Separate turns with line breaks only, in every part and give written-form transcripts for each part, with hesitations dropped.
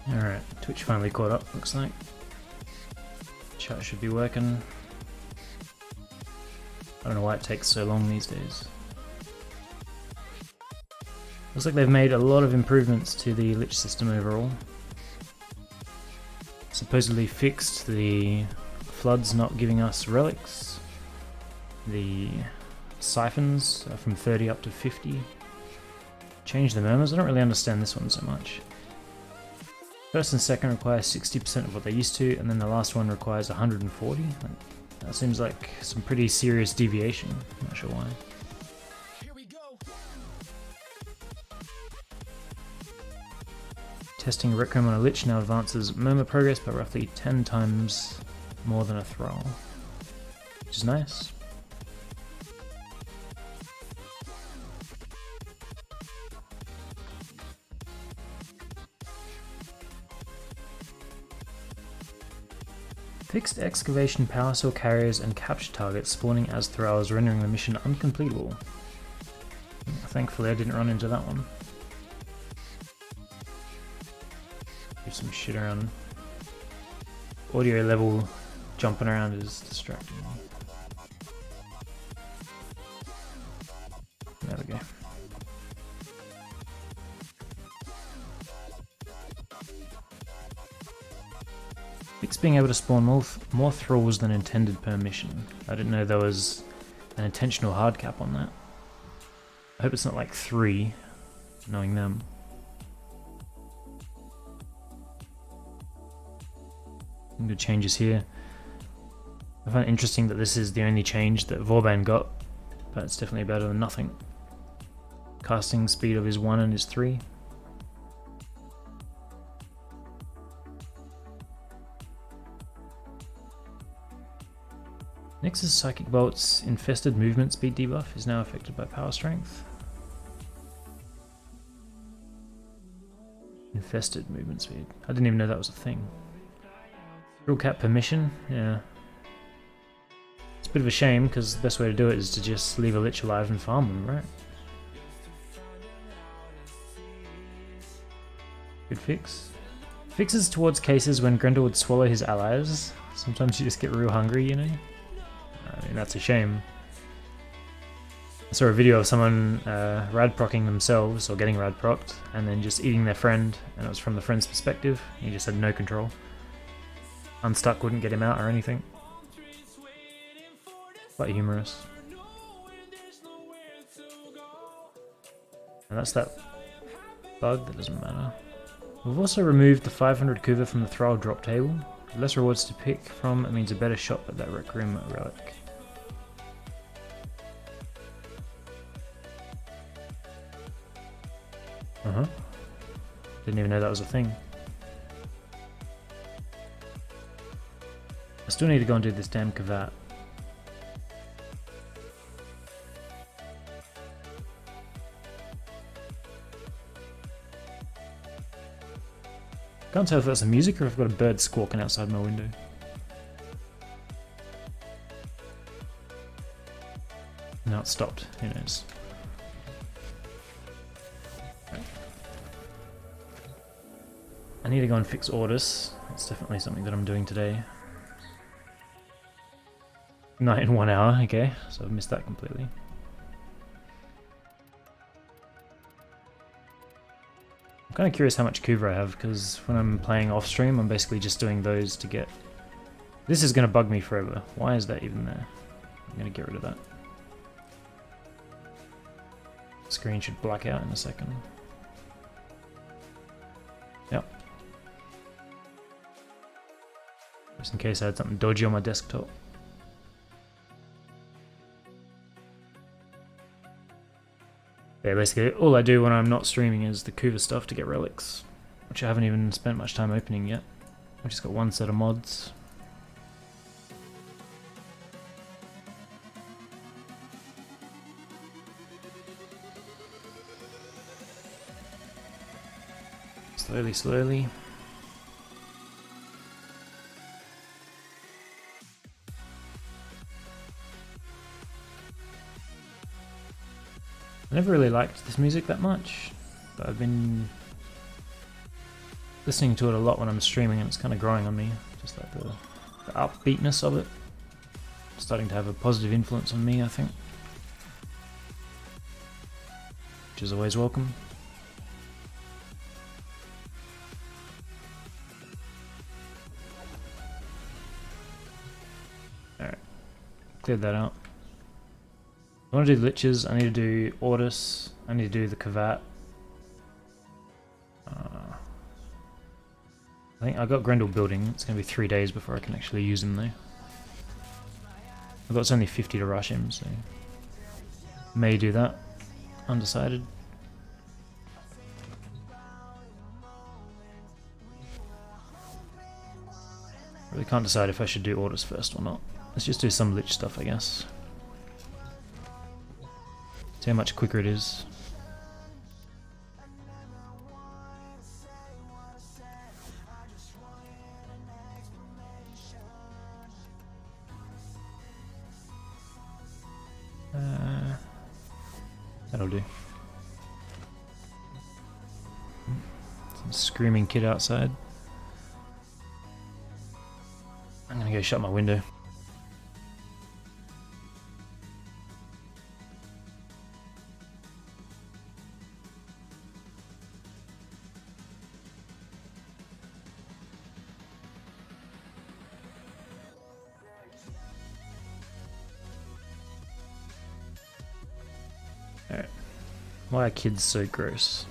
Alright, Twitch finally caught up, looks like. Chat should be working. I don't know why it takes so long these days. Looks like they've made a lot of improvements to the lich system overall. Supposedly fixed the floods not giving us relics. The siphons are from 30 up to 50. Changed the murmurs. I don't really understand this one so much. First and second require 60% of what they used to, and then the last one requires 140. That seems like some pretty serious deviation. I'm not sure why. Testing Rec Room on a Lich now advances murmur progress by roughly 10 times more than a Thrall, which is nice. Fixed excavation power saw carriers and capture targets spawning as Thralls, rendering the mission uncompletable. Thankfully I didn't run into that one. Do some shit around. Audio level jumping around is distracting me. There we go. Fix being able to spawn more thralls than intended per mission. I didn't know there was an intentional hard cap on that. I hope it's not like 3, knowing them. Some good changes here. I find it interesting that this is the only change that Warframe got, but it's definitely better than nothing. Casting speed of his 1 and his 3. Nexus Psychic Bolt's infested movement speed debuff is now affected by power strength. Infested movement speed. I didn't even know that was a thing. Rule cap permission, yeah. It's a bit of a shame because the best way to do it is to just leave a lich alive and farm them, right? Good fix. Fixes towards cases when Grendel would swallow his allies. Sometimes you just get real hungry, you know? I mean, that's a shame. I saw a video of someone rad-procking themselves, or getting rad-procced, and then just eating their friend, and it was from the friend's perspective. He just had no control. Unstuck wouldn't get him out or anything. Quite humorous. And that's that bug, that doesn't matter. We've also removed the 500 Kuva from the Thrall drop table. Less rewards to pick from, it means a better shot at that Rec Room relic. Didn't even know that was a thing. I still need to go and do this damn Kavat. Can't tell if that's the music or if I've got a bird squawking outside my window. No, it stopped. Who knows? I need to go and fix Ordis. That's definitely something that I'm doing today. Night in 1 hour, okay, so I've missed that completely. I'm kind of curious how much Kuva I have, because when I'm playing off stream, I'm basically just doing those to get... This is going to bug me forever. Why is that even there? I'm going to get rid of that. Screen should black out in a second. Yep. Just in case I had something dodgy on my desktop. Yeah, basically all I do when I'm not streaming is the Kuva stuff to get relics, which I haven't even spent much time opening yet. I've just got one set of mods. Slowly, slowly. I never really liked this music that much, but I've been listening to it a lot when I'm streaming, and it's kind of growing on me. Just like the upbeatness of it. Starting to have a positive influence on me, I think. Which is always welcome. Alright. Cleared that out. I want to do the Liches, I need to do Ortis, I need to do the Kavat. I think I got Grendel building. It's going to be 3 days before I can actually use him though. I've got only 50 to rush him, so may do that. Undecided. Really can't decide if I should do Ortis first or not. Let's just do some Lich stuff, I guess. See how much quicker it is. That'll do. Some screaming kid outside. I'm gonna go shut my window. Alright. Why are kids so gross?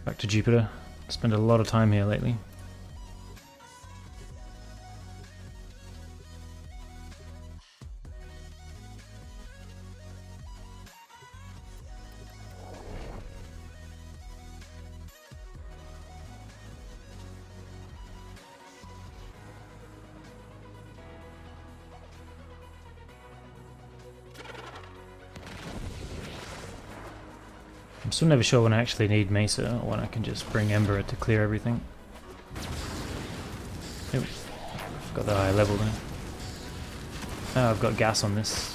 Back to Jupiter. Spent a lot of time here lately. I'm still never sure when I actually need Mesa or when I can just bring Ember to clear everything. Yep. Got the high level there. Oh, I've got gas on this.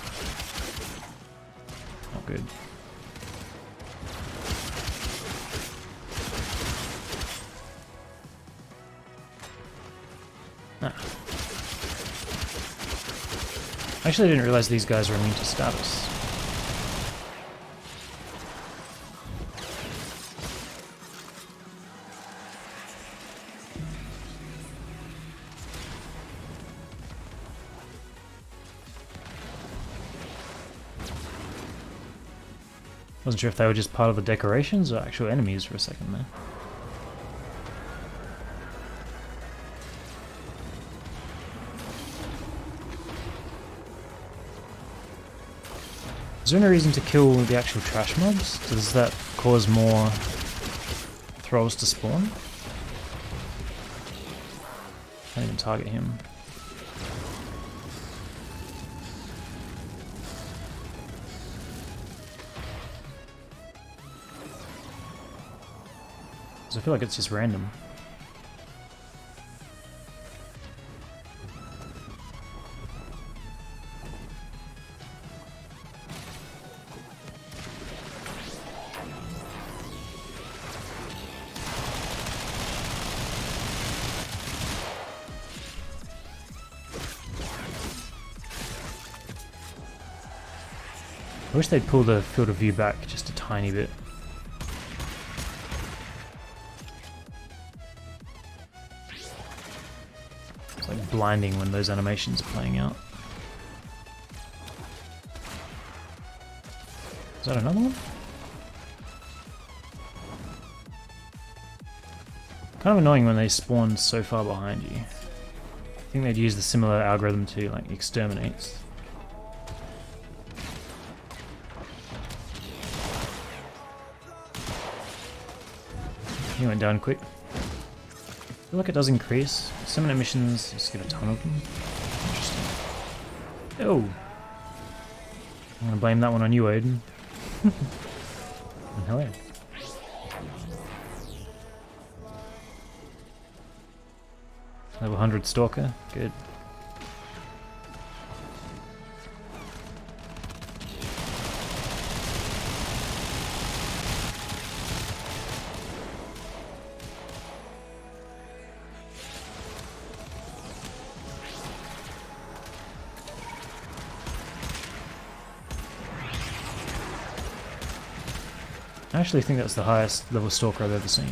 Not good. Ah. Actually, I didn't realize these guys were immune to status. Wasn't sure if they were just part of the decorations or actual enemies for a second there. Is there any reason to kill the actual trash mobs? Does that cause more thralls to spawn? Can't even target him. I feel like it's just random. I wish they'd pull the field of view back just a tiny bit. It's like blinding when those animations are playing out. Is that another one? Kind of annoying when they spawn so far behind you. I think they'd use the similar algorithm to like exterminates. He went down quick. I feel like it does increase. Summoner missions, just get a ton of them. Interesting. Oh! I'm gonna blame that one on you, Odin. And hello. Level 100 Stalker, good. I actually think that's the highest level Stalker I've ever seen.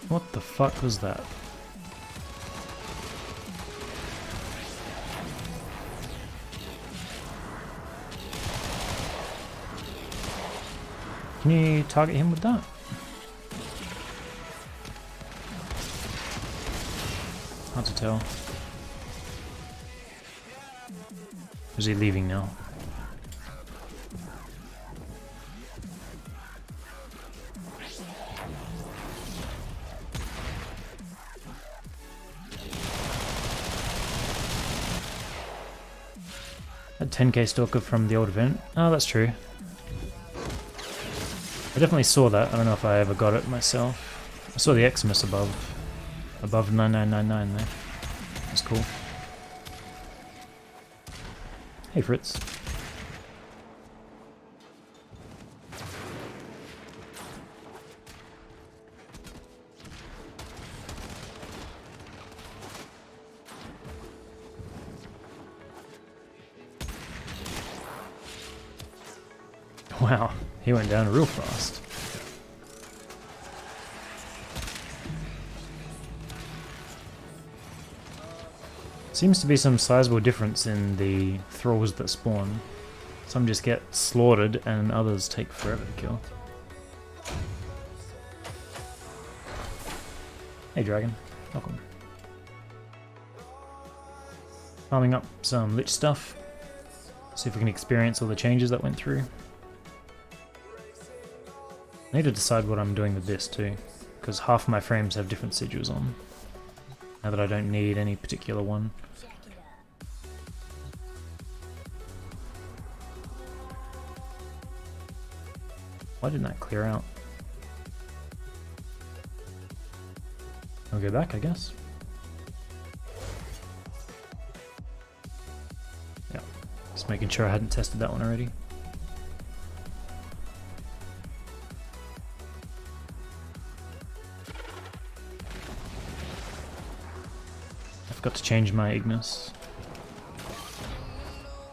What the fuck was that? Can you target him with that? Hard to tell. Is he leaving now? A 10k Stalker from the old event. Oh, that's true. I definitely saw that. I don't know if I ever got it myself. I saw the Xmas above 9999 there. That's cool. Hey Fritz. Wow, he went down real fast. Seems to be some sizable difference in the thralls that spawn. Some just get slaughtered and others take forever to kill. Hey dragon, welcome. Farming up some lich stuff. See if we can experience all the changes that went through. I need to decide what I'm doing with this too, because half of my frames have different sigils on. Now that I don't need any particular one. Why didn't that clear out? I'll go back, I guess. Yeah, just making sure I hadn't tested that one already. I forgot to change my Ignis.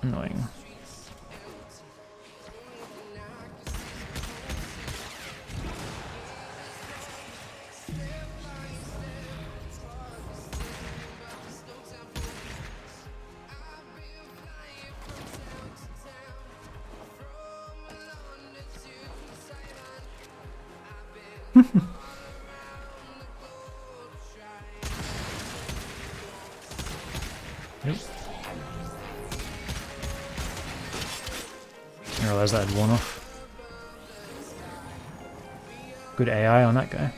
Annoying. Yep. I realised that had worn off. Good AI on that guy.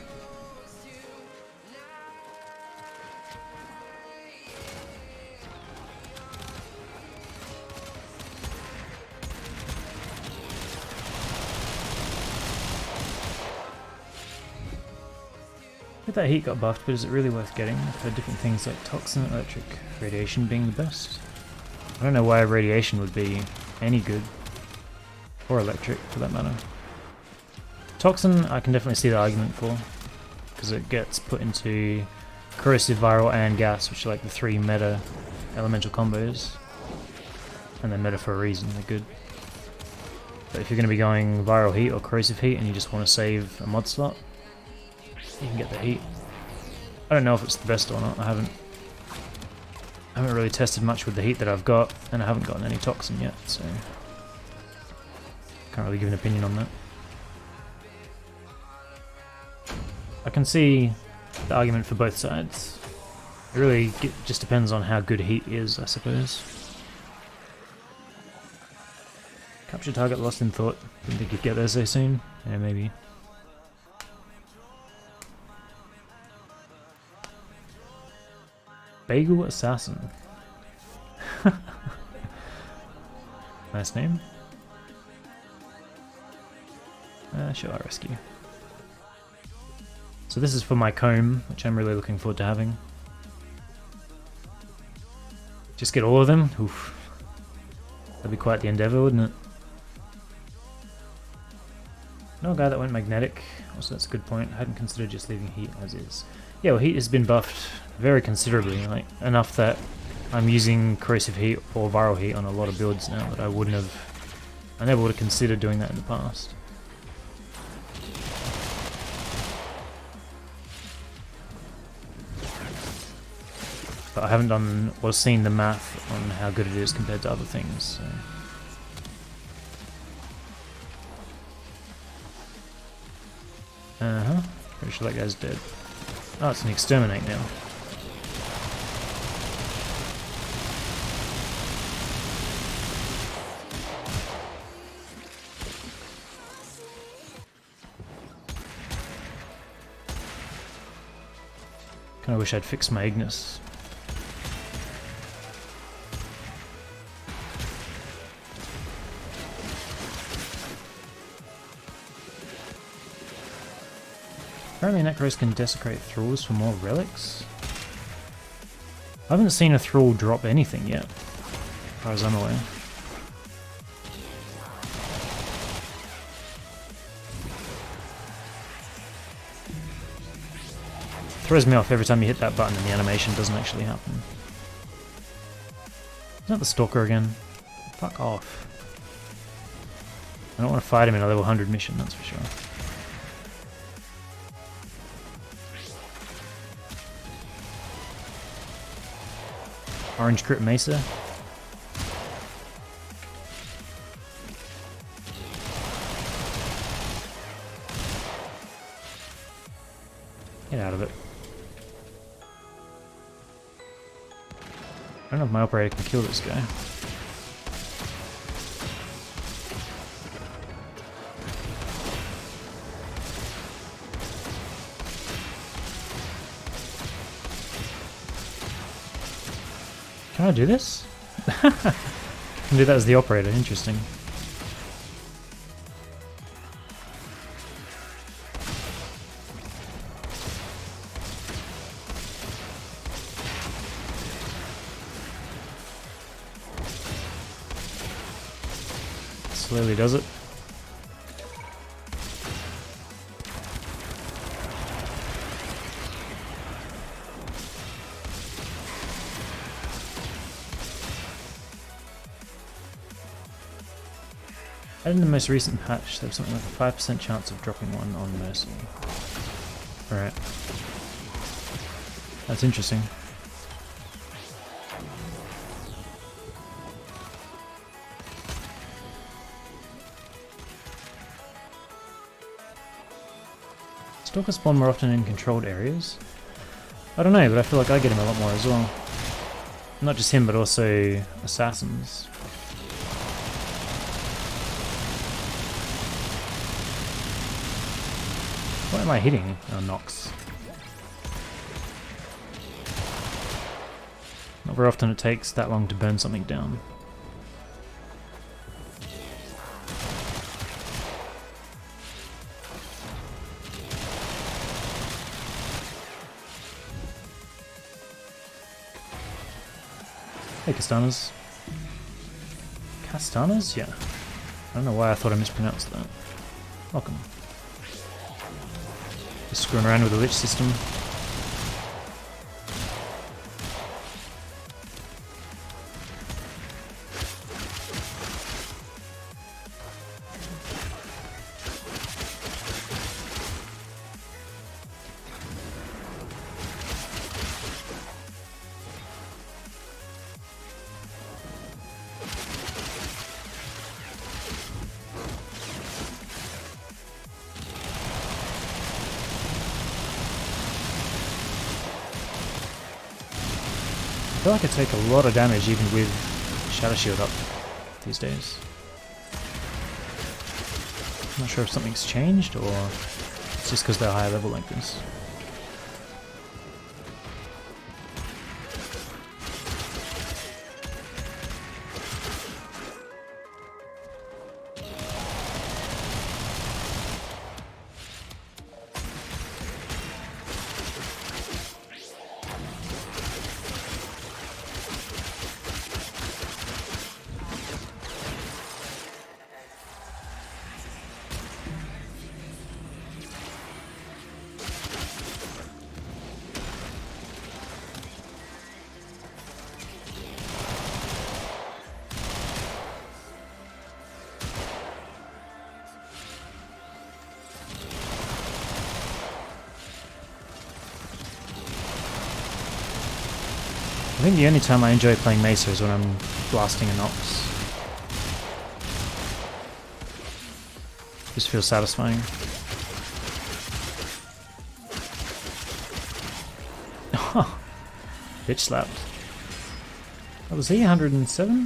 If that heat got buffed, but is it really worth getting? I've heard different things like toxin, electric, radiation being the best. I don't know why radiation would be any good. Or electric, for that matter. Toxin, I can definitely see the argument for, because it gets put into corrosive, viral, and gas, which are like the three meta elemental combos. And they're meta for a reason, they're good. But if you're going to be going viral heat or corrosive heat and you just want to save a mod slot, you can get the heat. I don't know if it's the best or not. I haven't really tested much with the heat that I've got, and I haven't gotten any toxin yet, so can't really give an opinion on that. I can see the argument for both sides. It really just depends on how good heat is, I suppose. Capture target lost in thought. Didn't think you'd get there so soon. Yeah, maybe. Bagel Assassin. Nice name. Sure, I'll rescue. So this is for my comb, which I'm really looking forward to having. Just get all of them? Oof. That'd be quite the endeavour, wouldn't it? No guy that went magnetic. Also, that's a good point. I hadn't considered just leaving heat as is. Yeah, well, heat has been buffed very considerably, like enough that I'm using corrosive heat or viral heat on a lot of builds now that I never would have considered doing that in the past. But I haven't done or seen the math on how good it is compared to other things. So. Pretty sure that guy's dead. Oh, it's an exterminate now. Kinda wish I'd fixed my Ignis. Apparently Necros can desecrate thralls for more relics? I haven't seen a thrall drop anything yet, as far as I'm aware. Throws me off every time you hit that button and the animation doesn't actually happen. Is that the Stalker again? Fuck off. I don't want to fight him in a level 100 mission, that's for sure. Orange Crypt Mesa. Get out of it. I don't know if my operator can kill this guy. Can I do this? I can do that as the operator, interesting. Slowly does it. In the most recent patch, there was something like a 5% chance of dropping one on Mercy. Alright. That's interesting. Stalkers spawn more often in controlled areas? I don't know, but I feel like I get him a lot more as well. Not just him, but also assassins. What am I hitting? Oh, Nox. Not very often it takes that long to burn something down. Hey, Castanas. Castanas? Yeah. I don't know why I thought I mispronounced that. Welcome. Just screwing around with the lich system. I feel like I take a lot of damage even with Shadow Shield up these days. I'm not sure if something's changed or it's just because they're higher level like this. I think the only time I enjoy playing Mesa is when I'm blasting an Ox. Just feels satisfying. Bitch slapped. Oh, was he 107?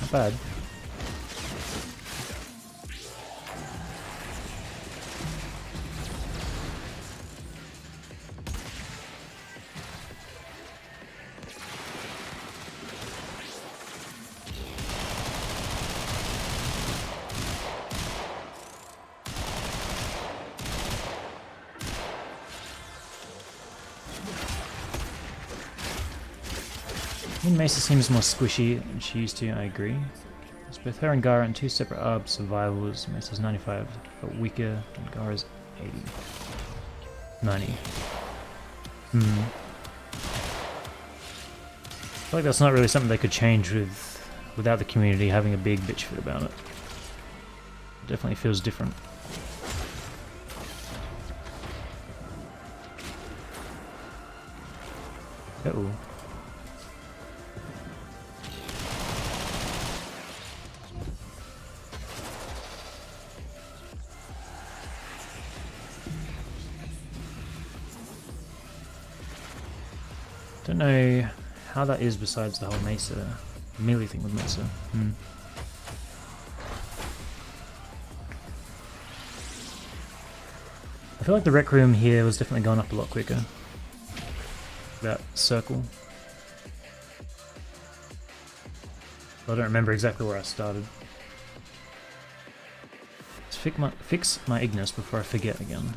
Not bad. Mesa seems more squishy than she used to, I agree. It's both her and Gara and two separate ARB survivals. Mesa's 95, but weaker, and Gara's 80. 90. I feel like that's not really something they could change without the community having a big bitch fit about it. It definitely feels different. Uh-oh. Don't know how that is besides the whole Mesa melee thing with Mesa. I feel like the rec room here was definitely going up a lot quicker. That circle. I don't remember exactly where I started. Let's fix my Ignis before I forget again.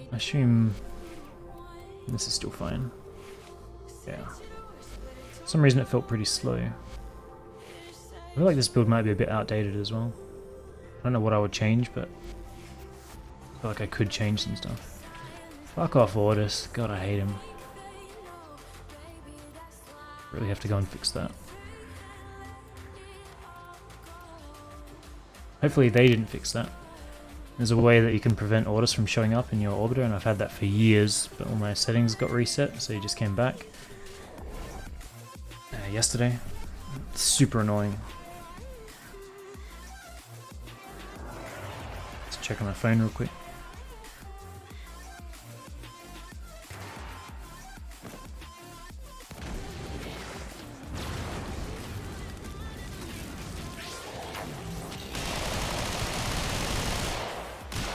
I assume this is still fine. Yeah. For some reason it felt pretty slow. I feel like this build might be a bit outdated as well. I don't know what I would change, but I feel like I could change some stuff. Fuck off, Ordis. God, I hate him. Really have to go and fix that. Hopefully they didn't fix that. There's a way that you can prevent Ordis from showing up in your orbiter, and I've had that for years, but all my settings got reset, so he just came back yesterday. It's super annoying. Let's check on my phone real quick.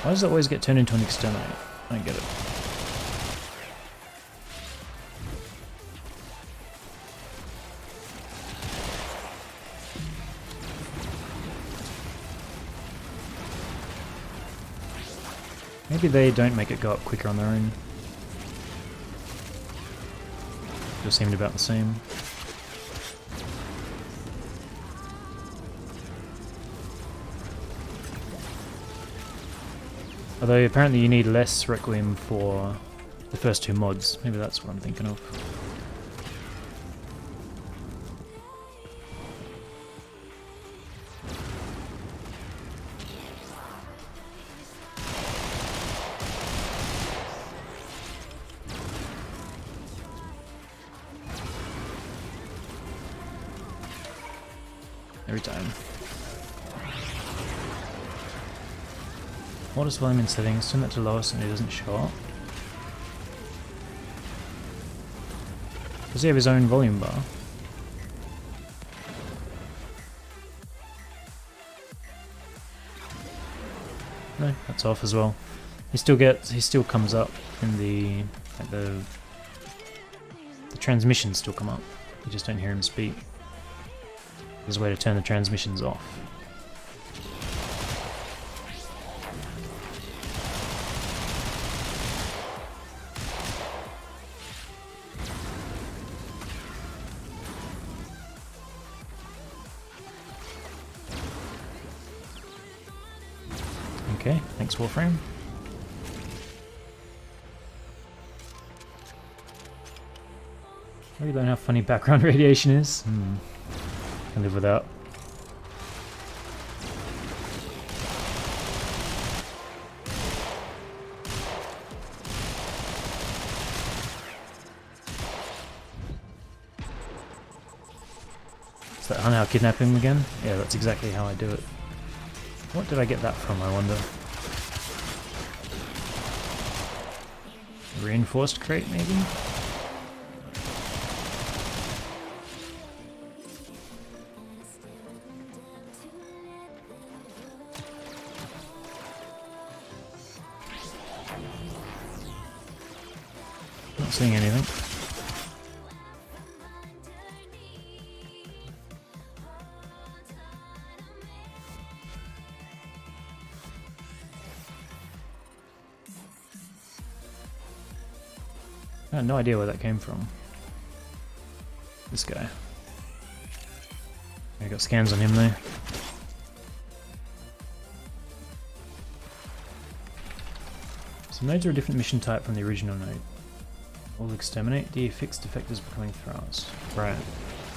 Why does it always get turned into an exterminator? I don't get it. Maybe they don't make it go up quicker on their own. Just seemed about the same. Although apparently you need less Requiem for the first two mods. Maybe that's what I'm thinking of. Every time. Water volume in settings, turn that to lowest and it doesn't show up. Does he have his own volume bar? No, that's off as well. He still comes up in the transmissions still come up. You just don't hear him speak. There's a way to turn the transmissions off. Okay, thanks Warframe. Maybe learn how funny background radiation is. Can live without. Is that how I kidnap him again? Yeah, that's exactly how I do it. What did I get that from, I wonder? Reinforced crate, maybe? Not seeing anything. I had no idea where that came from. This guy. I got scans on him though. Some nodes are a different mission type from the original node. All exterminate, de-fix defectors becoming throwers. Right,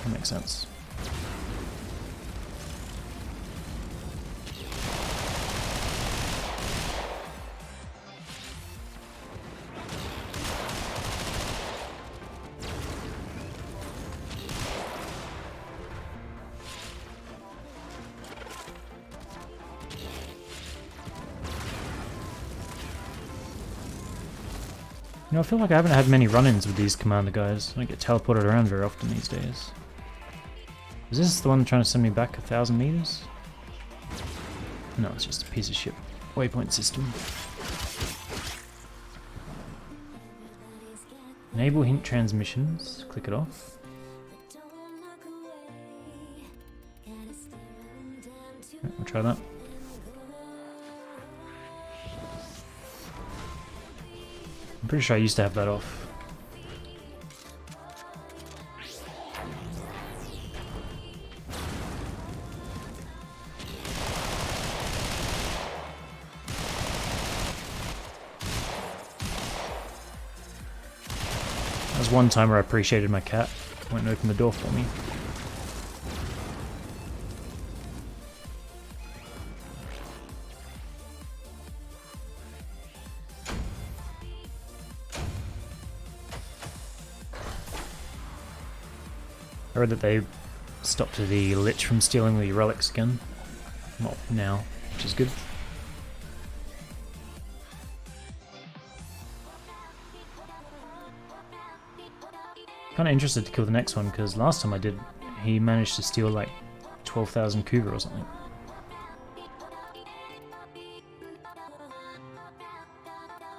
that makes sense. You know, I feel like I haven't had many run-ins with these commander guys. I don't get teleported around very often these days. Is this the one trying to send me back 1,000 meters? No, it's just a piece of shit waypoint system. Enable hint transmissions. Click it off. We'll try that. I'm pretty sure I used to have that off. That was one time where I appreciated my cat. Went and opened the door for me. I read that they stopped the Lich from stealing the relics again. Not now, which is good. Kinda interested to kill the next one, because last time I did, he managed to steal like 12,000 Cougar or something.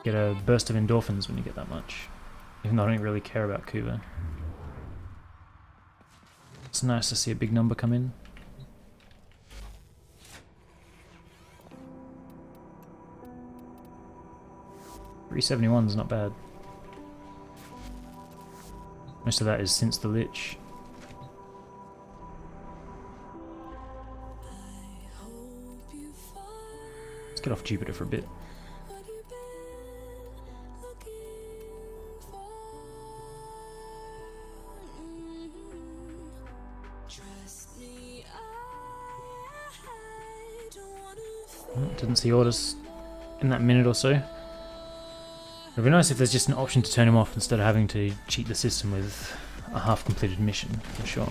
Get a burst of endorphins when you get that much. Even though I don't really care about Cougar. It's nice to see a big number come in. 371 is not bad. Most of that is since the Lich. Let's get off Jupiter for a bit. Didn't see orders in that minute or so. It'd be nice if there's just an option to turn him off instead of having to cheat the system with a half-completed mission, for sure.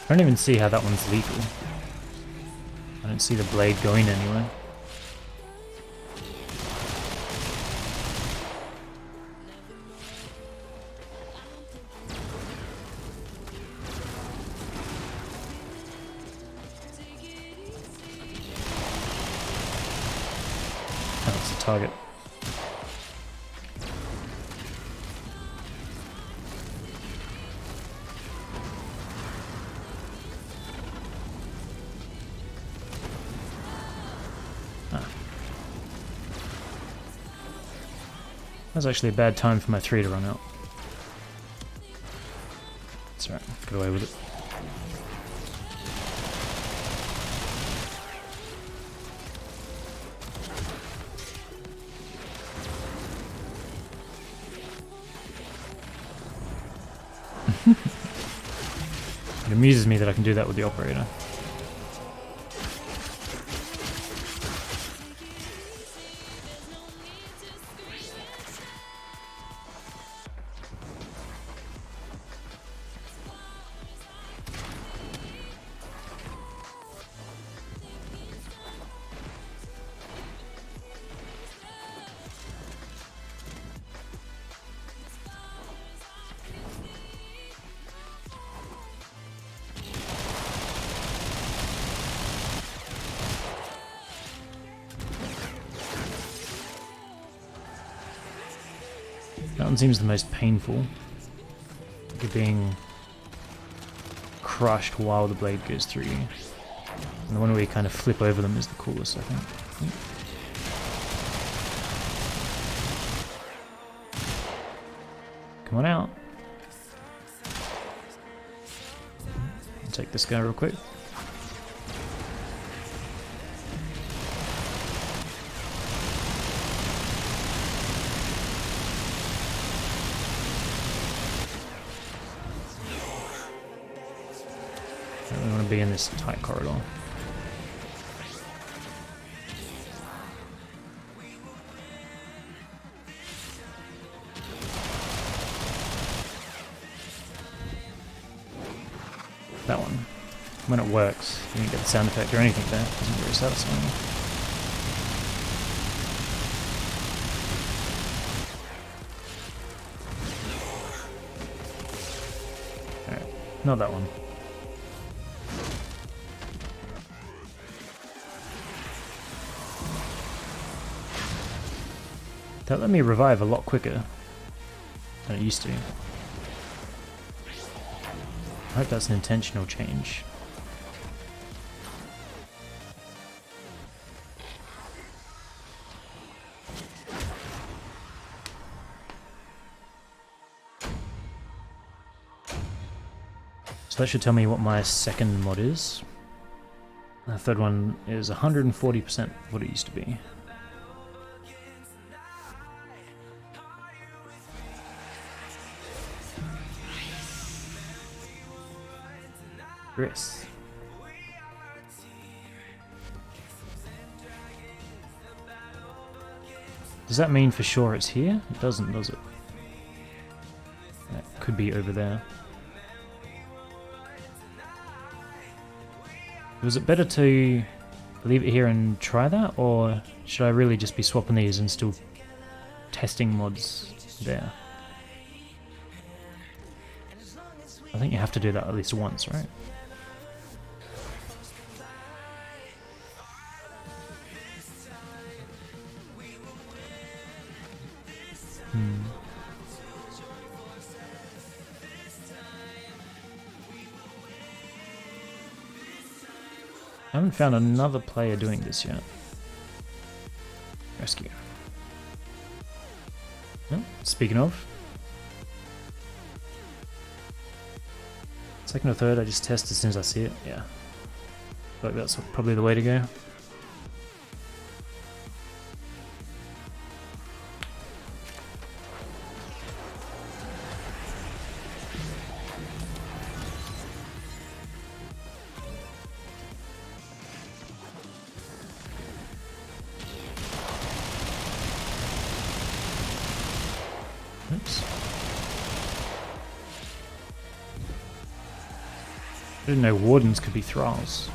I don't even see how that one's legal. I don't see the blade going anywhere. Oh, that's the target. That's actually a bad time for my 3 to run out. That's alright, got away with it. It amuses me that I can do that with the operator. That one seems the most painful. You're being crushed while the blade goes through you. And the one where you kind of flip over them is the coolest, I think. Come on out. I'll take this guy real quick. We want to be in this tight corridor. That one. When it works, you don't get the sound effect or anything there. It isn't very satisfying. Alright, not that one. That let me revive a lot quicker than it used to. I hope that's an intentional change. So that should tell me what my second mod is. The third one is 140% what it used to be. Chris. Does that mean for sure it's here? It doesn't, does it? That could be over there. Was it better to leave it here and try that, or should I really just be swapping these and still testing mods there? I think you have to do that at least once, right? I haven't found another player doing this yet. Rescue. Oh, speaking of. Second or third, I just test as soon as I see it. Yeah. I feel like that's probably the way to go. Oops. I didn't know wardens could be thralls.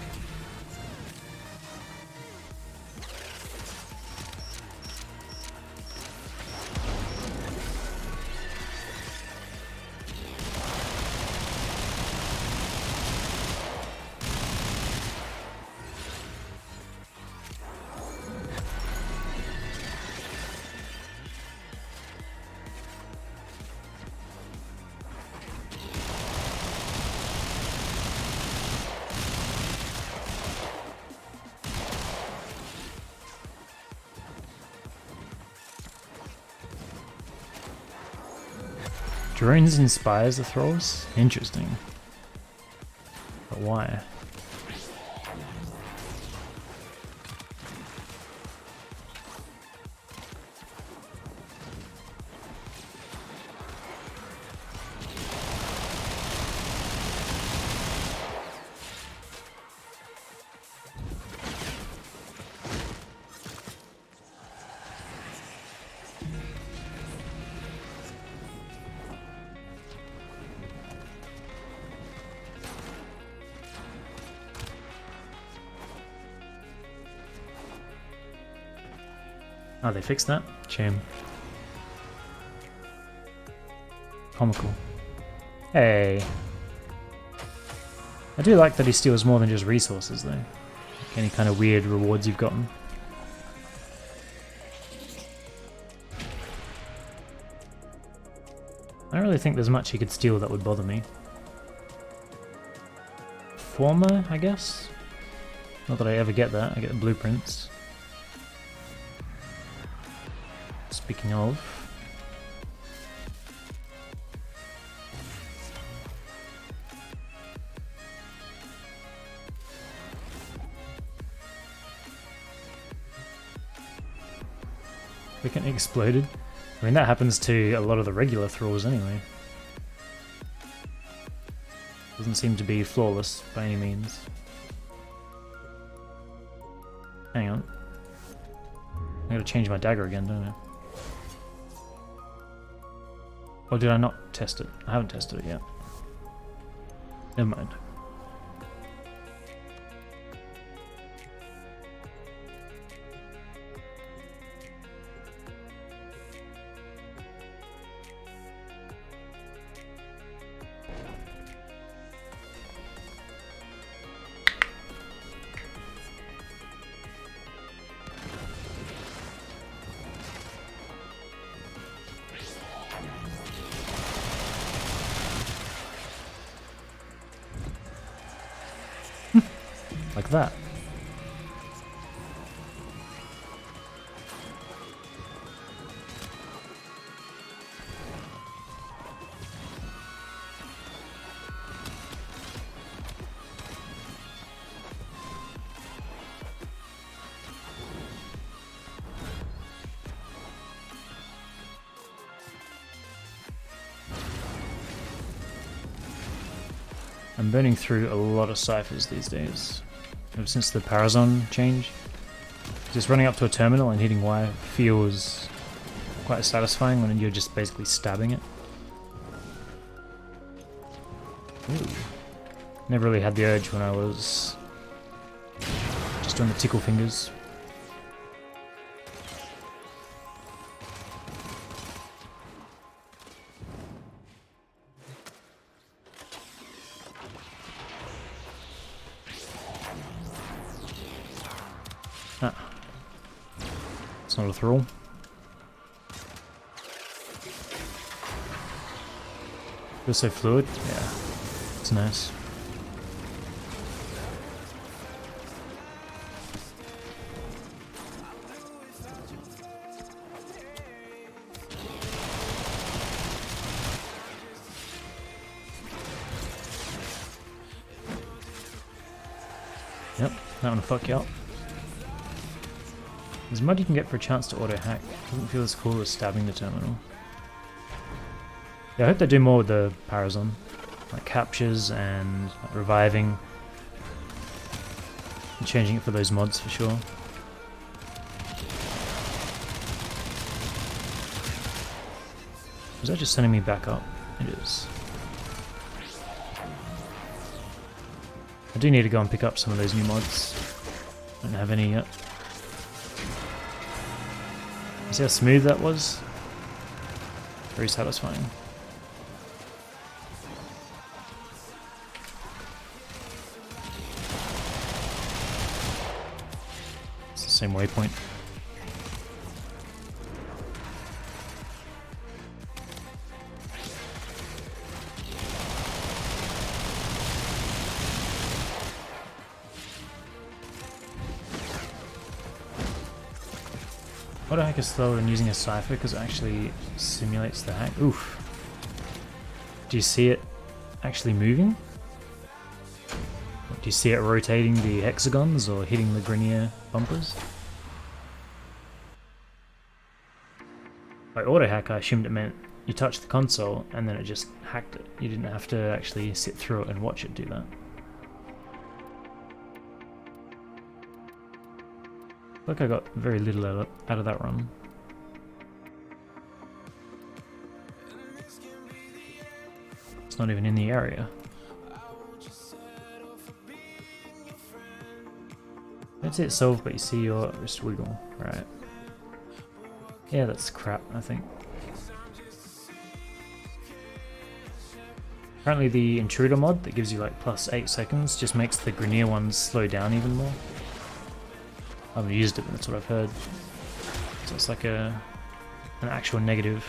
Drones inspires the thralls? Interesting. But why? Oh, they fixed that? Shame. Comical. Hey. I do like that he steals more than just resources though. Like any kind of weird rewards you've gotten. I don't really think there's much he could steal that would bother me. Former, I guess? Not that I ever get that, I get the blueprints. Speaking of... Freaking exploded. I mean, that happens to a lot of the regular thralls anyway. Doesn't seem to be flawless by any means. Hang on. I gotta change my dagger again, don't I? Or did I not test it? I haven't tested it yet. Never mind. Like that. I'm burning through a lot of ciphers these days. Ever since the Parazon change. Just running up to a terminal and hitting Y feels quite satisfying when you're just basically stabbing it. Ooh. Never really had the urge when I was just doing the tickle fingers. Ah. It's not a thrall. Feels so fluid. Yeah. It's nice. Yep, that one will fuck you up. There's mud you can get for a chance to auto-hack. Doesn't feel as cool as stabbing the terminal. Yeah, I hope they do more with the Parazon. Like captures and like reviving. And changing it for those mods for sure. Is that just sending me back up? It is. I do need to go and pick up some of those new mods. I don't have any yet. See how smooth that was? Very satisfying. It's the same waypoint. Auto hack is slower than using a cipher because it actually simulates the hack. Oof. Do you see it actually moving? Do you see it rotating the hexagons or hitting the Grenier bumpers? By auto hack, I assumed it meant you touched the console and then it just hacked it. You didn't have to actually sit through it and watch it do that. Look, I got very little out of that run. It's not even in the area. That's it solved, but you see your wrist wiggle. Right. Yeah, that's crap, I think. Apparently the intruder mod that gives you like plus 8 seconds just makes the Grenier ones slow down even more. I haven't used it, but that's what I've heard. So it's like an actual negative.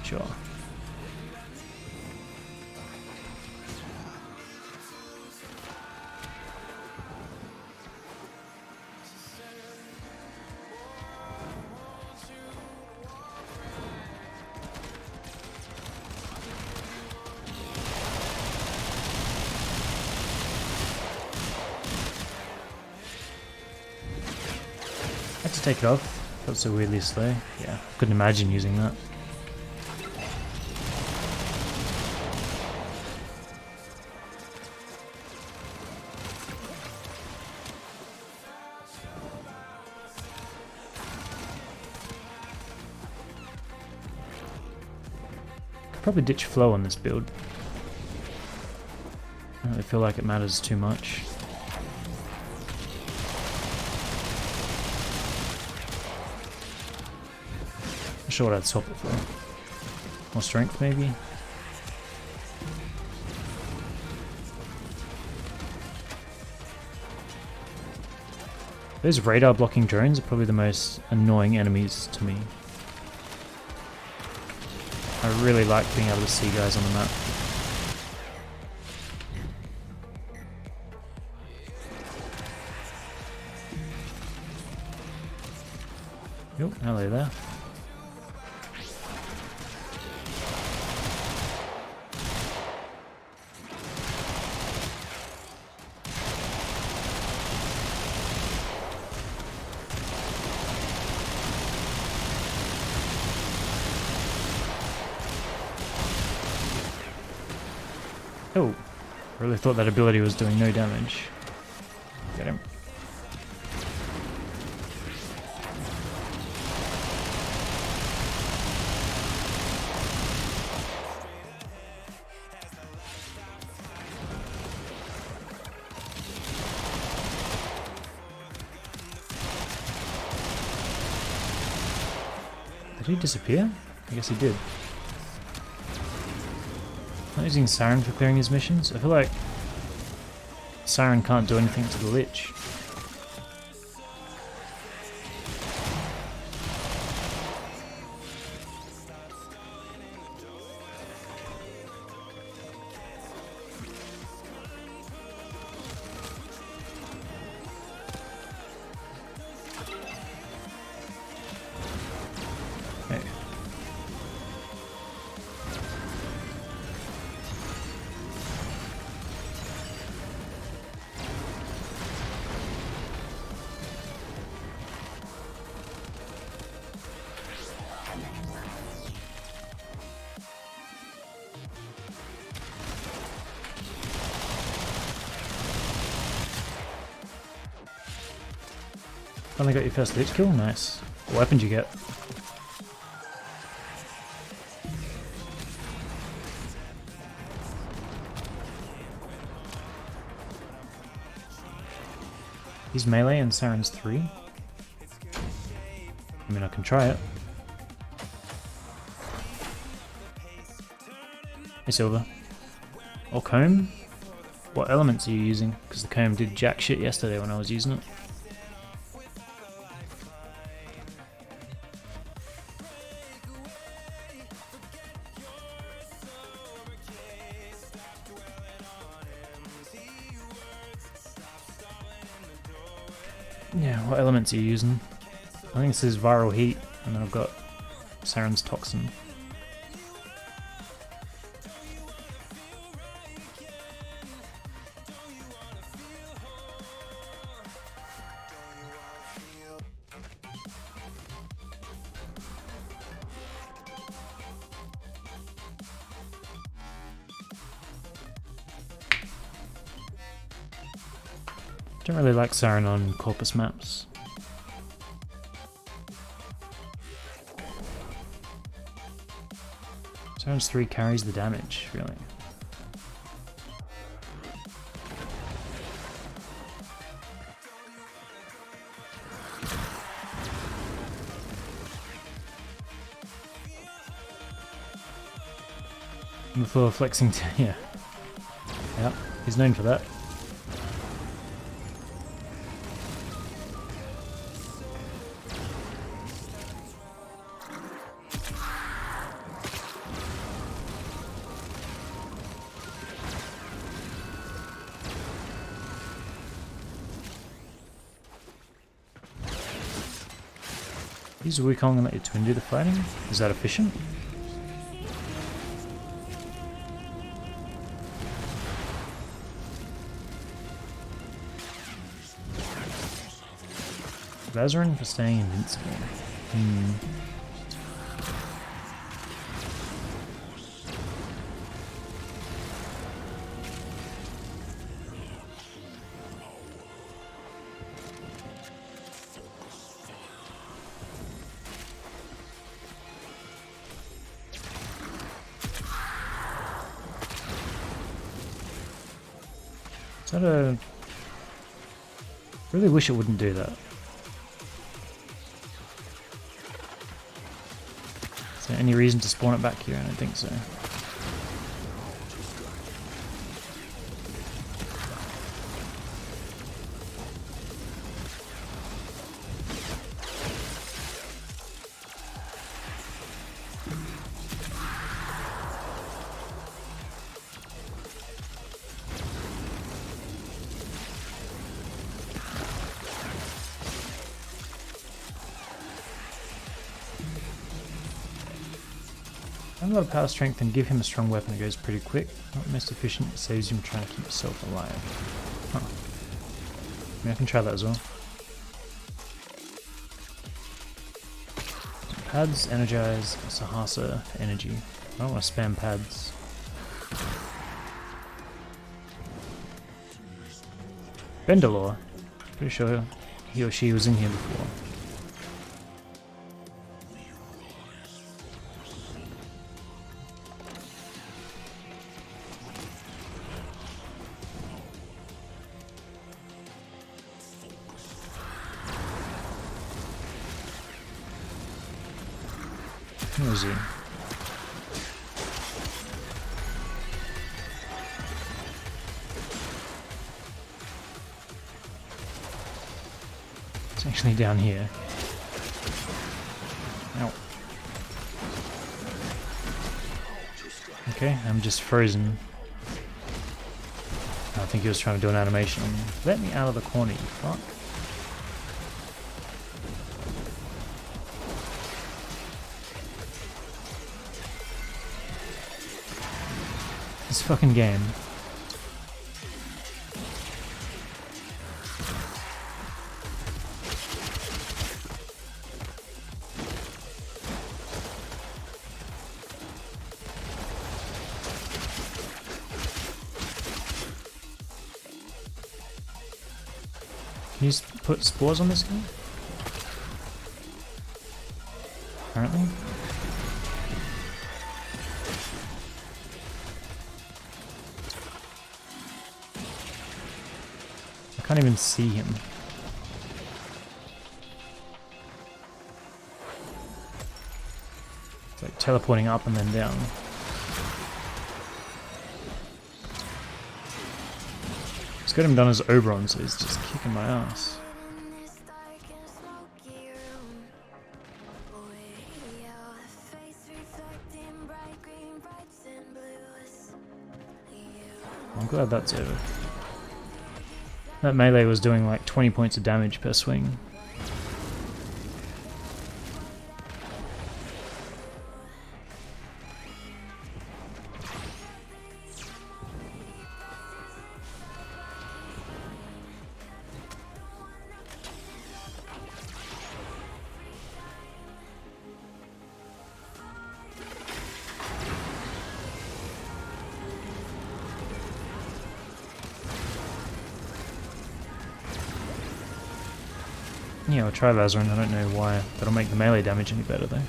Sure. I had to take it off. Felt so weirdly slow. Yeah, couldn't imagine using that. Could probably ditch flow on this build. I don't really feel like it matters too much. Not sure what I'd swap it for. More strength, maybe? Those radar blocking drones are probably the most annoying enemies to me. I really like being able to see guys on the map. Yep, hello there. Oh, I really thought that ability was doing no damage. Get him. Did he disappear? I guess he did. Not using Siren for clearing his missions. I feel like Siren can't do anything to the Lich. Okay. Finally got your first Lich kill? Nice. What weapon did you get? He's melee and Siren's 3? I mean, I can try it. Hey Silver. Or comb? What elements are you using? Because the comb did jack shit yesterday when I was using it. Yeah, what elements are you using? I think this is Viral Heat, and then I've got Saren's Toxin. Don't really like Saren on Corpus maps. Saren's 3 carries the damage, really. Before flexing yeah. Yep, he's known for that. Use Wukong and let your twin do the fighting? Is that efficient? Vazarin for staying invincible. Is that a... really wish it wouldn't do that. Is there any reason to spawn it back here? I don't think so. Have a lot of power strength and give him a strong weapon that goes pretty quick. Not most efficient, it saves him trying to keep himself alive. Huh. Maybe I can try that as well. Pads, energize, Sahasa, energy. I don't want to spam pads. Bendelor. Pretty sure he or she was in here before. Where is he? It's actually down here. Ow. Okay, I'm just frozen. I think he was trying to do an animation on me. Let me out of the corner, you fuck. This fucking game. Can you just put spores on this guy? Apparently. I can't even see him. It's like teleporting up and then down. He's got him done as Oberon, so he's just kicking my ass. I'm glad that's over. That melee was doing like 20 points of damage per swing. Yeah, I'll try Vazarin, I don't know why. That'll make the melee damage any better though.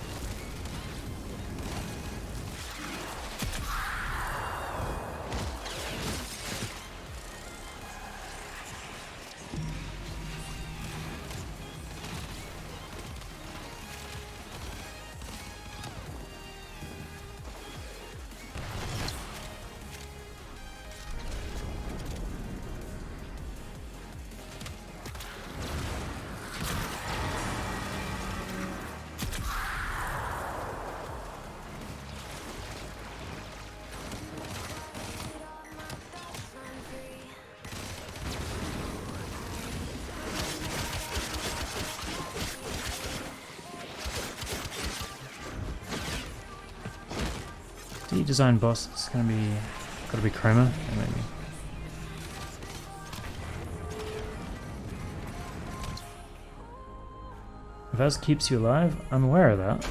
Design boss, it's gotta be Chroma, or maybe. Vaz keeps you alive, I'm aware of that.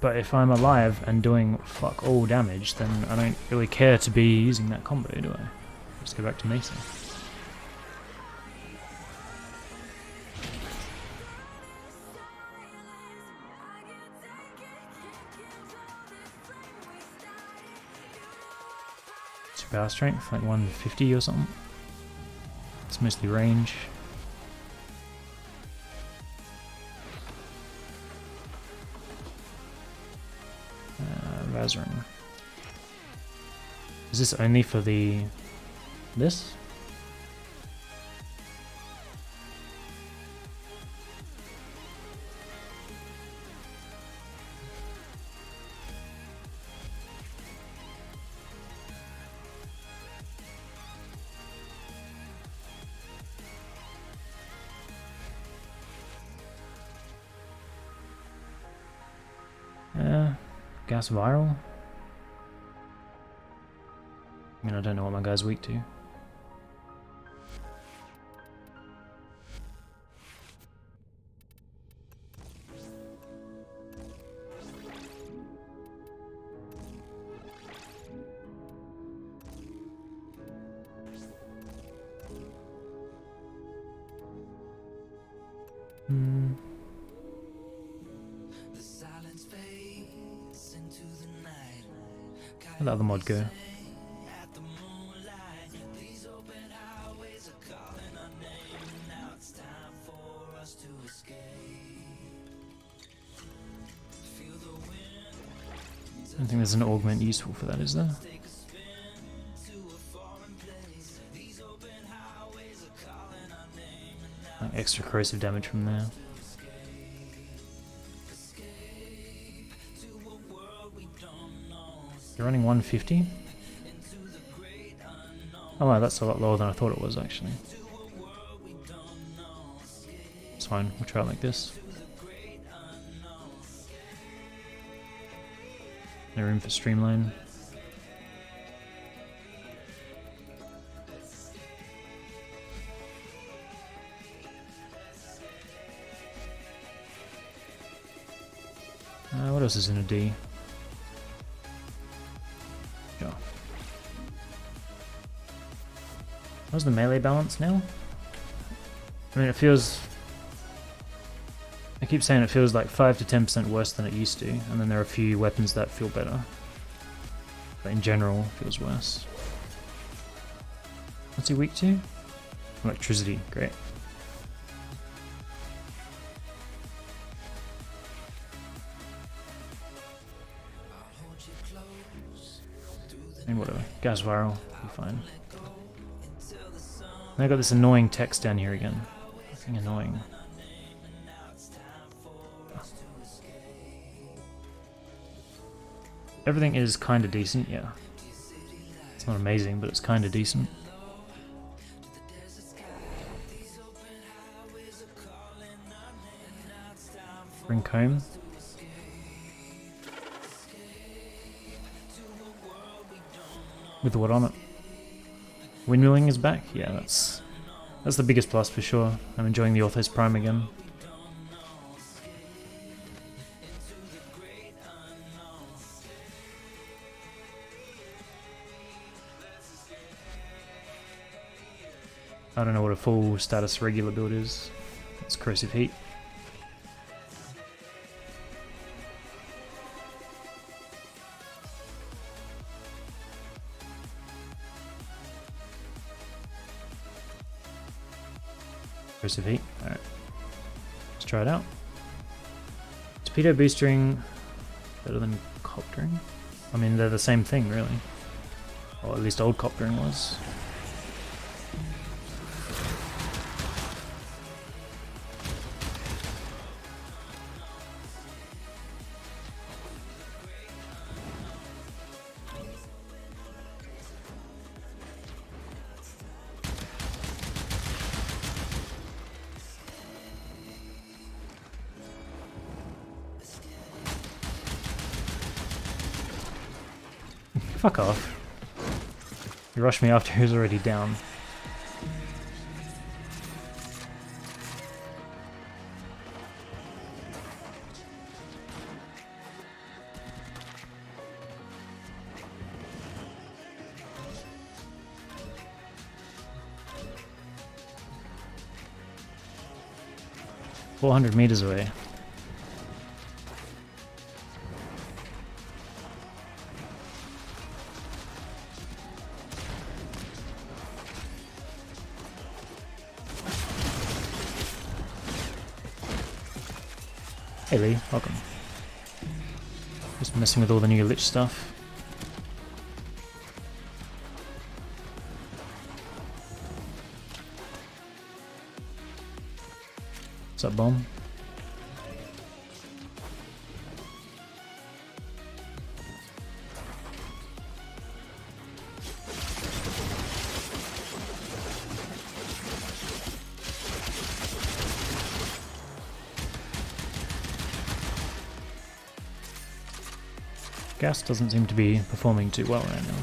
But if I'm alive and doing fuck all damage, then I don't really care to be using that combo, do I? Let's go back to Mesa. Power strength, like 150 or something. It's mostly range. Vazarin. Is this only for this? Gas viral? I mean, I don't know what my guy's weak to. Where'd the other mod go? I don't think there's an augment useful for that, is there? Extra corrosive damage from there. You're running 150? Oh wow, that's a lot lower than I thought it was actually. It's fine, we'll try it like this. No room for streamline. What else is in a D? Sure. How's the melee balance now? I mean, it feels... I keep saying it feels like 5 to 10% worse than it used to, and then there are a few weapons that feel better. But in general, it feels worse. What's he weak to? Electricity, great. And whatever, gas viral, be fine. And I got this annoying text down here again. Fucking annoying. Everything is kinda decent, yeah. It's not amazing, but it's kinda decent. Bring comb. With what on it? Windmilling is back? Yeah, that's the biggest plus for sure. I'm enjoying the Orthos Prime again. I don't know what a full status regular build is. It's corrosive heat. Corrosive heat. Alright. Let's try it out. Torpedo boostering better than coptering? I mean, they're the same thing, really. Or at least old coptering was. Fuck off. You rushed me after he was already down. $400 away. Hey Lee, welcome. Just messing with all the new Lich stuff. What's up, Bomb? Gas doesn't seem to be performing too well right now.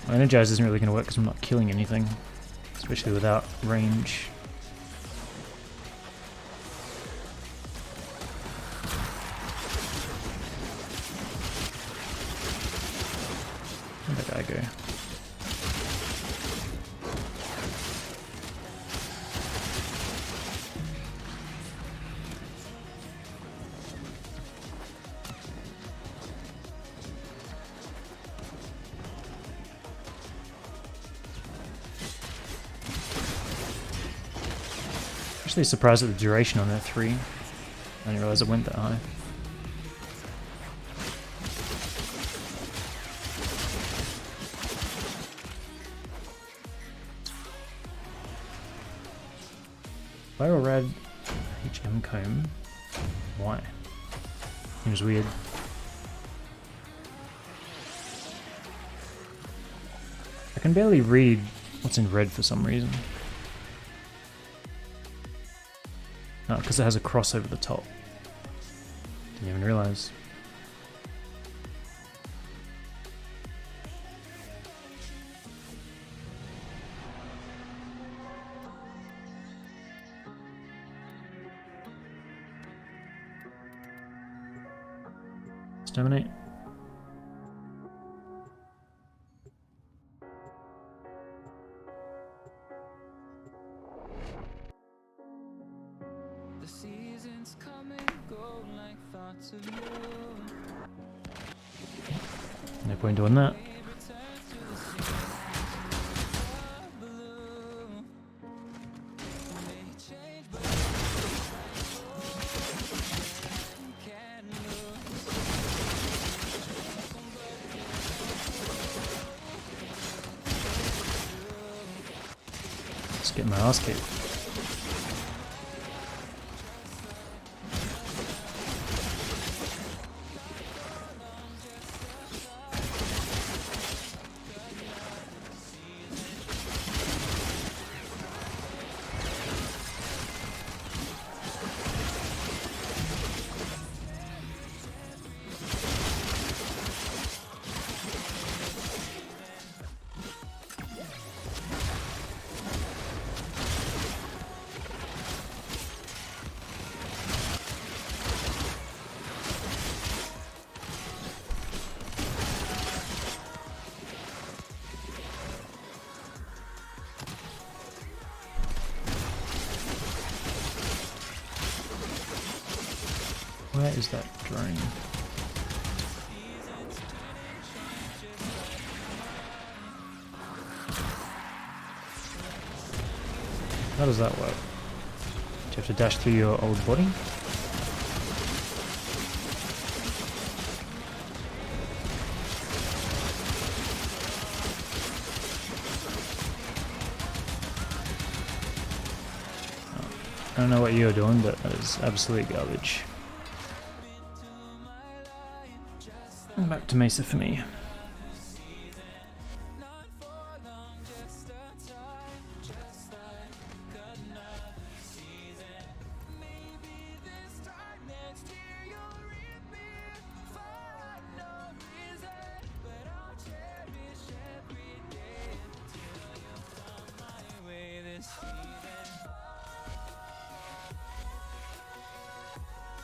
My Energize isn't really going to work because I'm not killing anything, especially without range. Where'd that guy go? Actually surprised at the duration on that 3. I didn't realize it went that high. Viral Rad HM Comb. Why? Seems weird. I can barely read what's in red for some reason. No, because it has a cross over the top. Didn't even realize. Exterminate.
The seasons come and go like thoughts of you.
No point doing that. Just get my ass kicked. Where is that drone? How does that work? Do you have to dash through your old body? I don't know what you're doing, but that is absolute garbage. And back to Mesa for me.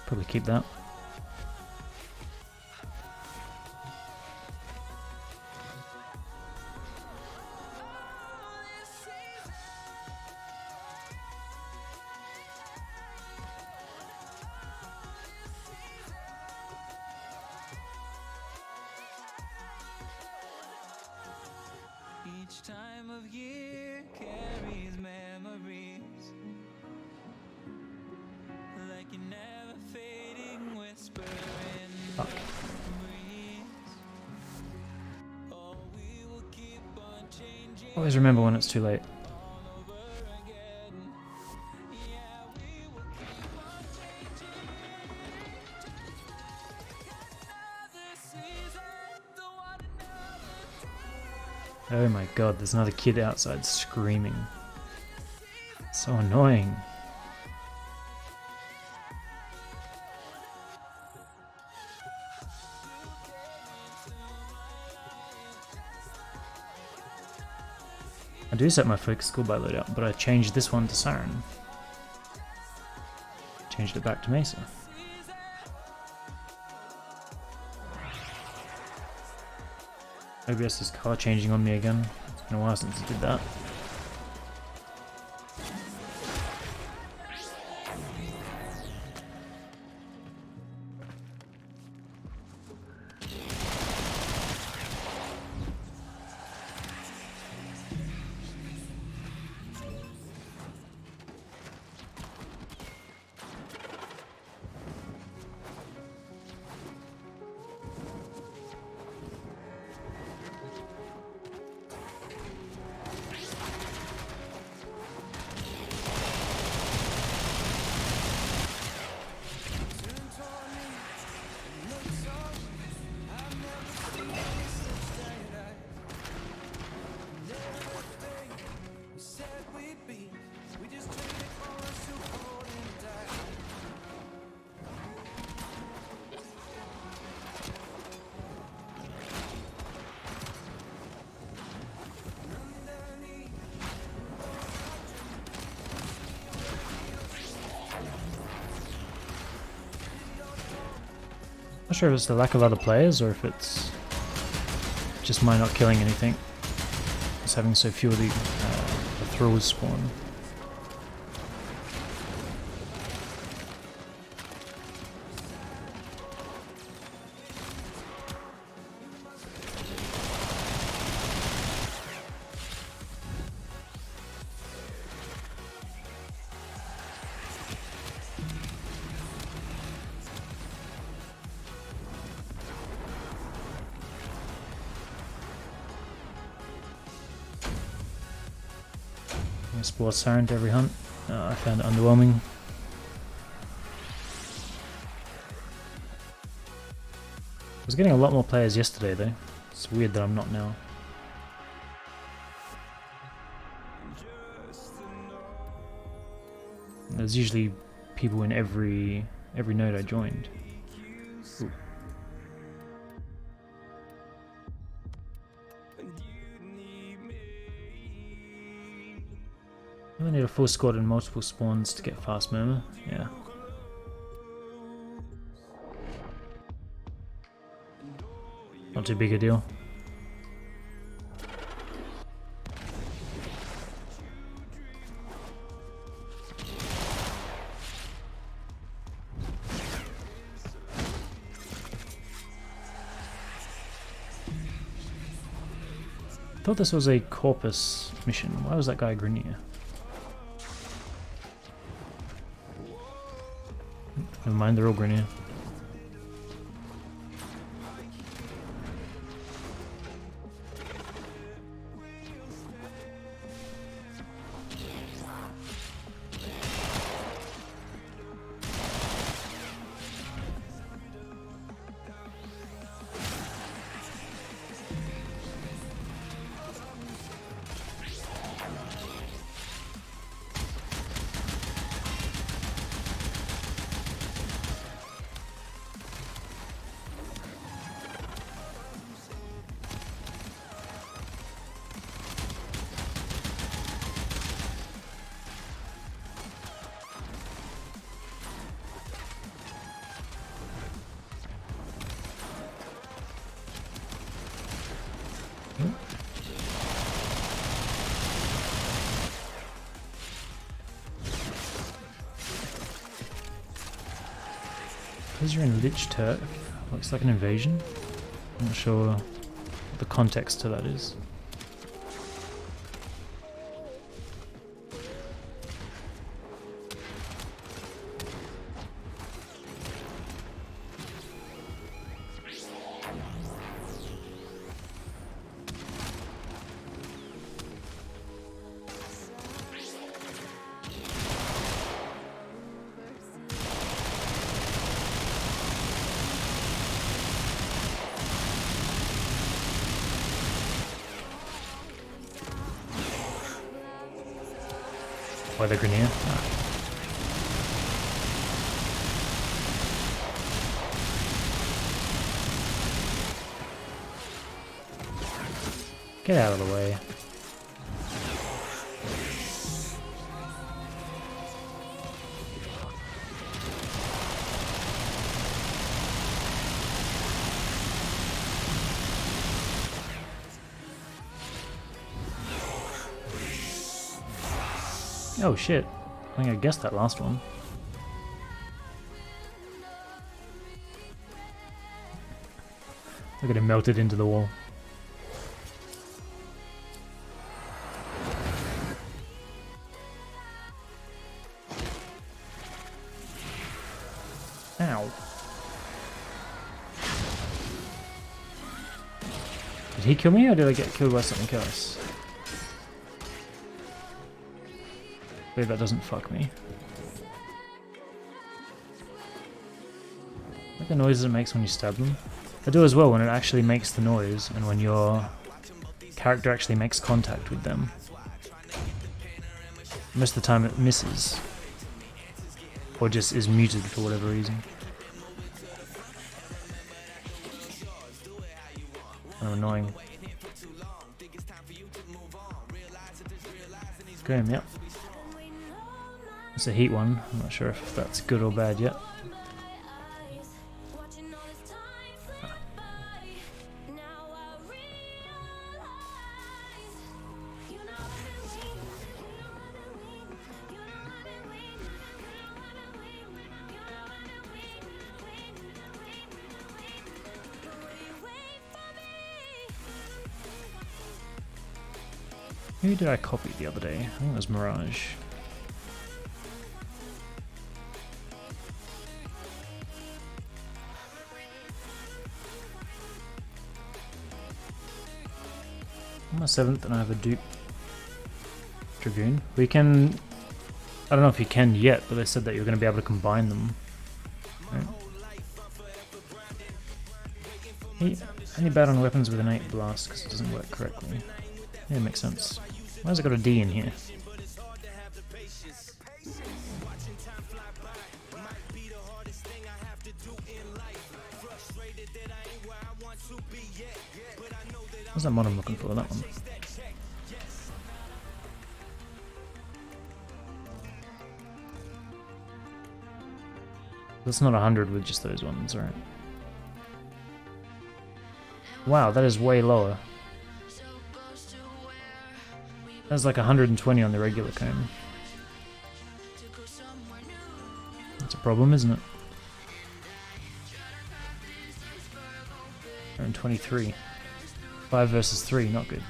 Probably keep that.
Each time of year carries memories like an never fading whisper in the breeze. Oh, we will keep on changing
Always remember when it's too late.
all over again. Yeah, we will keep on changing just like another season. Don't want another day.
Oh my god, there's another kid outside screaming. So annoying. I do set my focus skill by loadout, but I changed this one to Siren. Changed it back to Mesa. OBS is color changing on me again. It's been a while since it did that. Not sure if it's the lack of other players or if it's just my not killing anything. It's having so few of the thralls spawn. I explore Siren to every hunt. I found it underwhelming. I was getting a lot more players yesterday though. It's weird that I'm not now. There's usually people in every node I joined. Ooh. I need a full squad and multiple spawns to get fast murmur. Yeah. Not too big a deal. thought this was a Corpus mission. Why was that guy Grenier? Never mind, they're all Grenier. Because you're in Lich Turk, looks like an invasion. I'm not sure what the context to that is. Why the Grenier? Ah. Get out of the way. Oh shit, I think I guessed that last one. Look at him melted into the wall. Ow. Did he kill me or did I get killed by something else? Hopefully that doesn't fuck me. Like the noises it makes when you stab them. I do as well when it actually makes the noise and when your character actually makes contact with them. Most of the time it misses. Or just is muted for whatever reason. Oh, annoying. Grim, yep. It's a heat one. I'm not sure if that's good or bad yet. Who did I copy the other day? I think it was Mirage. I'm a 7th and I have a dupe Dragoon. We can... I don't know if you can yet, but they said that you're going to be able to combine them. Right. Only bad on weapons with innate blast because it doesn't work correctly. Yeah, makes sense. Why has it got a D in here? What's that mod I'm looking for? That one. That's not 100 with just those ones, right? Wow, that is way lower. That's like 120 on the regular cone. That's a problem, isn't it? 123. 5 versus 3, not good.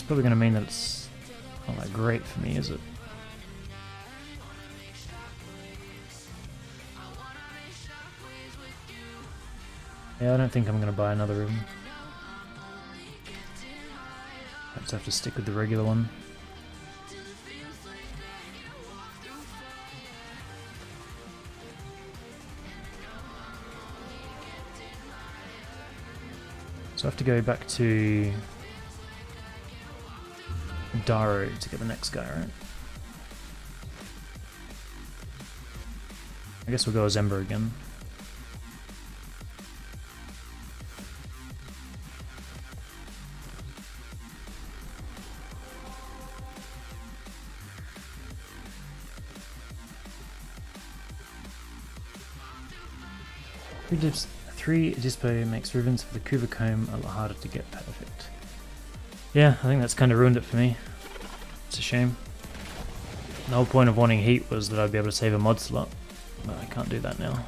It's probably going to mean that it's not that great for me, is it? Yeah, I don't think I'm going to buy another room. I just have to stick with the regular one. So I have to go back to Daru to get the next guy, right? I guess we'll go as Ember again. Three dispo makes ribbons for the Kuva comb a lot harder to get perfect. Yeah, I think that's kind of ruined it for me. It's a shame. The whole point of wanting heat was that I'd be able to save a mod slot, but I can't do that now.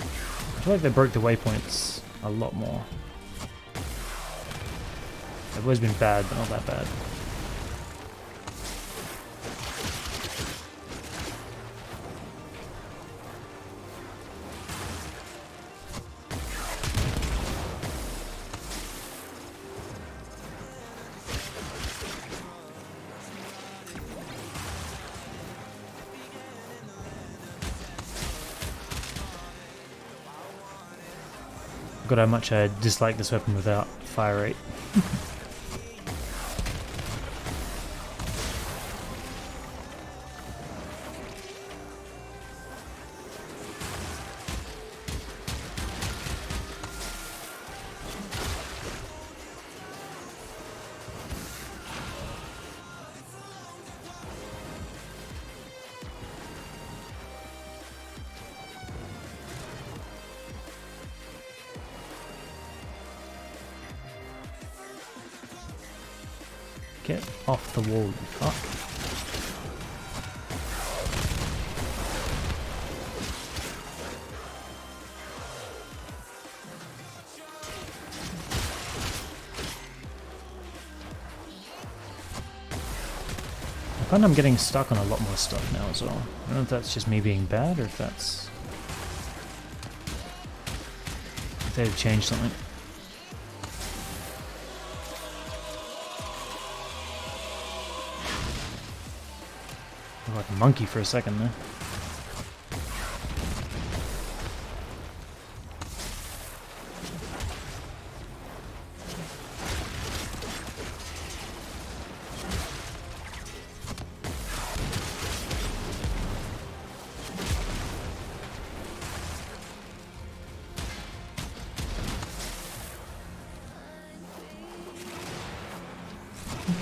I feel like they broke the waypoints a lot more. They've always been bad, but not that bad. God, how much I dislike this weapon without fire rate. Get off the wall, you fuck. I find I'm getting stuck on a lot more stuff now as well. I don't know if that's just me being bad or if that's... if they've changed something. Like a monkey for a second there.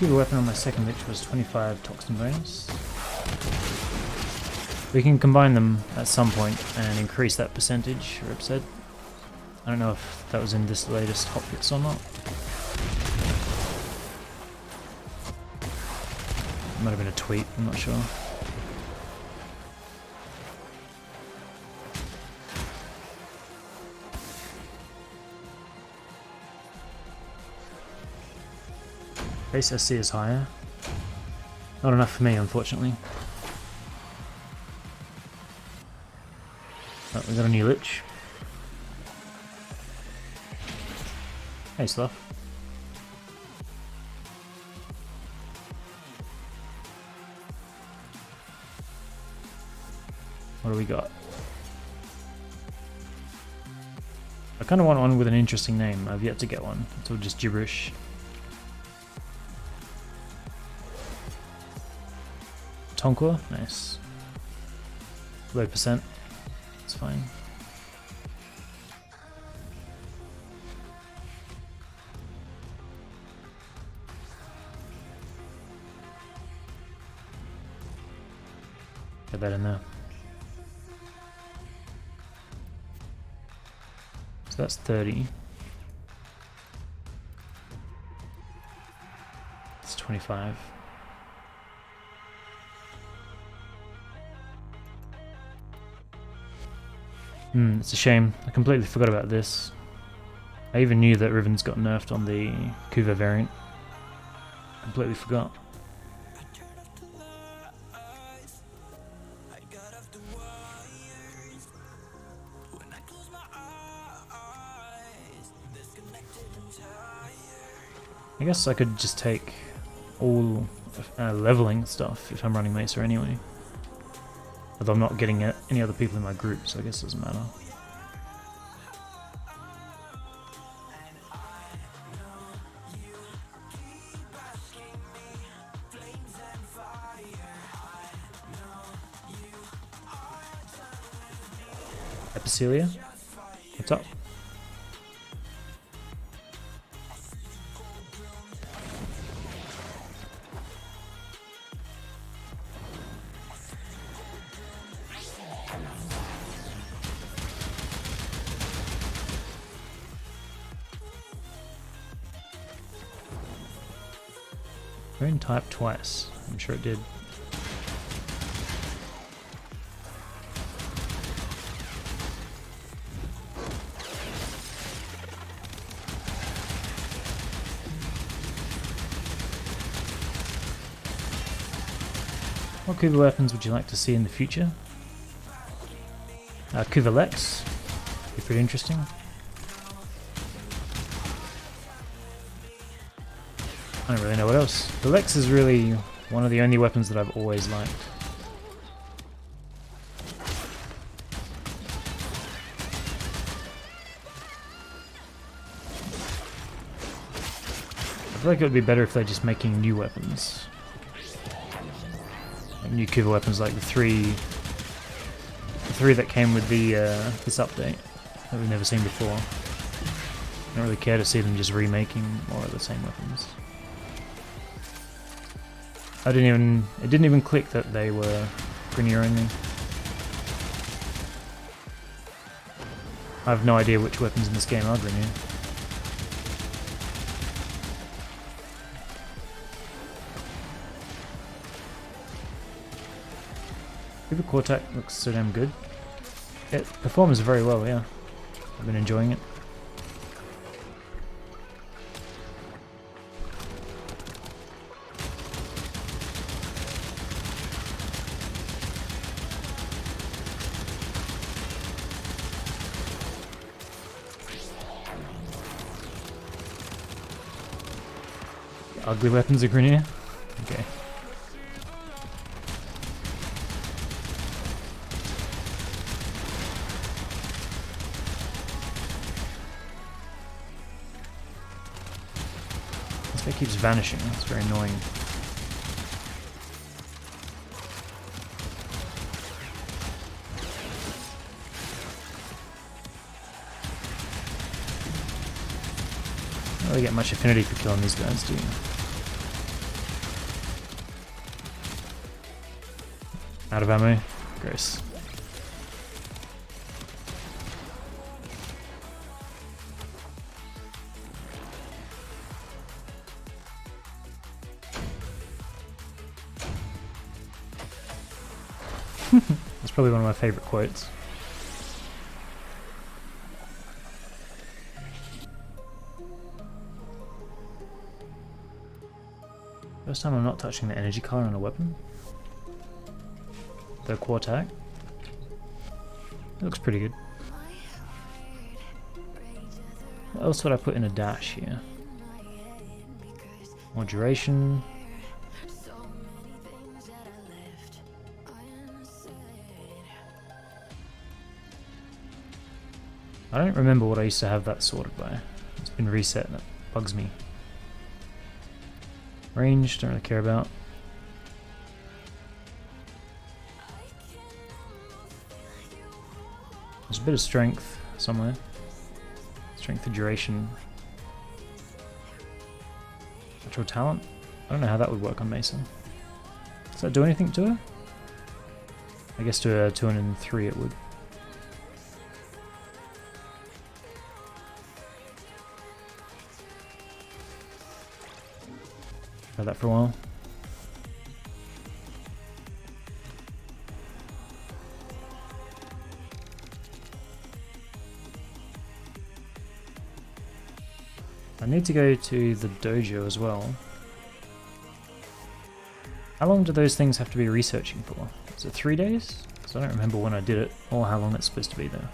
Give a weapon on my second which was 25 toxin bonus. We can combine them at some point and increase that percentage, Rip said. I don't know if that was in this latest hotfix or not. It might have been a tweet, I'm not sure. Base SC is higher. Not enough for me, unfortunately. Oh, we got a new lich. Hey, Sloth. What do we got? I kind of want one with an interesting name. I've yet to get one. It's all just gibberish. Tonqua? Nice. Low percent. It's fine. Get that in there. So that's 30. It's 25. It's a shame. I completely forgot about this. I even knew that Riven's got nerfed on the Kuva variant. Completely forgot. I guess I could just take all leveling stuff if I'm running Mesa anyway. Although I'm not getting any other people in my group, so I guess it doesn't matter. Epicilia? What's up? Rune type twice. I'm sure it did. What Kuva weapons would you like to see in the future? Kuva Lex. Be pretty interesting. I don't really know what else. The Lex is really one of the only weapons that I've always liked. I feel like it would be better if they're just making new weapons. Like new Kuva weapons like the three that came with the this update that we've never seen before. I don't really care to see them just remaking more of the same weapons. It didn't even click that they were Grineer only. I have no idea which weapons in this game are Grineer. Kuva Quartak looks so damn good. It performs very well, yeah. I've been enjoying it. Ugly weapons are Grineer? Okay. This guy keeps vanishing, it's very annoying. I don't really get much affinity for killing these guys, do you? Out of ammo? Gross. That's probably one of my favorite quotes. First time I'm not touching the energy color on a weapon. The Quartak. It looks pretty good. What else would I put in a dash here? More duration. I don't remember what I used to have that sorted by. It's been reset and that bugs me. Range, don't really care about. There's a bit of strength somewhere. Strength and duration. Natural talent? I don't know how that would work on Mason. Does that do anything to her? I guess to a 203 it would. Had that for a while. I need to go to the dojo as well. How long do those things have to be researching for? Is it 3 days? Because I don't remember when I did it, or how long it's supposed to be there.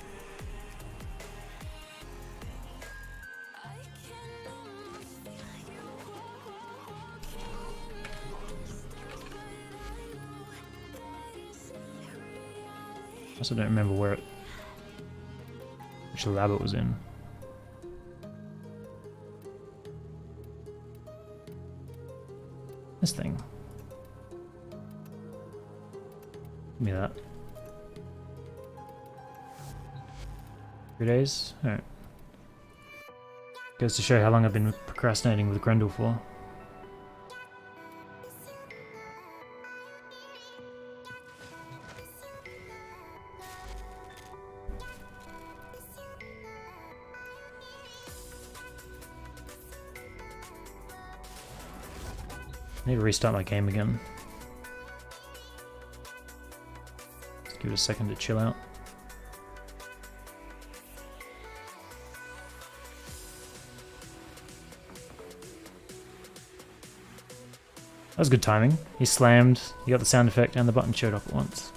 I also don't remember which lab it was in. This thing. Give me that. 3 days? Alright. Goes to show how long I've been procrastinating with Grendel for. I need to restart my game again. Just give it a second to chill out. That was good timing. He slammed, you got the sound effect, and the button showed up at once.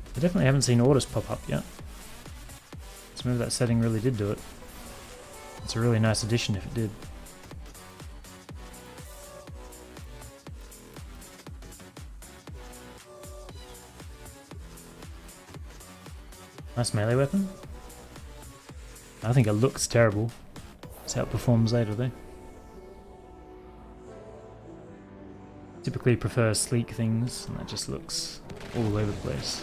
I definitely haven't seen orders pop up yet. So maybe that setting really did do it. It's a really nice addition if it did. Nice melee weapon. I think it looks terrible. That's how it performs later though. Typically prefer sleek things, and that just looks all over the place.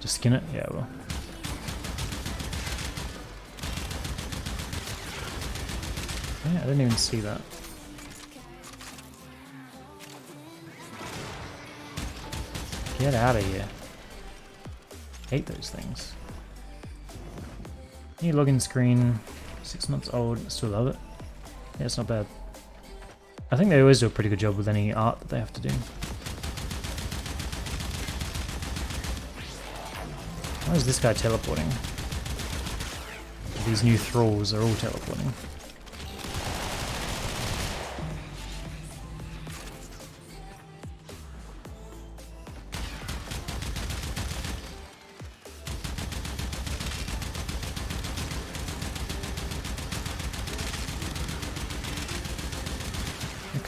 Just skin it? Yeah, well. Yeah, I didn't even see that. Get out of here. Hate those things. New login screen. 6 months old. Still love it. Yeah, it's not bad. I think they always do a pretty good job with any art that they have to do. Why is this guy teleporting? These new thralls are all teleporting.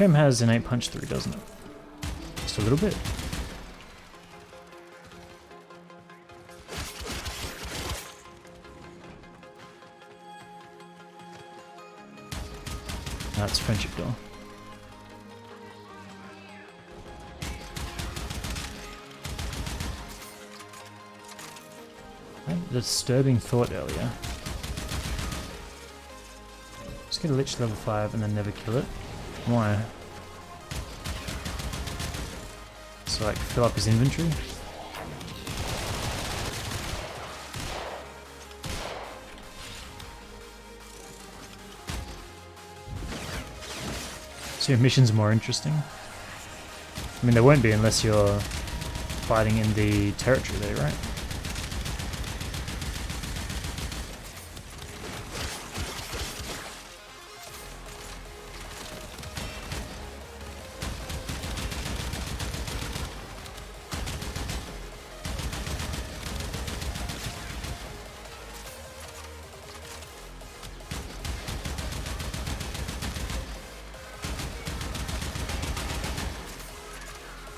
Warframe has innate punch through, doesn't it? Just a little bit. That's friendship door. I had a disturbing thought earlier. Just get a Lich level 5 and then never kill it. Why? So like fill up his inventory? So your mission's more interesting? I mean, they won't be unless you're fighting in the territory there, right?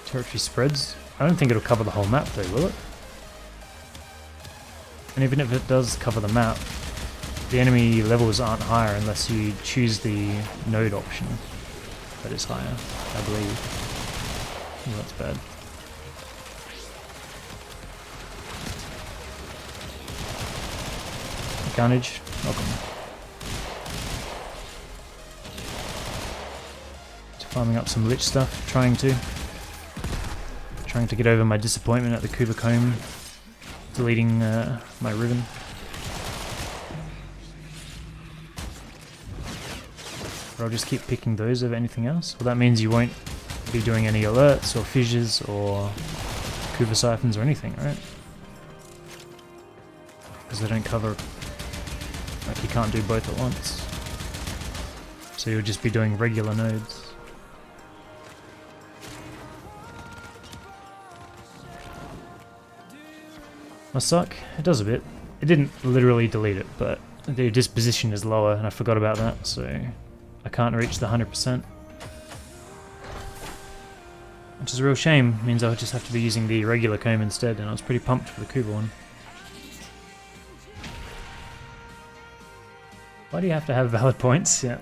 Territory spreads? I don't think it'll cover the whole map though, will it? And even if it does cover the map, the enemy levels aren't higher unless you choose the node option that is higher, I believe. Oh, that's bad. Carnage, welcome. Just farming up some lich stuff, trying to get over my disappointment at the Kuba Comb deleting my ribbon. Or I'll just keep picking those over anything else. Well, that means you won't be doing any alerts or fissures or Kuba siphons or anything, right? Because they don't cover. Like, you can't do both at once. So you'll just be doing regular nodes. Must suck. It does a bit. It didn't literally delete it, but the disposition is lower and I forgot about that, so I can't reach the 100%. Which is a real shame. It means I'll just have to be using the regular comb instead, and I was pretty pumped for the Kuba one. Why do you have to have valid points? Yeah.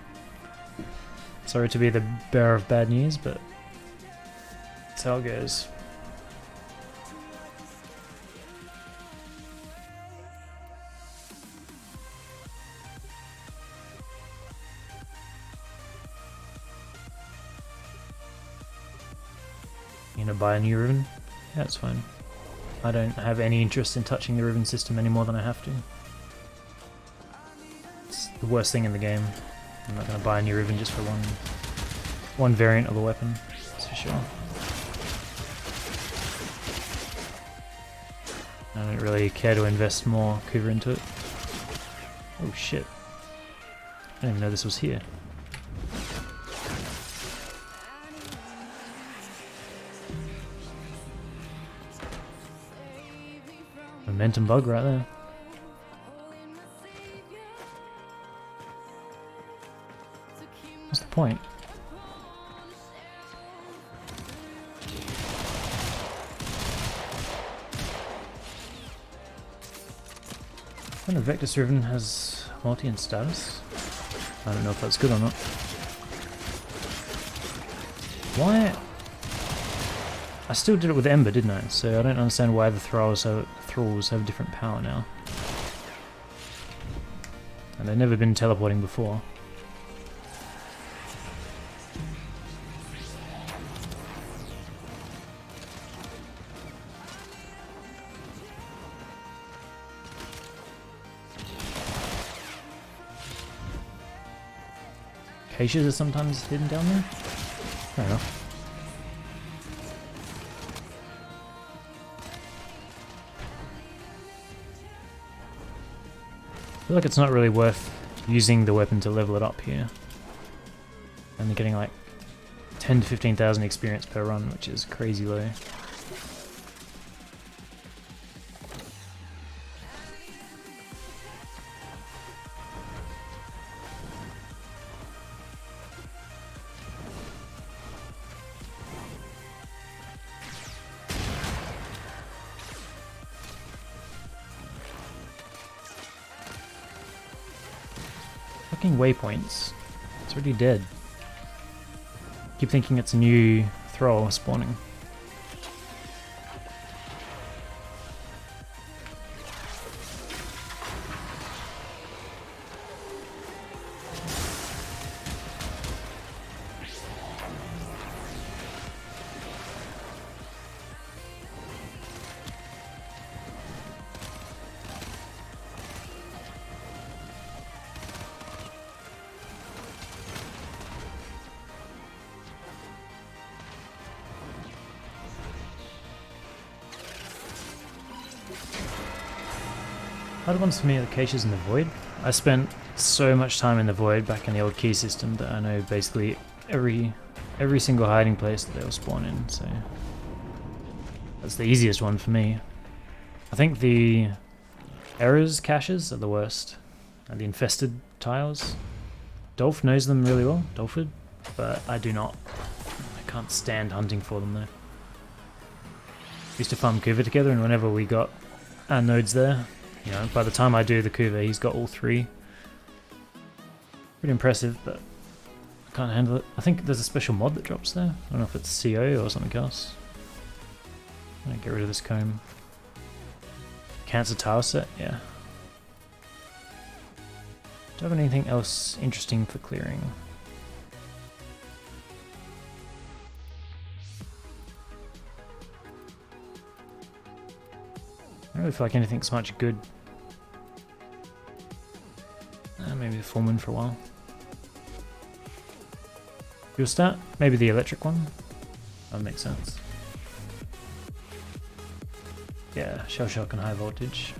Sorry to be the bearer of bad news, but that's how it goes. You gonna buy a new ribbon? Yeah, it's fine. I don't have any interest in touching the ribbon system any more than I have to. It's the worst thing in the game. I'm not going to buy a new ribbon just for one variant of a weapon, that's for sure. I don't really care to invest more Kuba into it. Oh shit. I didn't even know this was here. Momentum bug right there. What's the point? When the Vectus Ribbon has multi-in status? I don't know if that's good or not. Why? I still did it with Ember, didn't I? So I don't understand why the thralls have different power now. And they've never been teleporting before. Acacias are sometimes hidden down there? Fair enough. I feel like it's not really worth using the weapon to level it up here. And they're getting like 10 to 15,000 experience per run, which is crazy low. Fucking waypoints. It's already dead. Keep thinking it's a new thrall spawning. Hard ones for me are the Acacias in the Void. I spent so much time in the Void back in the old key system that I know basically every single hiding place that they'll spawn in, so that's the easiest one for me. I think the errors caches are the worst, and the infested tiles. Dolph knows them really well, Dolphid, but I do not. I can't stand hunting for them though. We used to farm Kuva together, and whenever we got our nodes there, You know, by the time I do the Kuva, he's got all 3. Pretty impressive, but I can't handle it. I think there's a special mod that drops there. I don't know if it's CO or something else. I'm gonna get rid of this comb. Cancer Tower set, yeah. Do I have anything else interesting for clearing? I don't really feel like anything's much good. Maybe the Full Moon for a while. Fuel start? Maybe the electric one? That would make sense. Yeah, Shell Shock and High Voltage.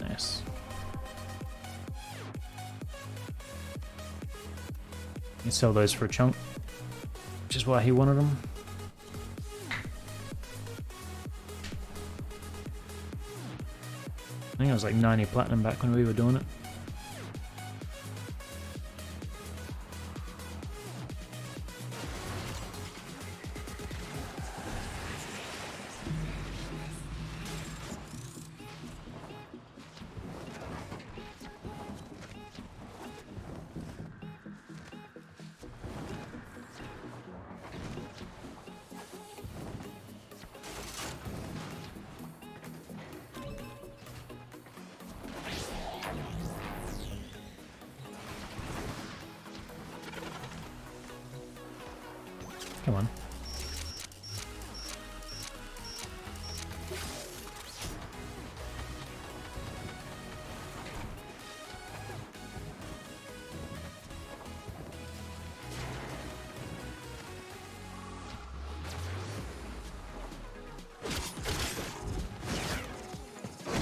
Nice. You can sell those for a chunk, which is why he wanted them. I think it was like 90 platinum back when we were doing it. Come on.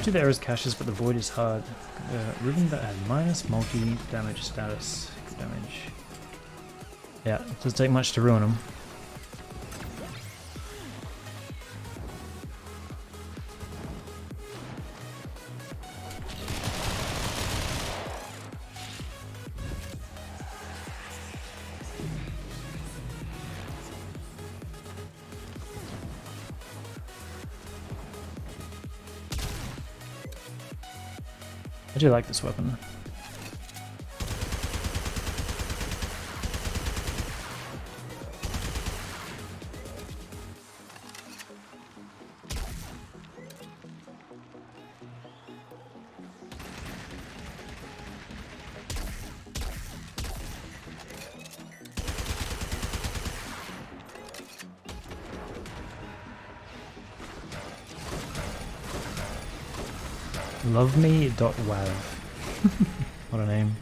Do the arrows caches, but the void is hard. Ribbon that had minus multi damage status. Damage. Yeah, it doesn't take much to ruin them. I do like this weapon. Loveme.wav. What a name.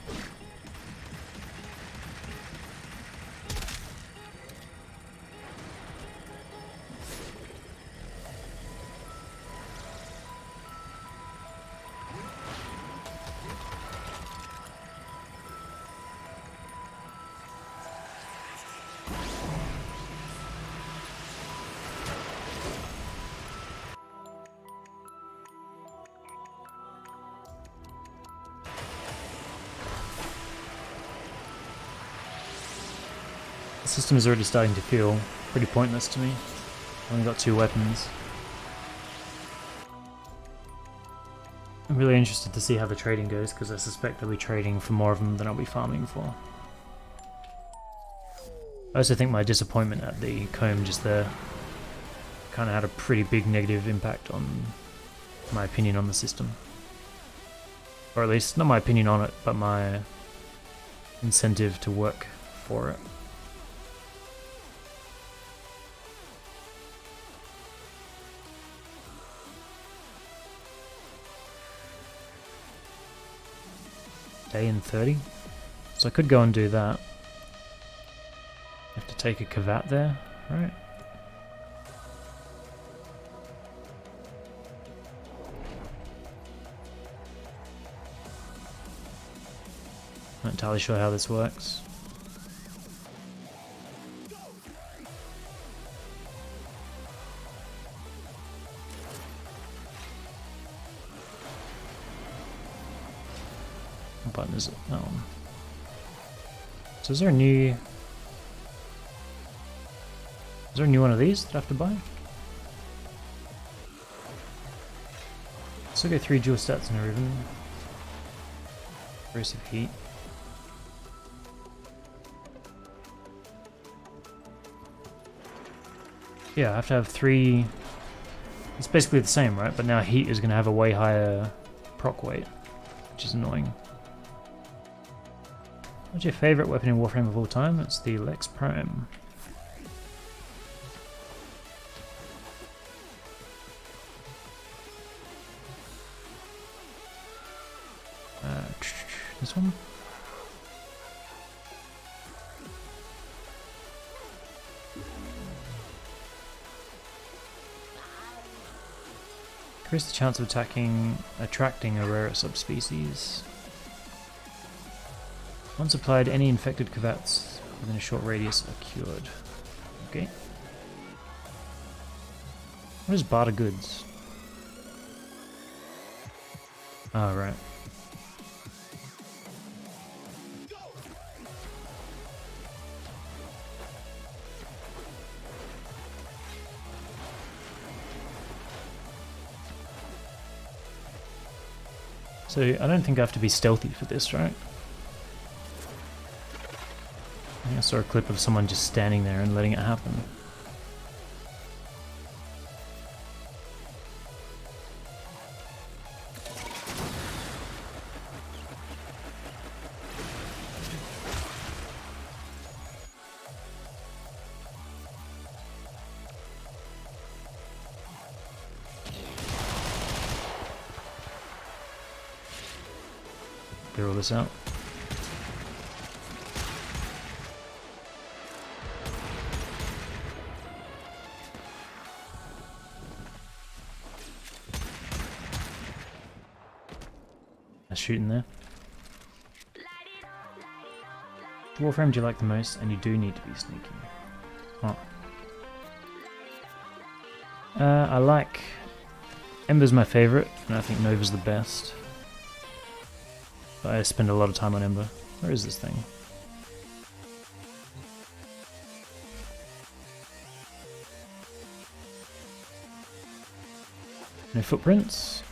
The system is already starting to feel pretty pointless to me. I've only got 2 weapons. I'm really interested to see how the trading goes, because I suspect I'll be trading for more of them than I'll be farming for. I also think my disappointment at the comb just there kind of had a pretty big negative impact on my opinion on the system. Or at least, not my opinion on it, but my incentive to work for it. Day in 30. So I could go and do that. Have to take a Kavat there, right? Not entirely sure how this works. What button is it? That one. So is there a new one of these that I have to buy? This Also go 3 dual stats in a ribbon. Corrosive heat. Yeah, I have to have 3. It's basically the same, right? But now heat is going to have a way higher proc weight, which is annoying. What's your favourite weapon in Warframe of all time? It's the Lex Prime. This one? Increase the chance of attracting a rare subspecies. Once applied, any infected Kavats within a short radius are cured. Okay. What is barter goods? Oh, right. So I don't think I have to be stealthy for this, right? I think I saw a clip of someone just standing there and letting it happen. Clear all this out. Nice shooting there. Which Warframe do you like the most? And you do need to be sneaky. Oh. I like... Ember's my favourite, and I think Nova's the best. But I spend a lot of time on Ember. Where is this thing? No footprints?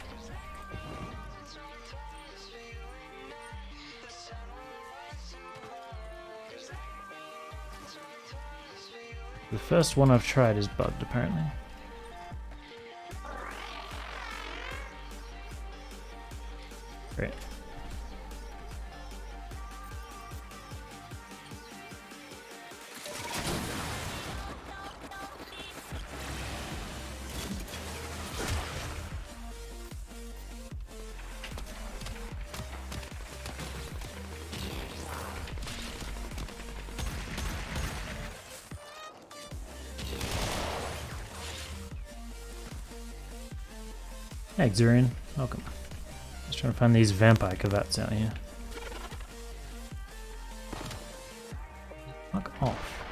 The first one I've tried is bugged, apparently. Great. Hey, Xurian, welcome. Just trying to find these vampire Kavats out here. Fuck off.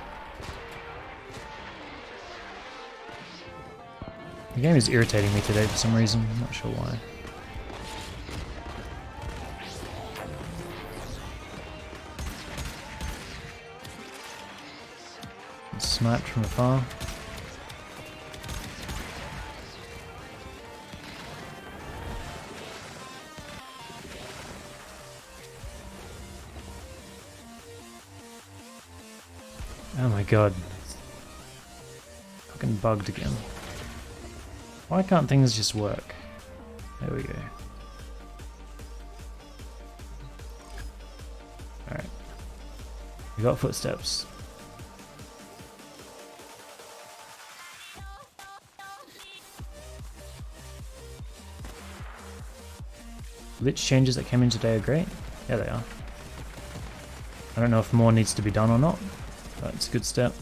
The game is irritating me today for some reason, I'm not sure why. Sniped from afar. Oh my god. Fucking bugged again. Why can't things just work? There we go. Alright. We got footsteps. Lich changes that came in today are great. Yeah, they are. I don't know if more needs to be done or not, but it's a good step.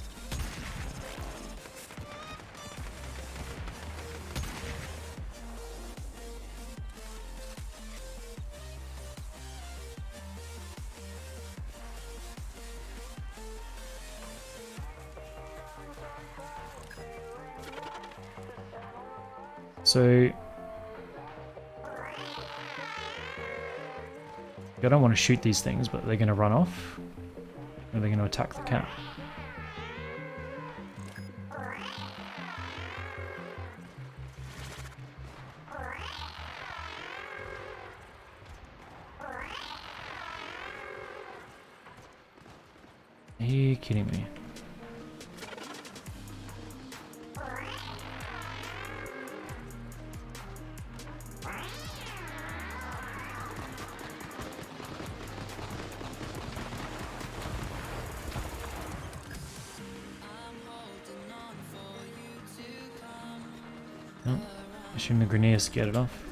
So I don't want to shoot these things, but they're going to run off. Or they're going to attack the cat. Are you kidding me? Oh, assume the Grenier scared it off.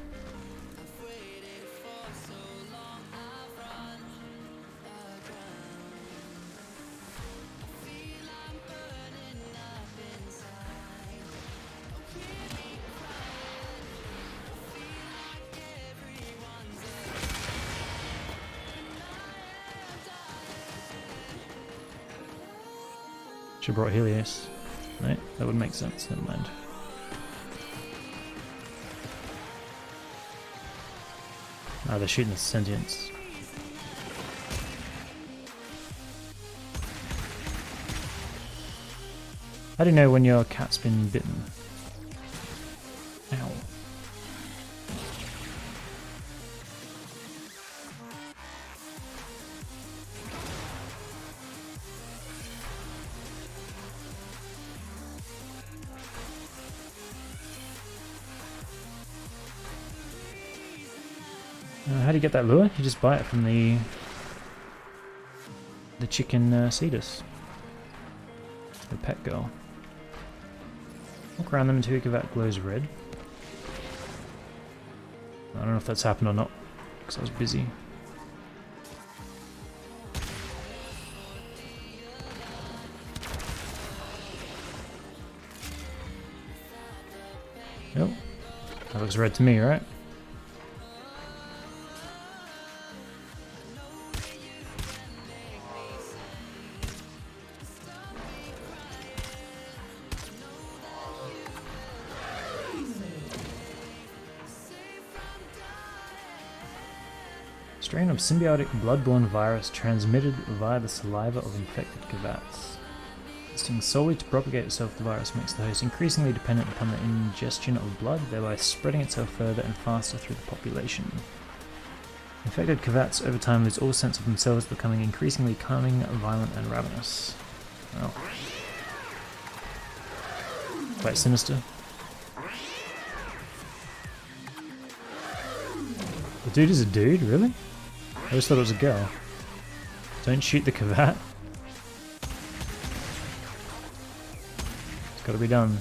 Should have brought Helios. No, that would make sense, never mind. Ah, they're shooting the sentients. How do you know when your cat's been bitten? Ow. How do you get that lure? You just buy it from the chicken Cetus. The pet girl. Walk around them until your Kavat glows red. I don't know if that's happened or not, because I was busy. Oh, that looks red to me, right? Strain of symbiotic bloodborne virus transmitted via the saliva of infected Kavats. Existing solely to propagate itself, the virus makes the host increasingly dependent upon the ingestion of blood, thereby spreading itself further and faster through the population. Infected Kavats over time lose all sense of themselves, becoming increasingly cunning, violent, and ravenous. Well, quite sinister. The dude is a dude, really? I always thought it was a girl. Don't shoot the Kavat. It's gotta be done.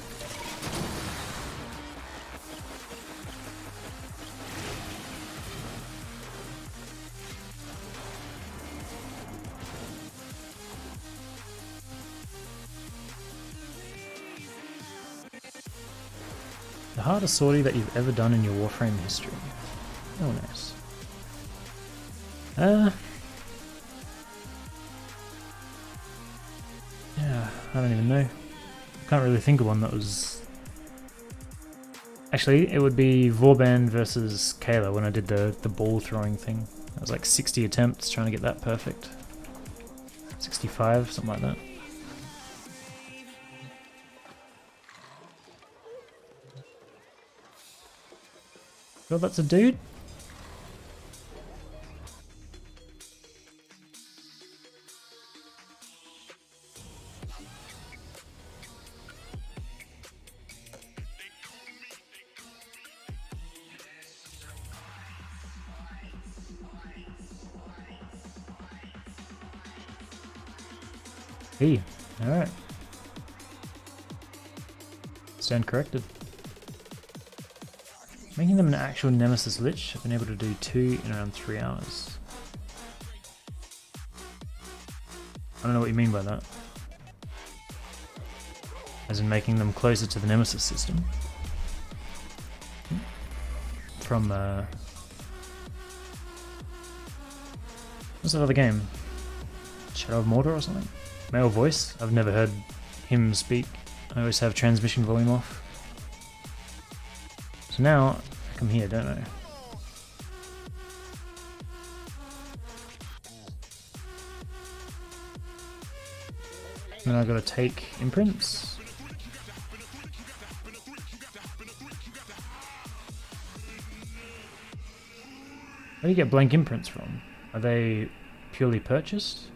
The hardest sortie that you've ever done in your Warframe history. Oh, nice. Yeah, I don't even know. Can't really think of one that was... Actually, it would be Vauban versus Kayla when I did the ball throwing thing. That was like 60 attempts trying to get that perfect. 65, something like that. Well, that's a dude? Hey, alright. Stand corrected. Making them an actual Nemesis Lich, I've been able to do 2 in around 3 hours. I don't know what you mean by that. As in making them closer to the Nemesis system. From, what's that other game? Shadow of Mordor or something? Male voice? I've never heard him speak. I always have transmission volume off. So now, I come here, don't I? Then I've got to take imprints. Where do you get blank imprints from? Are they purely purchased?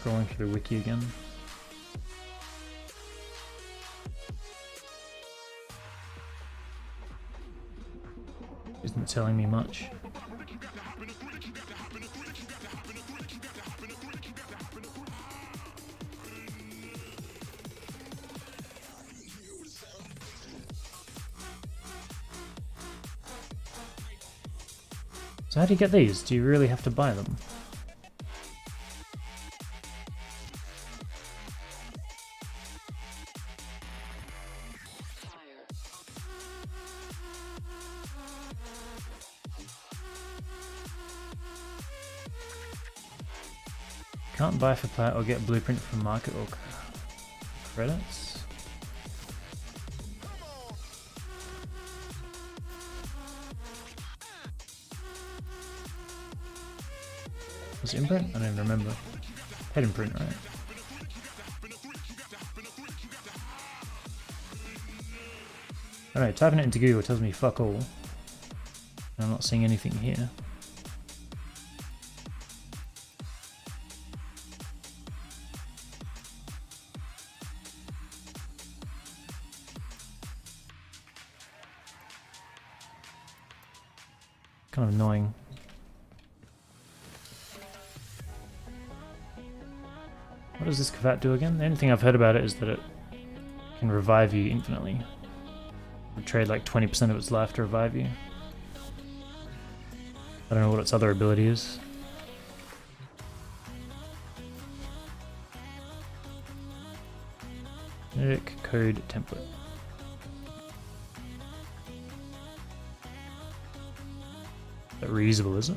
Scrolling through the wiki again. Isn't telling me much. So how do you get these? Do you really have to buy them? Can't buy for plat or get blueprint from market or credits. Was it imprint? I don't even remember. Head imprint, right? I don't know, typing it into Google tells me fuck all. I'm not seeing anything here. Kind of annoying. What does this Kavat do again? The only thing I've heard about it is that it can revive you infinitely. It would trade like 20% of its life to revive you. I don't know what its other ability is. Genetic code template. Is that reusable, is it?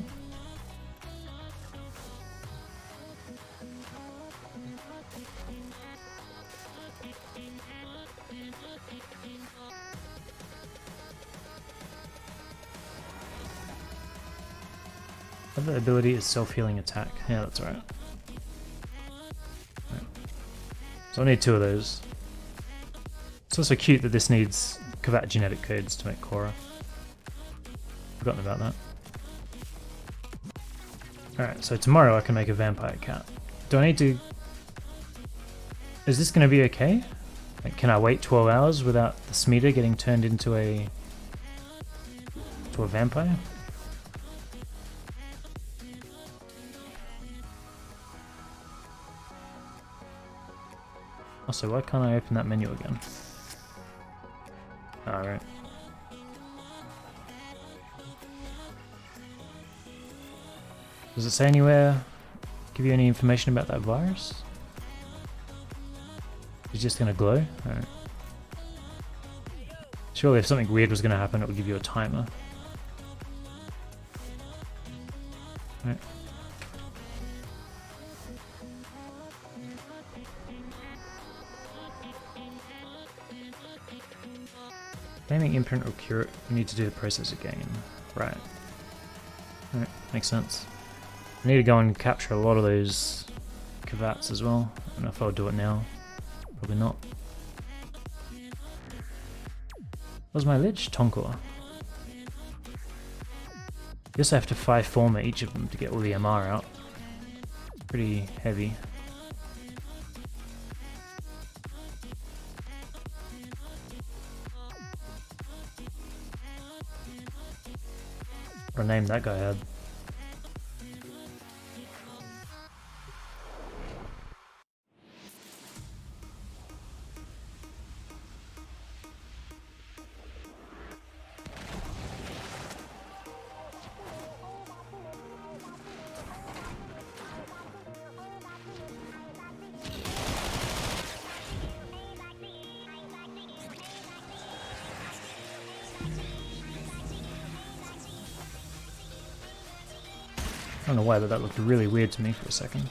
Other ability is self-healing attack. Yeah, that's right. So I need 2 of those. It's also cute that this needs Kavat genetic codes to make Korra. Forgotten about that. Alright, so tomorrow I can make a vampire cat. Do I need to... Is this going to be okay? Like, can I wait 12 hours without the Smeeta getting turned into a vampire? Also, why can't I open that menu again? Alright. Does it say anywhere, give you any information about that virus? It's just gonna glow? Alright. Surely if something weird was gonna happen, it would give you a timer. Alright. Naming imprint or cure it, you need to do the process again. Right. Alright, makes sense. I need to go and capture a lot of those Kavats as well. I don't know if I'll do it now. Probably not. What's my lich? Tonkor. Guess I have to 5-former each of them to get all the MR out. Pretty heavy. What a name that guy had. I don't know why, but that looked really weird to me for a second.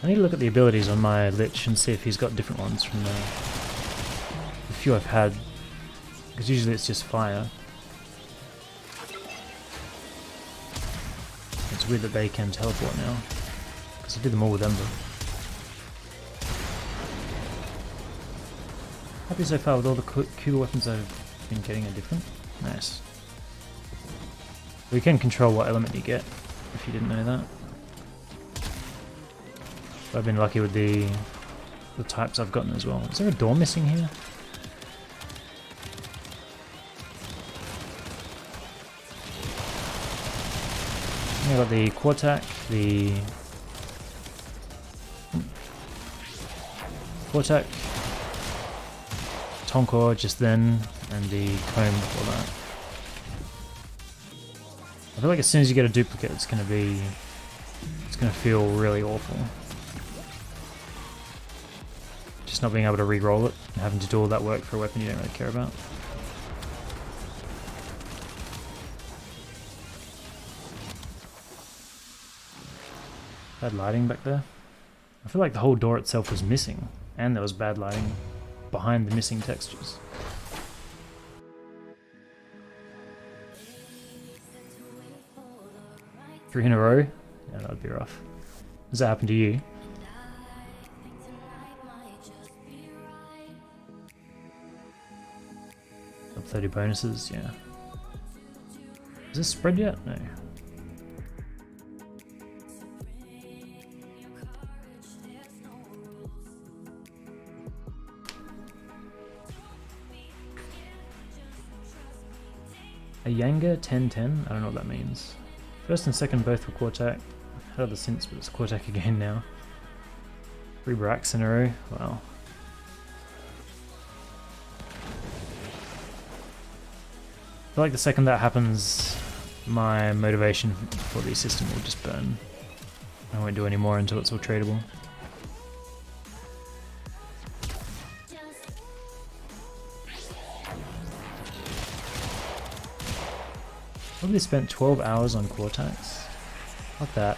I need to look at the abilities on my Lich and see if he's got different ones from the few I've had. Because usually it's just fire. It's weird that they can teleport now. Because I did them all with Ember. Happy so far with all the cool weapons I've been getting are different. Nice. We can control what element you get, if you didn't know that. I've been lucky with the types I've gotten as well. Is there a door missing here? I got the Quartac, the Quartac, Tonkor just then, and the Comb before that. I feel like as soon as you get a duplicate, it's gonna feel really awful. Just not being able to re-roll it and having to do all that work for a weapon you don't really care about. Bad lighting back there. I feel like the whole door itself was missing, and there was bad lighting behind the missing textures. 3 in a row? Yeah, that would be rough. Does that happen to you? Up 30 bonuses, yeah. Is this spread yet? No. A Yanga 1010? I don't know what that means. First and second both were Quartac. I've had other since, but it's Quartac again now. 3 Bracks in a row. Wow. I feel like the second that happens, my motivation for the system will just burn. I won't do any more until it's all tradable. Probably spent 12 hours on Quartacs. Fuck that.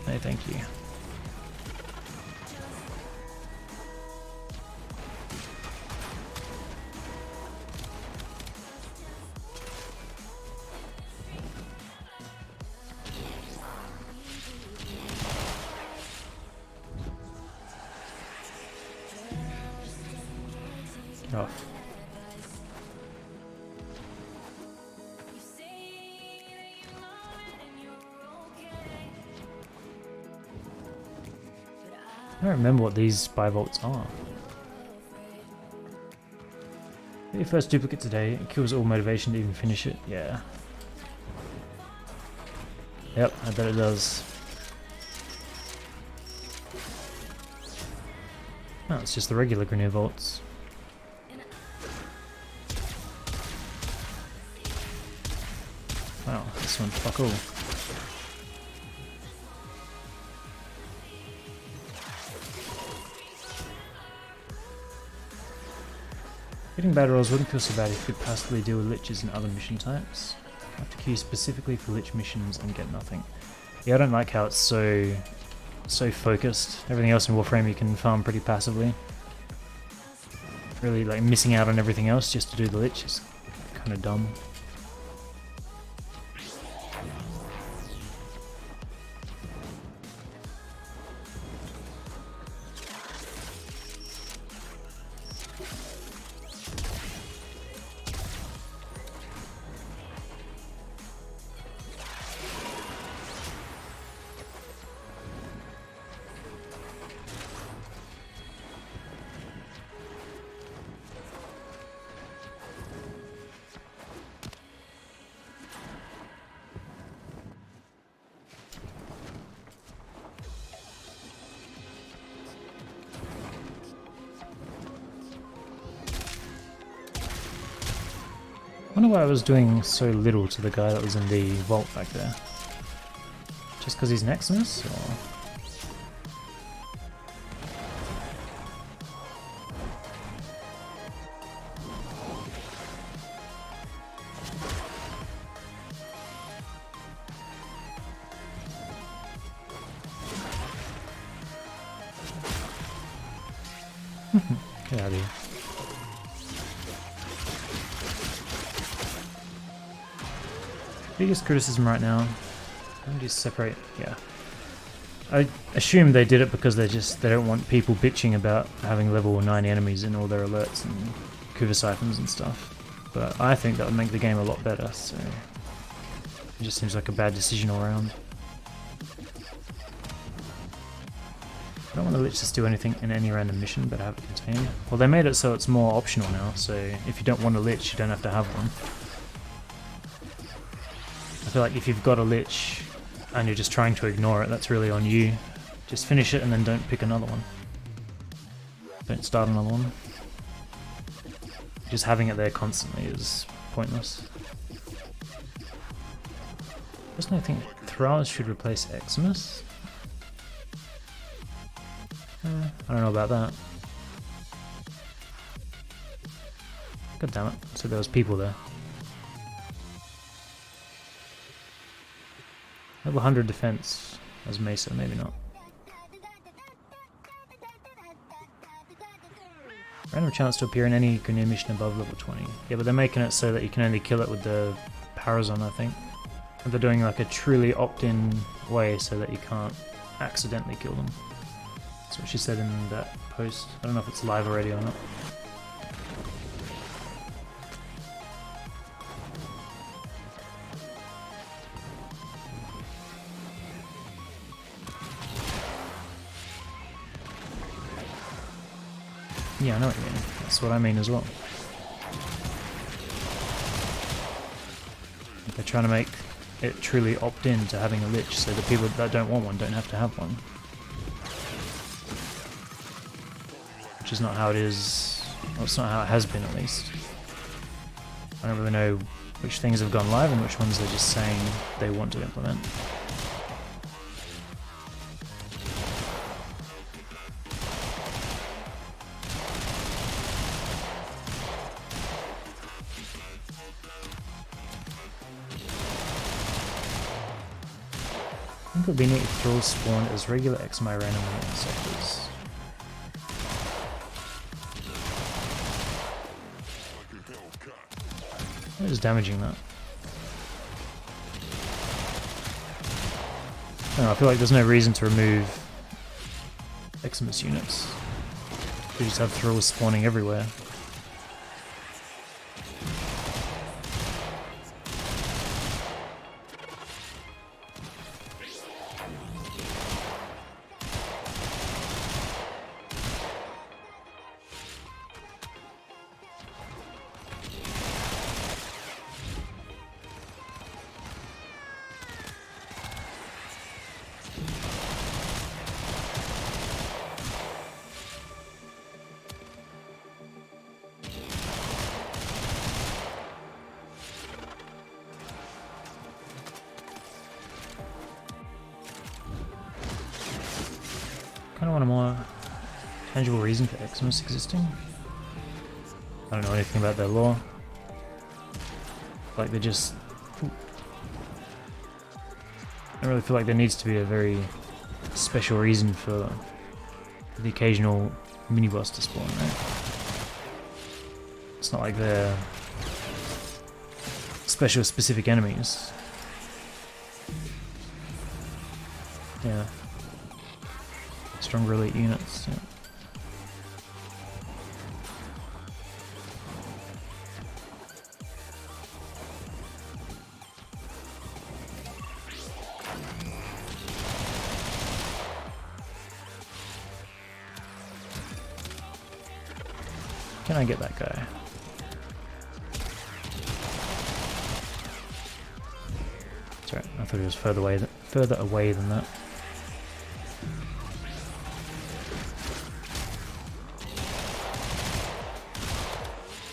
No, thank you. Get off. I don't remember what these spy vaults are. Get your first duplicate today. It kills all motivation to even finish it. Yeah. Yep, I bet it does. Oh, it's just the regular Grineer vaults. Wow, this one fuck all. Getting bad rolls wouldn't feel so bad if you could passively deal with liches and other mission types. I have to queue specifically for lich missions and get nothing. Yeah, I don't like how it's so focused. Everything else in Warframe you can farm pretty passively. Really like missing out on everything else just to do the lich is kind of dumb. I wonder why I was doing so little to the guy that was in the vault back there. Just because he's Neximus, or...? Get out of here. Biggest criticism right now. How do you separate? Yeah. I assume they did it because they don't want people bitching about having level 9 enemies in all their alerts and Kuva siphons and stuff. But I think that would make the game a lot better, so it just seems like a bad decision all around. I don't want the Lich to do anything in any random mission, but have it contained. Well, they made it so it's more optional now, so if you don't want a Lich, you don't have to have one. I feel like if you've got a Lich and you're just trying to ignore it, that's really on you. Just finish it and then don't pick another one. Don't start another one. Just having it there constantly is pointless. Personally, I think Thralls should replace Eximus. I don't know about that. God damn it, so there was people there. Level 100 defense as Mesa, maybe not. Random chance to appear in any Grineer mission above level 20. Yeah, but they're making it so that you can only kill it with the Parazon, I think. And they're doing like a truly opt-in way so that you can't accidentally kill them. That's what she said in that post. I don't know if it's live already or not. Yeah, I know what you mean. That's what I mean as well. They're trying to make it truly opt-in to having a Lich, so the people that don't want one don't have to have one. Which is not how it is. Well, it's not how it has been, at least. I don't really know which things have gone live and which ones they're just saying they want to implement. I think it would be neat if Thralls spawned as regular XMI randomly in sectors. What is damaging that? I don't know, I feel like there's no reason to remove Eximus units. We just have Thralls spawning everywhere. I kind of want a more tangible reason for Eximus existing. I don't know anything about their lore. Like they just... I don't really feel like there needs to be a very special reason for the occasional mini-boss to spawn, right? It's not like they're special specific enemies. Yeah. Stronger elite units, yeah. Can I get that guy? Sorry, I thought he was further away than that.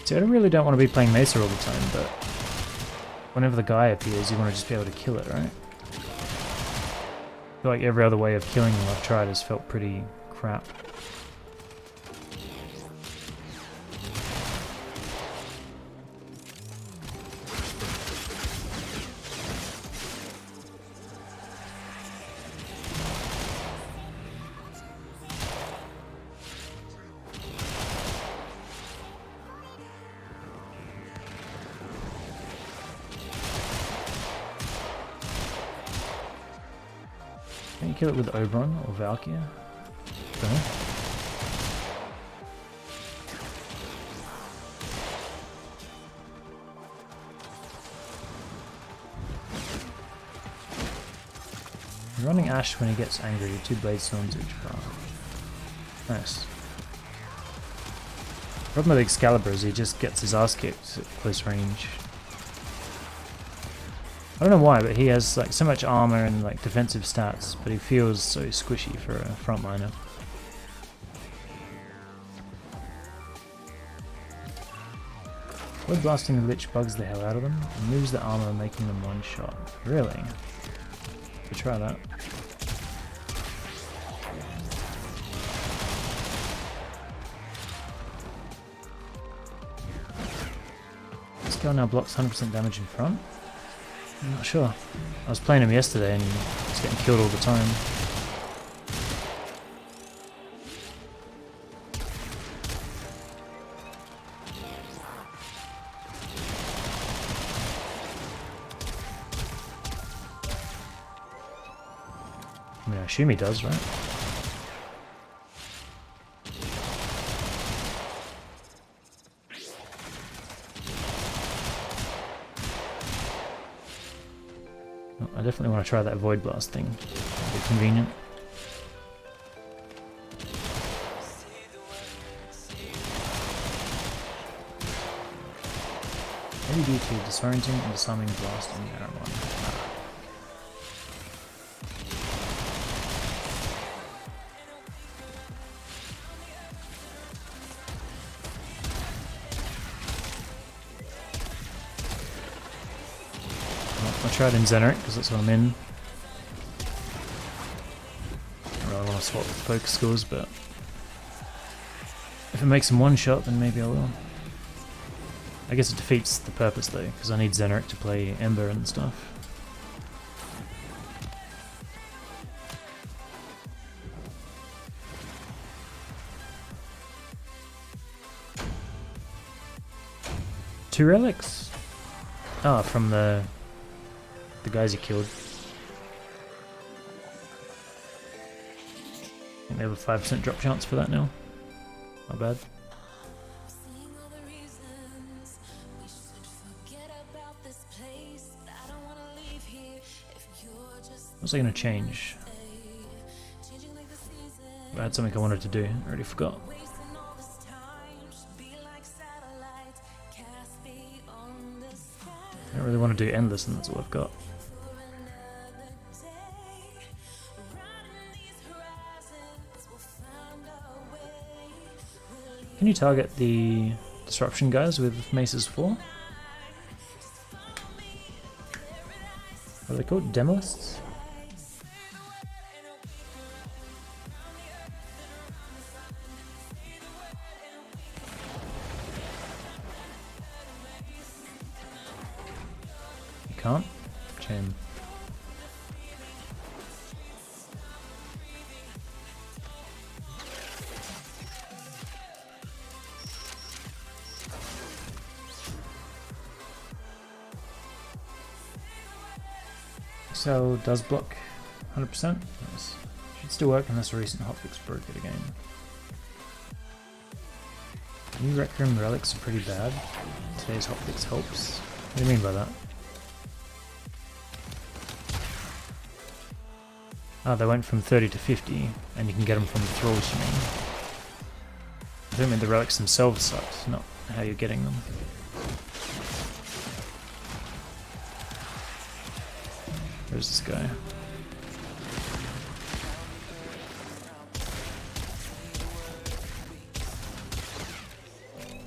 See, I really don't want to be playing Mesa all the time, but whenever the guy appears, you want to just be able to kill it, right? I feel like every other way of killing them I've tried has felt pretty crap. kill it with Oberon or Valkyr? Don't know. Running Ash when he gets angry, 2 blade storms each bar. Nice. Problem with Excalibur is he just gets his ass kicked at close range. I don't know why, but he has like so much armor and like defensive stats, but he feels so squishy for a frontliner. Void Blasting the Lich bugs the hell out of them and moves the armor, making them one shot. Really? We'll try that. This guy now blocks 100% damage in front. I'm not sure. I was playing him yesterday and he's getting killed all the time. I mean, I assume he does, right? I definitely want to try that Void Blast thing. It'd be convenient. Maybe due to disorienting and disarming blast on the arrow one. I'll try it in Xeneric because that's what I'm in. I really want to swap with focus scores, but if it makes him one shot, then maybe I will. I guess it defeats the purpose though, because I need Xeneric to play Ember and stuff. Two relics? Oh, from the guys he killed. I think they have a 5% drop chance for that now. Not bad. What's I gonna change? I had something I wanted to do, I already forgot. I don't really want to do Endless and that's all I've got. Can you target the disruption guys with Maces 4? What are they called? Demolists? You can't? Shame. So does block 100%. Nice. Should still work unless a recent hotfix broke it again. New Rec Room relics are pretty bad. Today's hotfix helps. What do you mean by that? Oh, they went from 30 to 50, and you can get them from the thralls, you mean? I don't mean the relics themselves sucked, not how you're getting them. Where's this guy?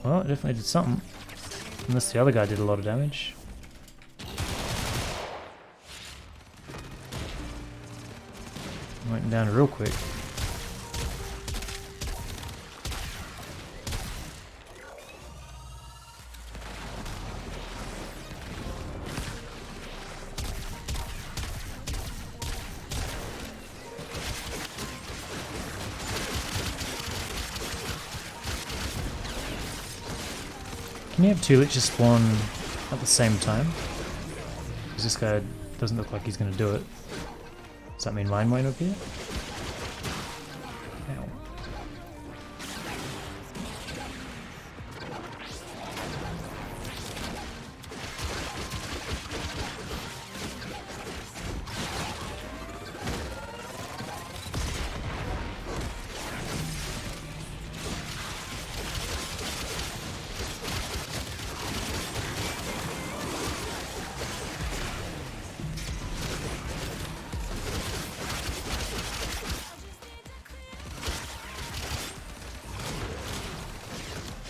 Well, it definitely did something. Unless the other guy did a lot of damage. Went down real quick. Can you have two liches spawn at the same time? Because this guy doesn't look like he's going to do it. Does that mean mine won't appear? Ow.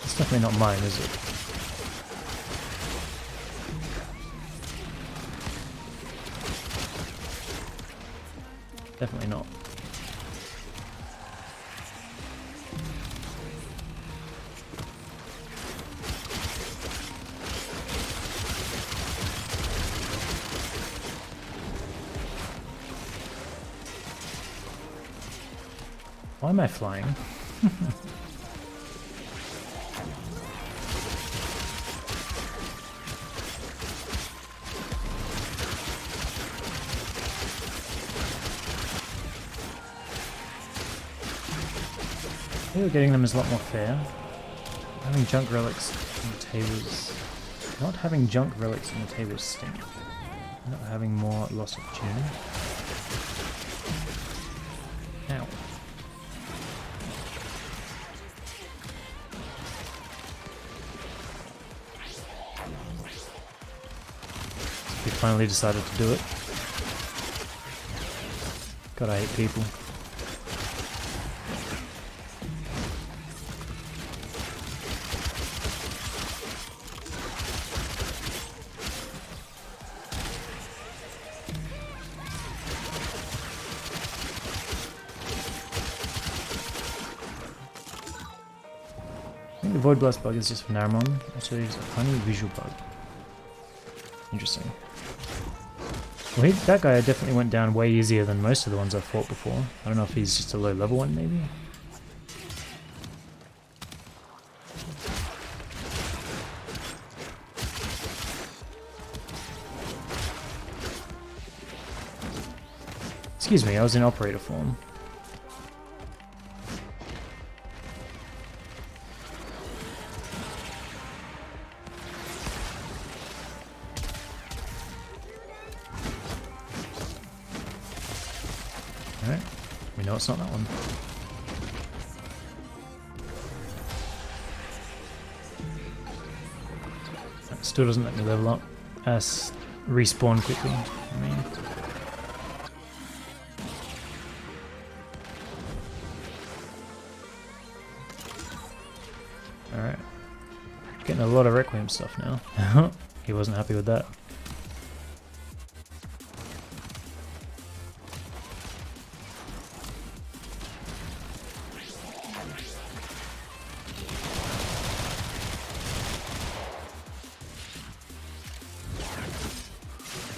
It's definitely not mine, is it? Definitely not. Why am I flying? Maybe getting them is a lot more fair. Having junk relics on the tables. Not having junk relics on the tables stink. Not having more loss opportunity. Ow. We finally decided to do it. God, I hate people. I think the Void Blast bug is just for Naramon. Also, there's a funny visual bug. Interesting. Well, that guy definitely went down way easier than most of the ones I've fought before. I don't know if he's just a low level one, maybe? Excuse me, I was in operator form. Alright, we know it's not that one. That still doesn't let me level up. Respawn quickly, I mean. Alright. Getting a lot of Requiem stuff now. He wasn't happy with that.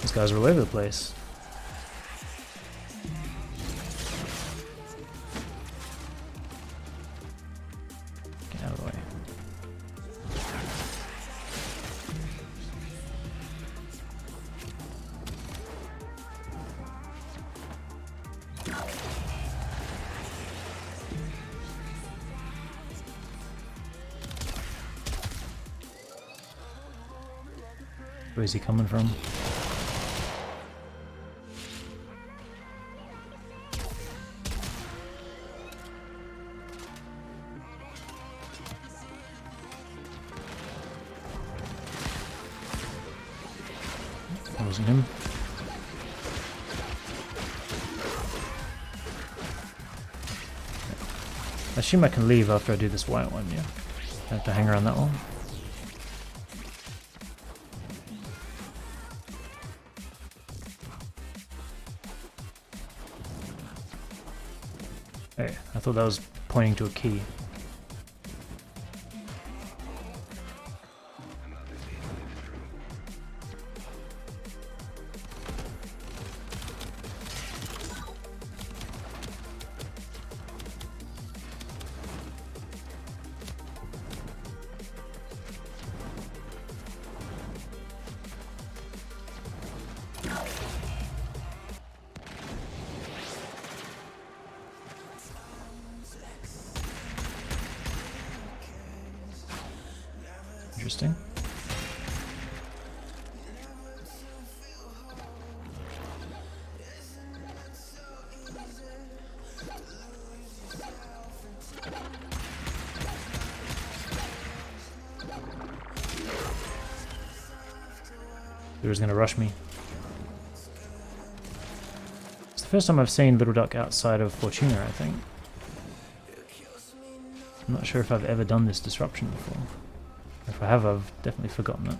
These guys are all over the place. Get out of the way. Where's he coming from? That wasn't him. I assume I can leave after I do this white one, yeah? I have to hang around that one. Hey, I thought that was pointing to a key. Interesting. He was going to rush me. It's the first time I've seen Little Duck outside of Fortuna, I think. I'm not sure if I've ever done this disruption before. If I have, I've definitely forgotten it.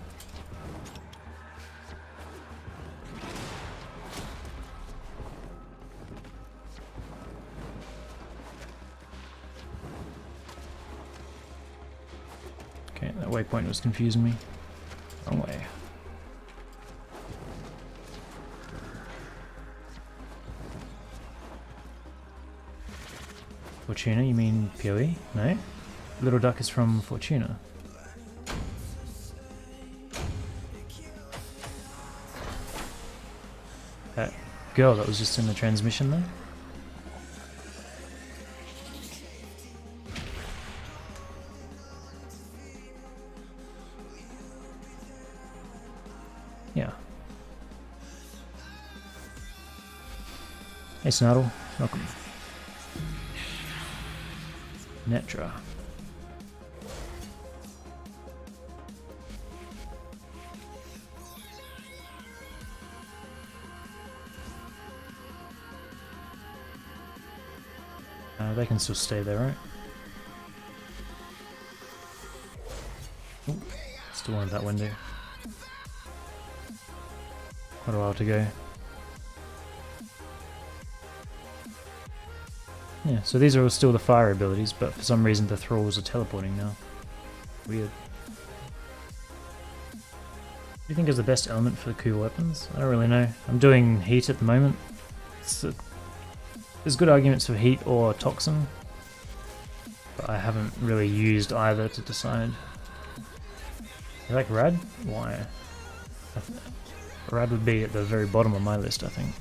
Okay, that waypoint was confusing me. Wrong way. Fortuna, you mean PoE? No? Little Duck is from Fortuna. That girl that was just in the transmission there? Yeah. Hey Snartle, welcome. Netra. They can still stay there, right? Ooh, still wanted that window. Quite a while to go. Yeah, so these are all still the fire abilities, but for some reason the thralls are teleporting now. Weird. What do you think is the best element for the cool weapons? I don't really know. I'm doing heat at the moment. There's good arguments for heat or toxin, but I haven't really used either to decide. You like rad? Why? Rad would be at the very bottom of my list, I think.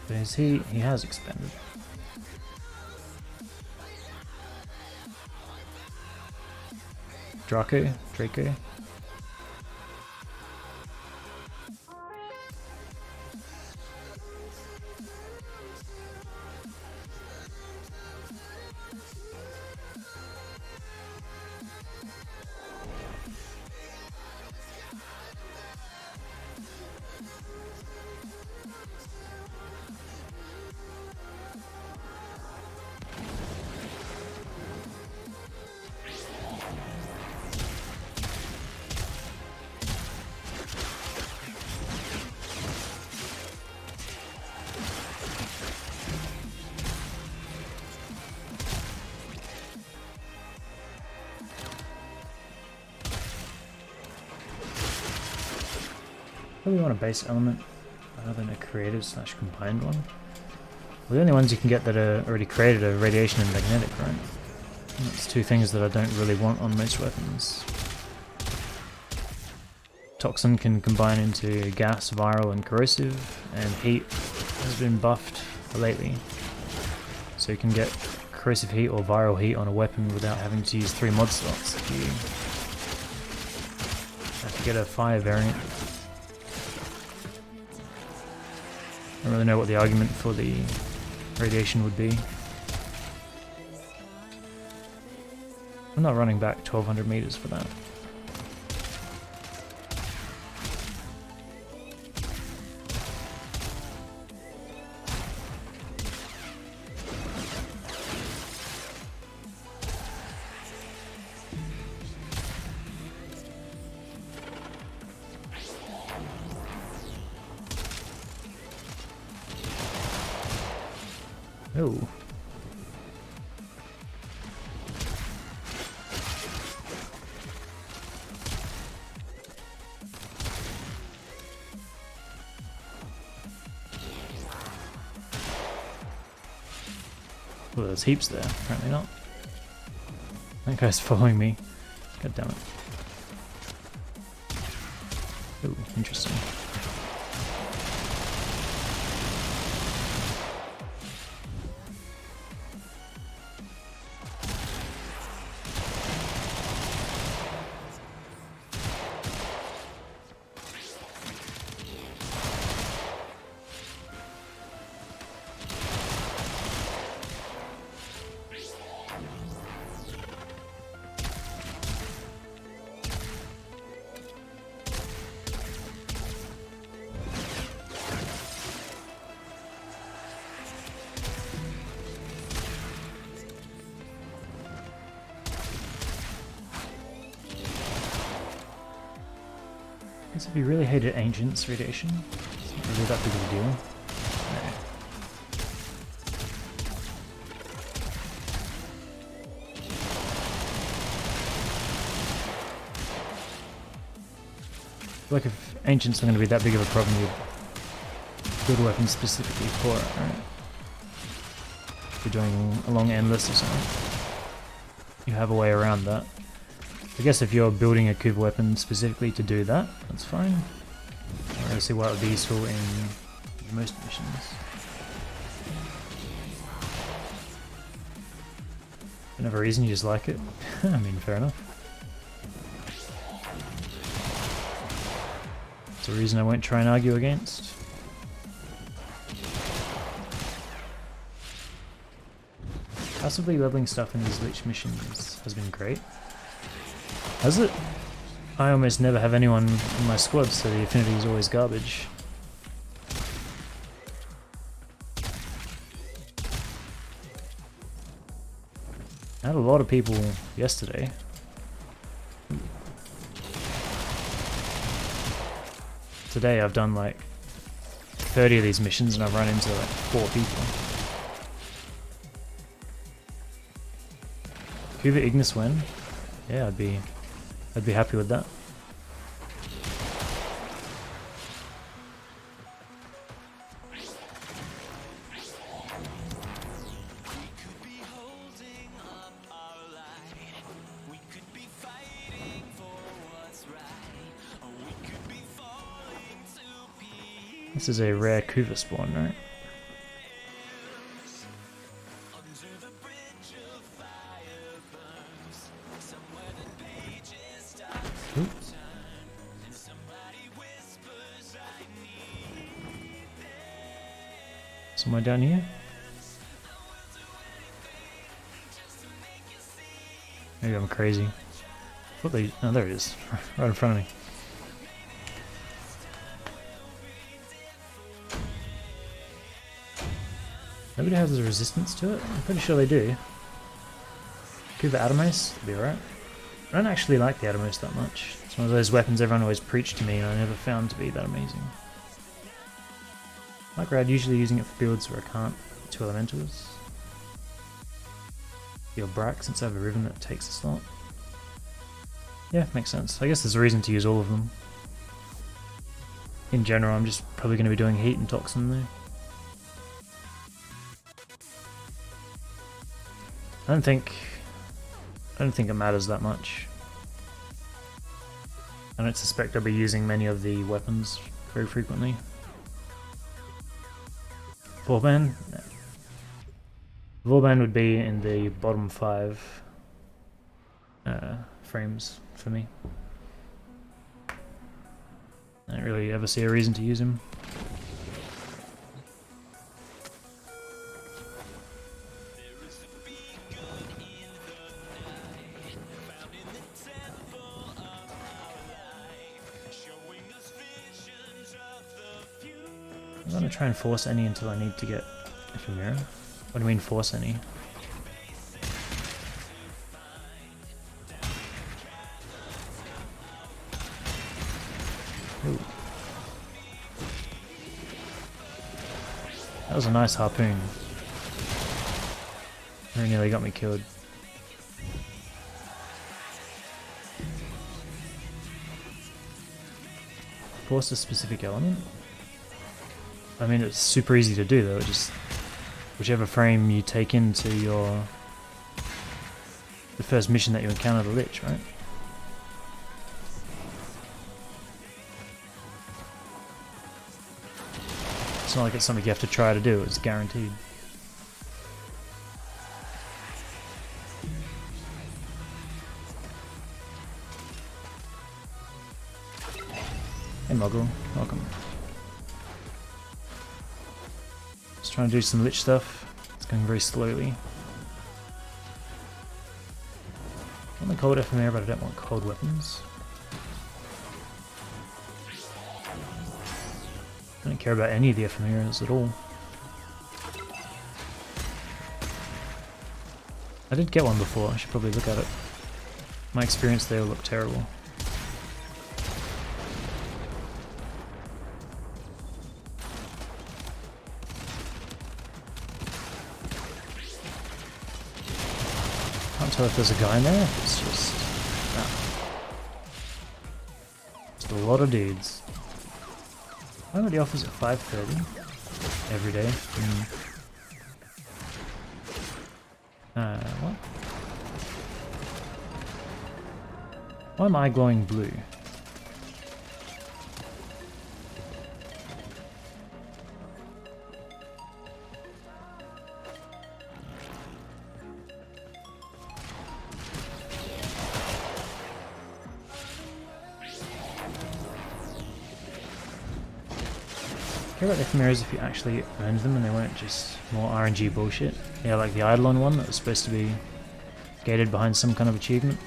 But is he has expanded. Draco? Probably want a base element rather than a creative / combined one. Well, the only ones you can get that are already created are radiation and magnetic, right? And that's two things that I don't really want on most weapons. Toxin can combine into gas, viral, and corrosive, and heat has been buffed lately. So you can get corrosive heat or viral heat on a weapon without having to use 3 mod slots. If you have to get a fire variant. I don't really know what the argument for the radiation would be. I'm not running back 1200 meters for that. Oh. Well, there's heaps there. Apparently not. That guy's following me. God damn it. Oh, interesting. guess if you really hated Ancients radiation, it's not really that big of a deal. No. Like if Ancients are going to be that big of a problem, you build a weapon specifically for it, right? If you're doing a long endless or something, you have a way around that. I guess if you're building a Kuva weapon specifically to do that, that's fine. I don't really see why it would be useful in most missions. For whatever reason you just like it. I mean, fair enough. It's a reason I won't try and argue against. Passively leveling stuff in these Lich missions has been great. Has it? I almost never have anyone in my squad, so the affinity is always garbage. I had a lot of people yesterday. Today I've done like 30 of these missions and I've run into like 4 people. Kuva Ignis when? Yeah, I'd be happy with that. This is a rare Kuva spawn, right? Ooh. Somewhere down here? Maybe I'm crazy. Oh, there it is. Right in front of me. Nobody has a resistance to it? I'm pretty sure they do. Kuva Atomos, that'd be alright. I don't actually like the Atomos that much. It's one of those weapons everyone always preached to me and I never found to be that amazing. Like Rad, usually using it for builds where I can't 2 elementals. Your Brack, since I have a Riven that takes a slot. Yeah, makes sense. I guess there's a reason to use all of them. In general, I'm just probably going to be doing Heat and Toxin though. I don't think it matters that much. I don't suspect I'll be using many of the weapons very frequently. Warframe? No. Warframe would be in the bottom 5 frames for me. I don't really ever see a reason to use him. I'm gonna try and force any until I need to get Ephemera. What do you mean force any? Ooh. That was a nice harpoon. Very nearly got me killed. Force a specific element? I mean, it's super easy to do though, just whichever frame you take into the first mission that you encounter the Lich, right? It's not like it's something you have to try to do, it's guaranteed. Hey Muggle, welcome. Just trying to do some Lich stuff. It's going very slowly. I want the cold Ephemera, but I don't want cold weapons. I don't care about any of the Ephemeras at all. I did get one before, I should probably look at it. My experience there looked terrible. tell if there's a guy in there, if it's just... Just a lot of dudes. Why would the office at 5:30? Every day? What? Why am I glowing blue? Care about the ephemeras if you actually earned them and they weren't just more RNG bullshit. Yeah, like the Eidolon one that was supposed to be gated behind some kind of achievement.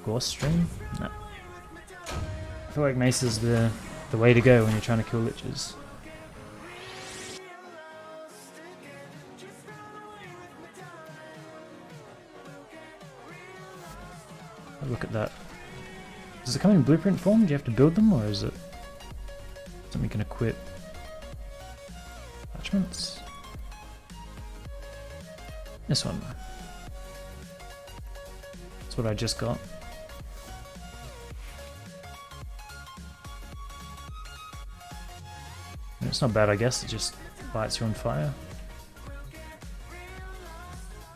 Gorse stream? No. I feel like Mace is the way to go when you're trying to kill liches. Look at that. Does it come in blueprint form? Do you have to build them, or is it something you can equip? Attachments? This one. That's what I just got. It's not bad, I guess. It just lights you on fire.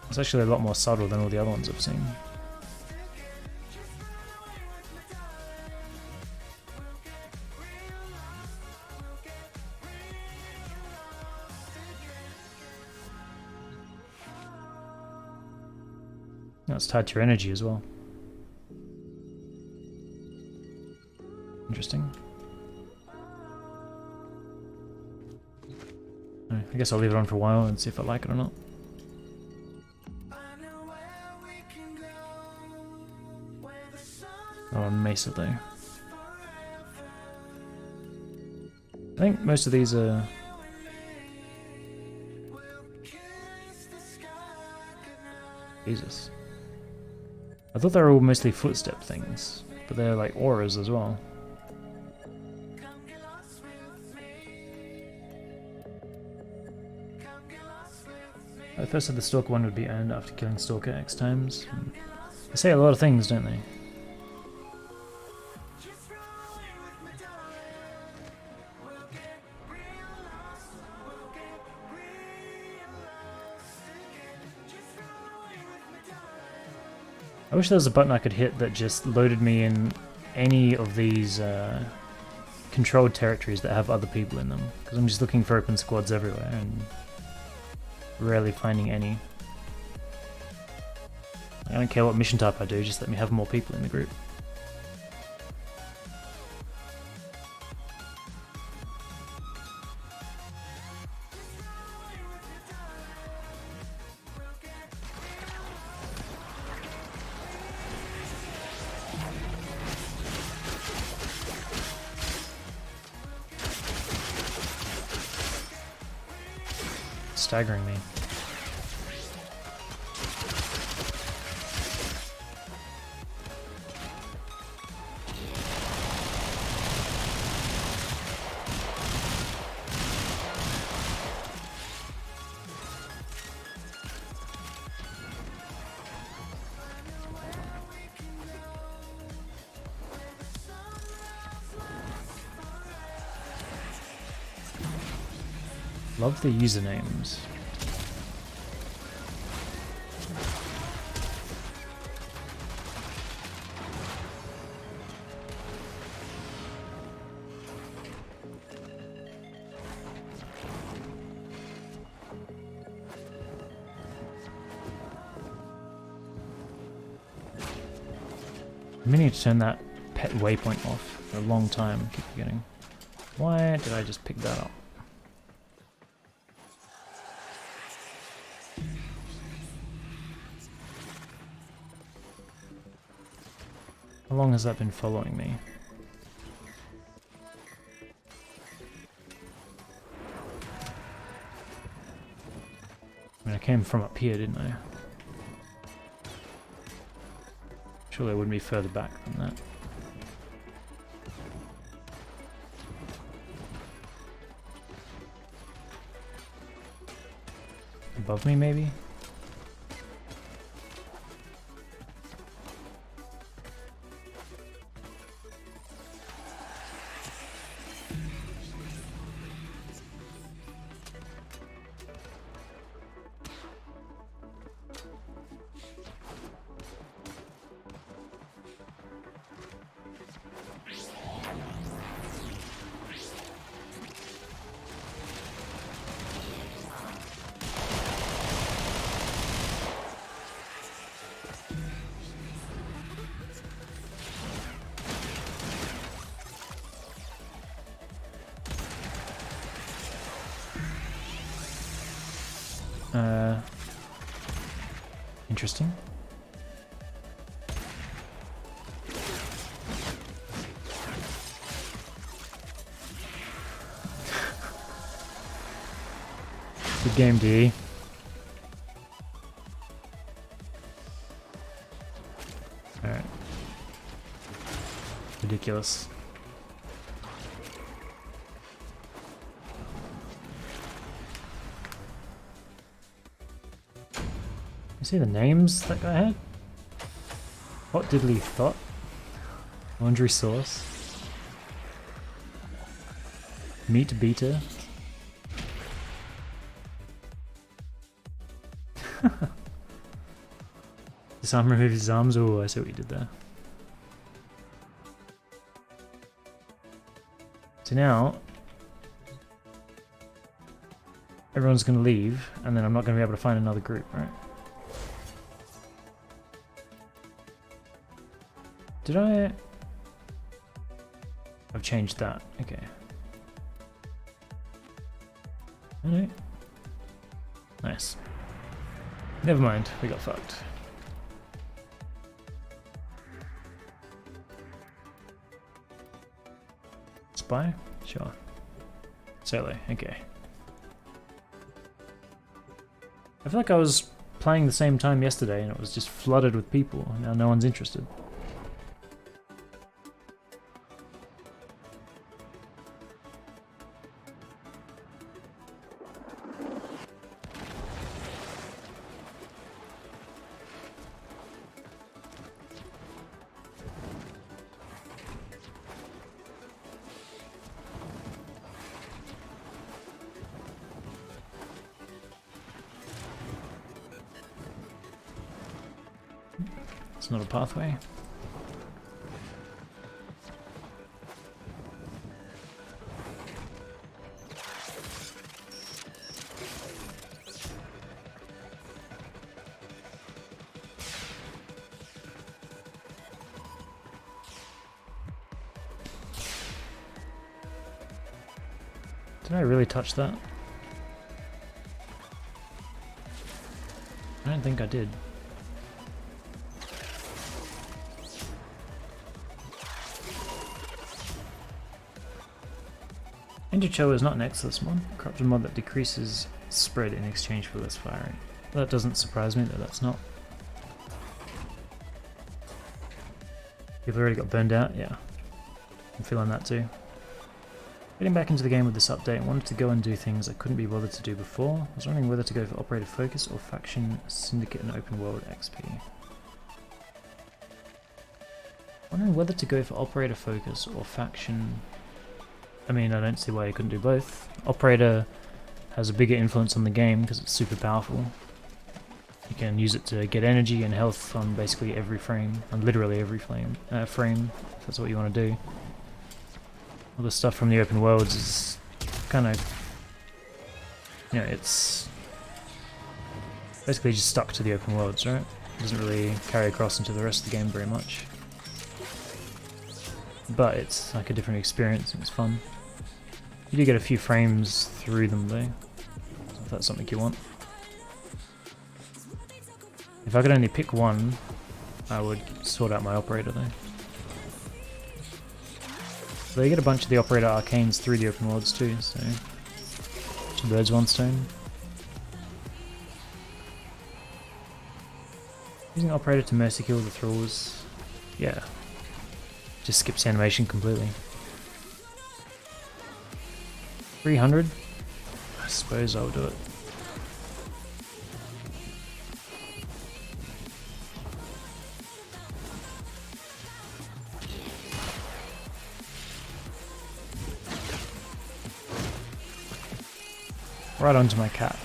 It's actually a lot more subtle than all the other ones I've seen. It's tied to your energy as well. Interesting. I guess I'll leave it on for a while and see if I like it or not. Oh, on Mesa though. I think most of these are... Jesus. I thought they were all mostly footstep things, but they're like auras as well. I first said the Stalker one would be earned after killing Stalker X times. They say a lot of things, don't they? I wish there was a button I could hit that just loaded me in any of these controlled territories that have other people in them, because I'm just looking for open squads everywhere and rarely finding any. I don't care what mission type I do, just let me have more people in the group. Staggering me. Love the usernames. I'm meaning to turn that pet waypoint off for a long time. I keep forgetting. Why did I just pick that up? How long has that been following me? I mean, I came from up here, didn't I? Surely I wouldn't be further back than that. above me, maybe? Interesting. Good game, D. Alright. Ridiculous. You see the names that guy had? What diddly thought? Laundry sauce. Meat beater. Disarm, remove his arms. Oh, I see what you did there. So now everyone's going to leave, and then I'm not going to be able to find another group, right? Did I? I've changed that. Okay. Alright. Nice. Never mind, we got fucked. Spy? Sure. Solo, okay. I feel like I was playing the same time yesterday and it was just flooded with people. Now no one's interested. It's not a pathway. Did I really touch that? I don't think I did. Enderchow is not next to this mod. Corrupted mod that decreases spread in exchange for less fire rate. That doesn't surprise me that that's not. People already got burned out? Yeah. I'm feeling that too. Getting back into the game with this update, I wanted to go and do things I couldn't be bothered to do before. I was wondering whether to go for Operator Focus or Faction, Syndicate and Open World XP. Wondering whether to go for Operator Focus or Faction. I mean, I don't see why you couldn't do both. Operator has a bigger influence on the game because it's super powerful. You can use it to get energy and health on basically every frame, on literally every frame, if that's what you want to do. All the stuff from the open worlds is kind of, you know, it's basically just stuck to the open worlds, right? It doesn't really carry across into the rest of the game very much. But it's like a different experience and it's fun. You do get a few frames through them though, if that's something you want. If I could only pick one, I would sort out my operator though. So you get a bunch of the operator arcanes through the open worlds too, so 2 birds, 1 stone. Using operator to mercy kill the thralls, yeah. Just skips animation completely. 300? I suppose I'll do it. Right onto my cat.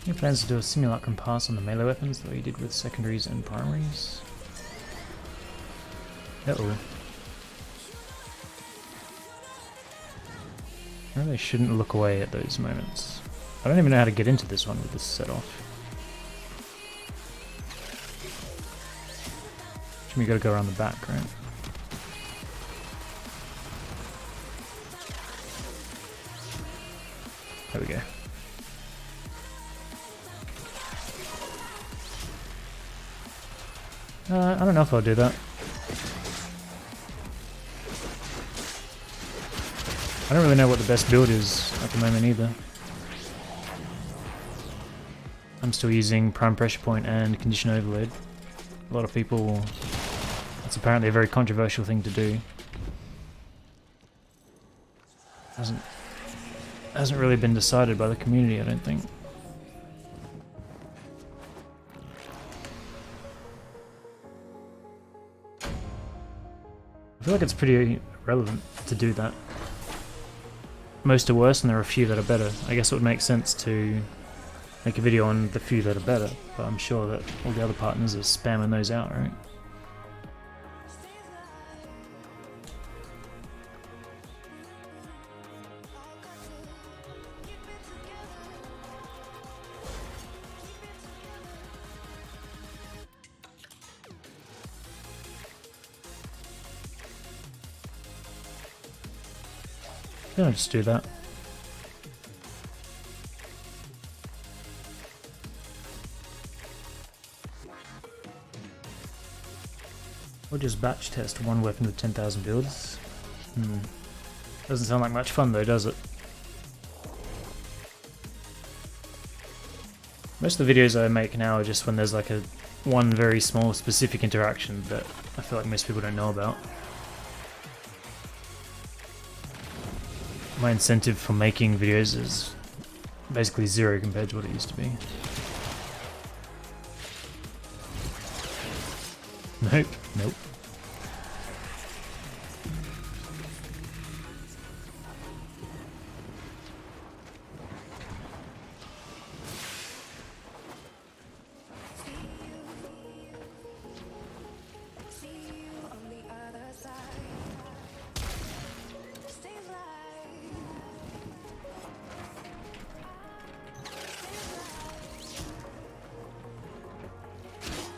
Any plans to do a simulacrum pass on the melee weapons that we did with secondaries and primaries? Uh-oh. I really shouldn't look away at those moments. I don't even know how to get into this one with this set off. We gotta go around the back, right? There we go. I don't know if I'll do that. I don't really know what the best build is at the moment either. I'm still using prime pressure point and condition overload. A lot of people, it's apparently a very controversial thing to do. Hasn't really been decided by the community, I don't think. I feel like it's pretty relevant to do that. Most are worse and there are a few that are better. I guess it would make sense to make a video on the few that are better, but I'm sure that all the other partners are spamming those out, right? Yeah, I'll just do that. Or just batch test one weapon with 10,000 builds. Doesn't sound like much fun though, does it? Most of the videos I make now are just when there's like one very small specific interaction that I feel like most people don't know about. My incentive for making videos is basically zero compared to what it used to be. Nope, nope.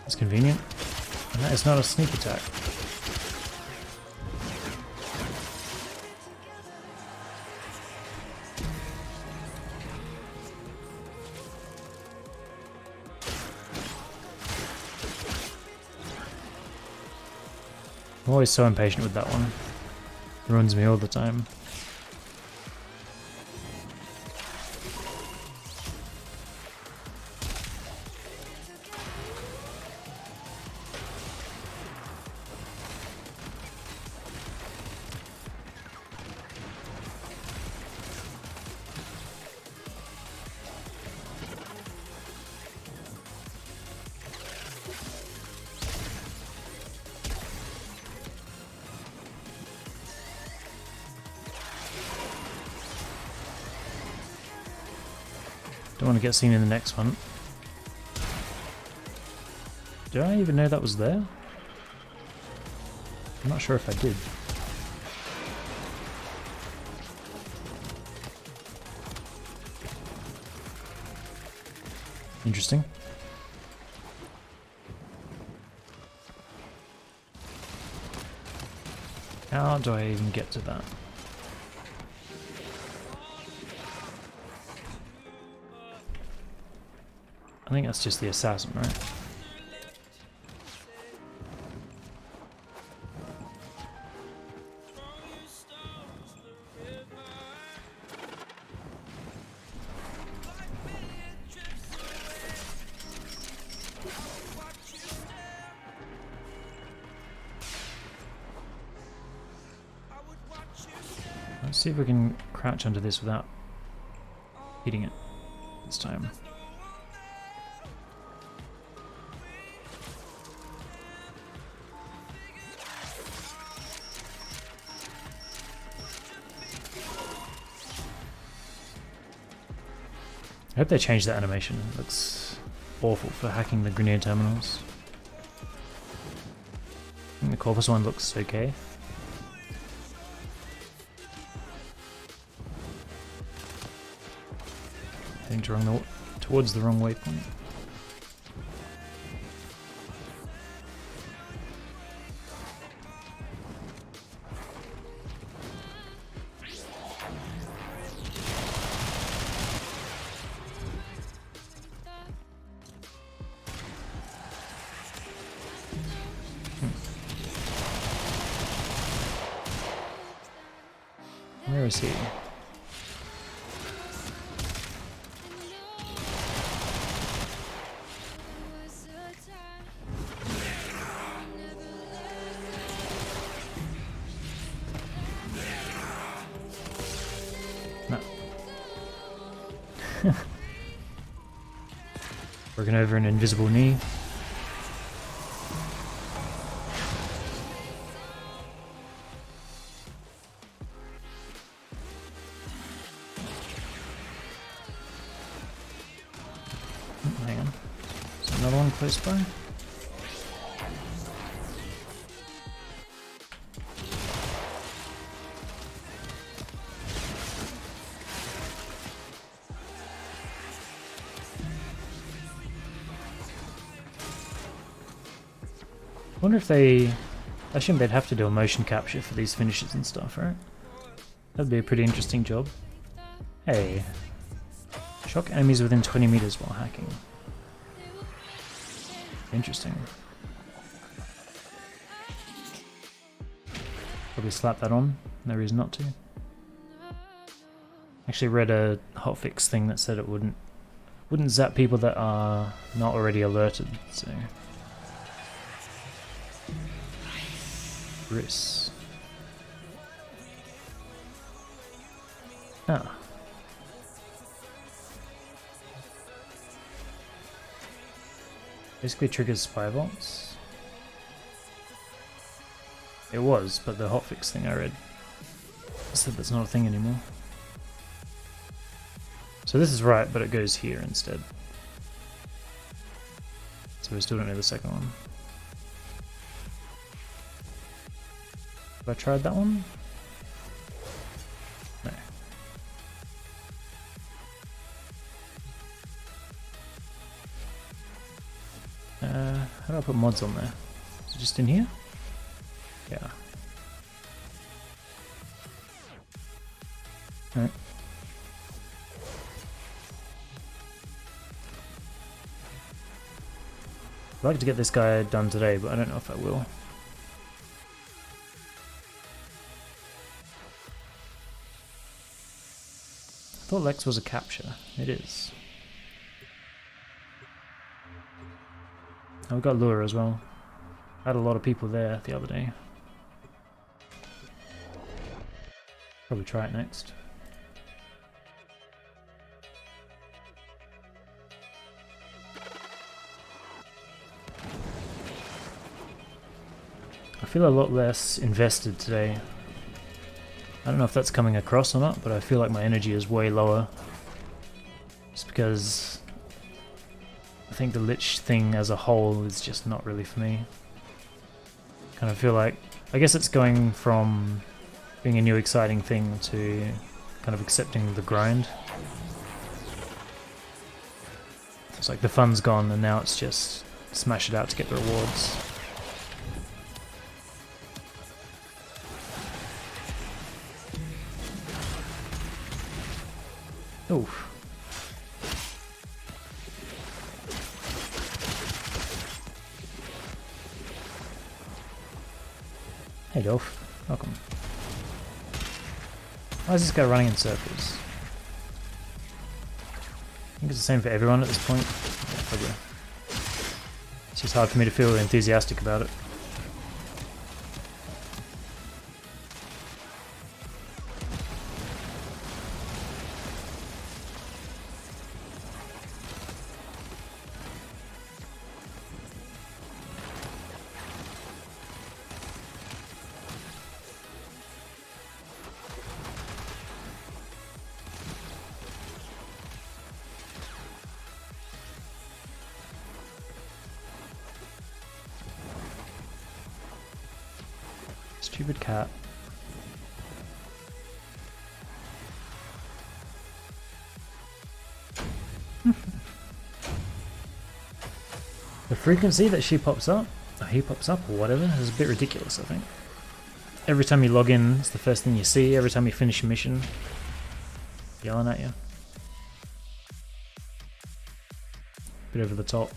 It's convenient. And that is not a sneak attack. I'm always so impatient with that one. It ruins me all the time. Don't want to get seen in the next one. Do I even know that was there? I'm not sure if I did. Interesting. How do I even get to that? I think that's just the assassin, right? See if we can crouch under this without hitting it this time. I hope they change that animation. It looks awful for hacking the Grineer terminals. I think the Corvus one looks okay. Heading towards the wrong waypoint. Where is he? No. Working over an invisible knee. Hang on. Is another one close by? I wonder if they... I assume they'd have to do a motion capture for these finishes and stuff, right? That'd be a pretty interesting job. Hey. Shock enemies within 20 meters while hacking. Interesting. Probably slap that on. No reason not to. Actually read a hotfix thing that said it wouldn't zap people that are not already alerted, so... Riss. Ah. Basically triggers spy vaults. It was, but the hotfix thing I read said that's not a thing anymore. So this is right, but it goes here instead. So we still don't know the second one. Have I tried that one? No. How do I put mods on there? Is it just in here? Yeah. Alright. I'd like to get this guy done today, but I don't know if I will. I thought Lex was a capture. It is. Oh, we got Lure as well. I had a lot of people there the other day. Probably try it next. I feel a lot less invested today. I don't know if that's coming across or not, but I feel like my energy is way lower. Just because I think the Lich thing as a whole is just not really for me. Kind of feel like, I guess it's going from being a new exciting thing to kind of accepting the grind. It's like the fun's gone and now it's just smash it out to get the rewards. Oof. Hey Dolph, welcome. Why is this guy running in circles? I think it's the same for everyone at this point. Yeah, probably. It's just hard for me to feel enthusiastic about it. Stupid cat. The frequency that she pops up, or he pops up, or whatever, is a bit ridiculous, I think. Every time you log in, it's the first thing you see. Every time you finish a mission, yelling at you. Bit over the top.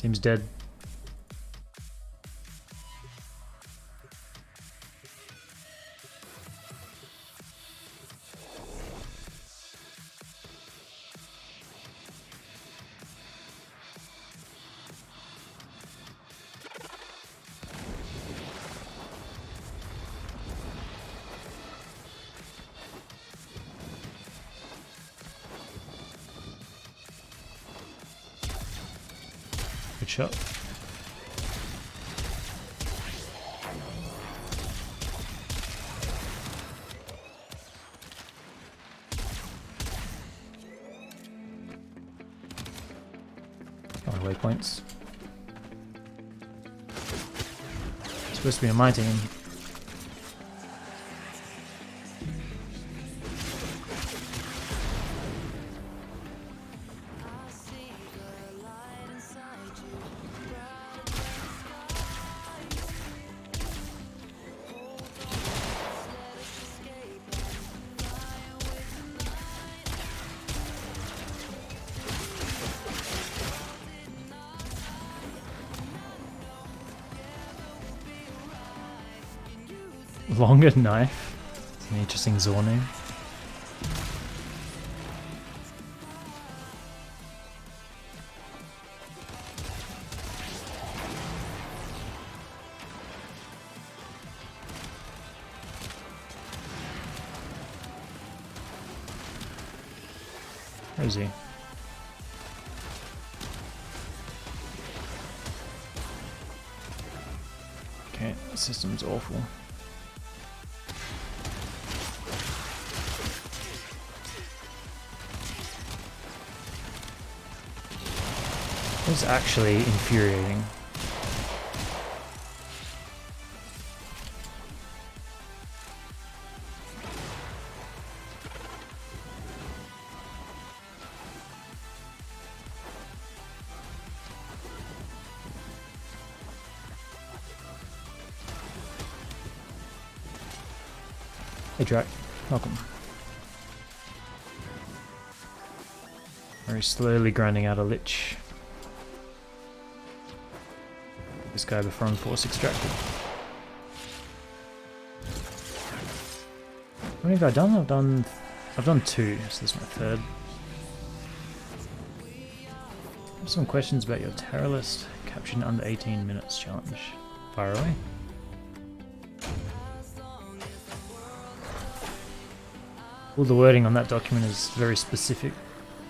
Seems dead. Good shot. Oh, waypoints. It's supposed to be on my team. Longer knife. It's an interesting Zor name. Where is he? Okay, the system's awful. It's actually infuriating. Hey Drac, welcome. Very slowly grinding out a lich. This guy before I'm force extracted. How many have I done? I've done 2, so this is my 3rd. I have some questions about your terror list. Captured in under 18 minutes challenge. Fire away. All the wording on that document is very specific,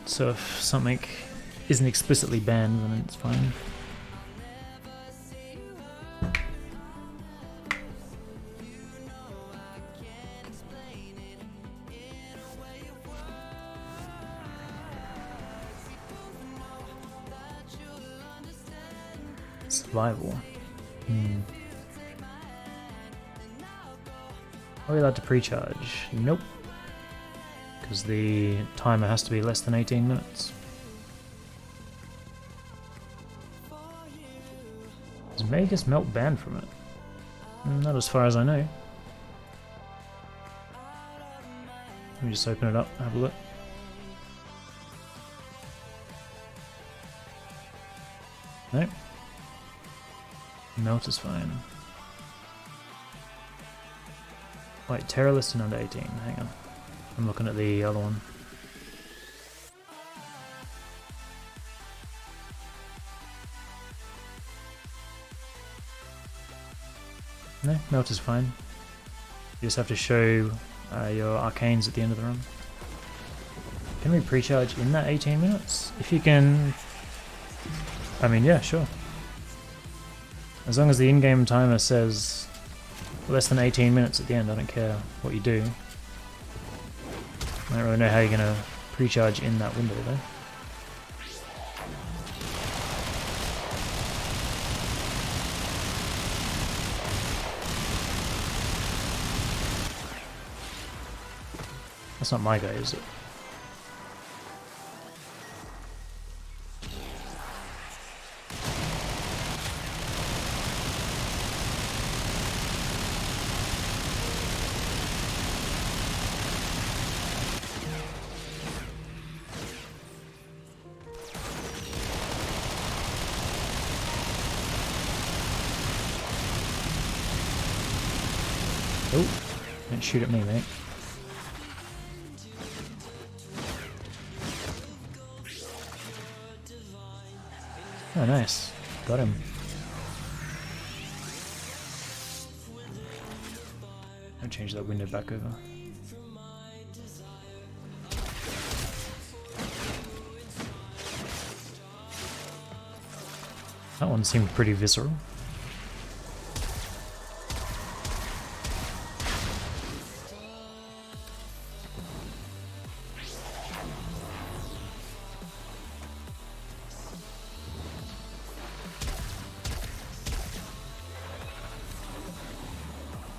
so if something isn't explicitly banned, then it's fine. Survival. Are we allowed to pre-charge? Nope. Because the timer has to be less than 18 minutes. Is Magus Melt banned from it? Not as far as I know. Let me just open it up, have a look. Nope. Melt is fine. Wait, terror list and under 18, hang on. I'm looking at the other one. No, melt is fine. You just have to show your arcanes at the end of the run. Can we pre-charge in that 18 minutes? If you can... I mean, yeah, sure. As long as the in-game timer says less than 18 minutes at the end. I don't care what you do. I don't really know how you're going to pre-charge in that window though. That's not my guy, is it? Oh, don't shoot at me, mate. Oh, nice. Got him. I'll change that window back over. That one seemed pretty visceral.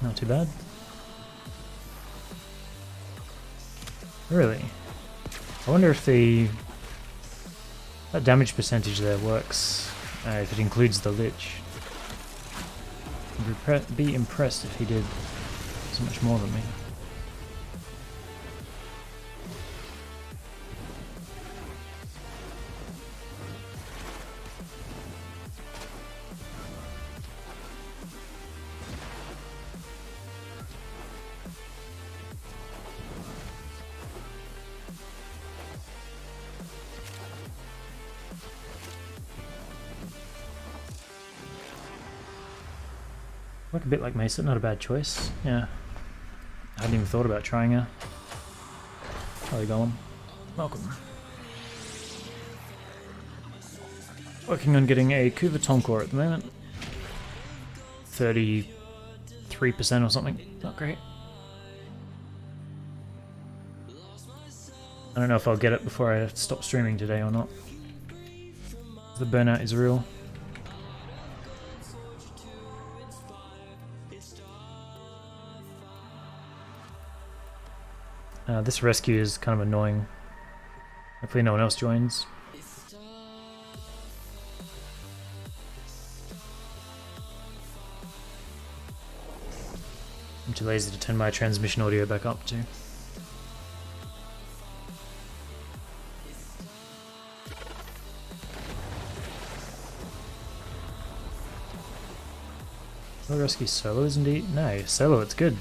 Not too bad. Really? I wonder if that damage percentage there works if it includes the Lich. I'd be impressed if he did so much more than me. Work a bit like Mesa, not a bad choice. Yeah. I hadn't even thought about trying her. How you going? Welcome. Working on getting a Kuva Tonkor at the moment. 33% or something. Not great. I don't know if I'll get it before I stop streaming today or not. The burnout is real. This rescue is kind of annoying. Hopefully no one else joins. I'm too lazy to turn my transmission audio back up too. Will rescue solo is indeed? No, solo it's good.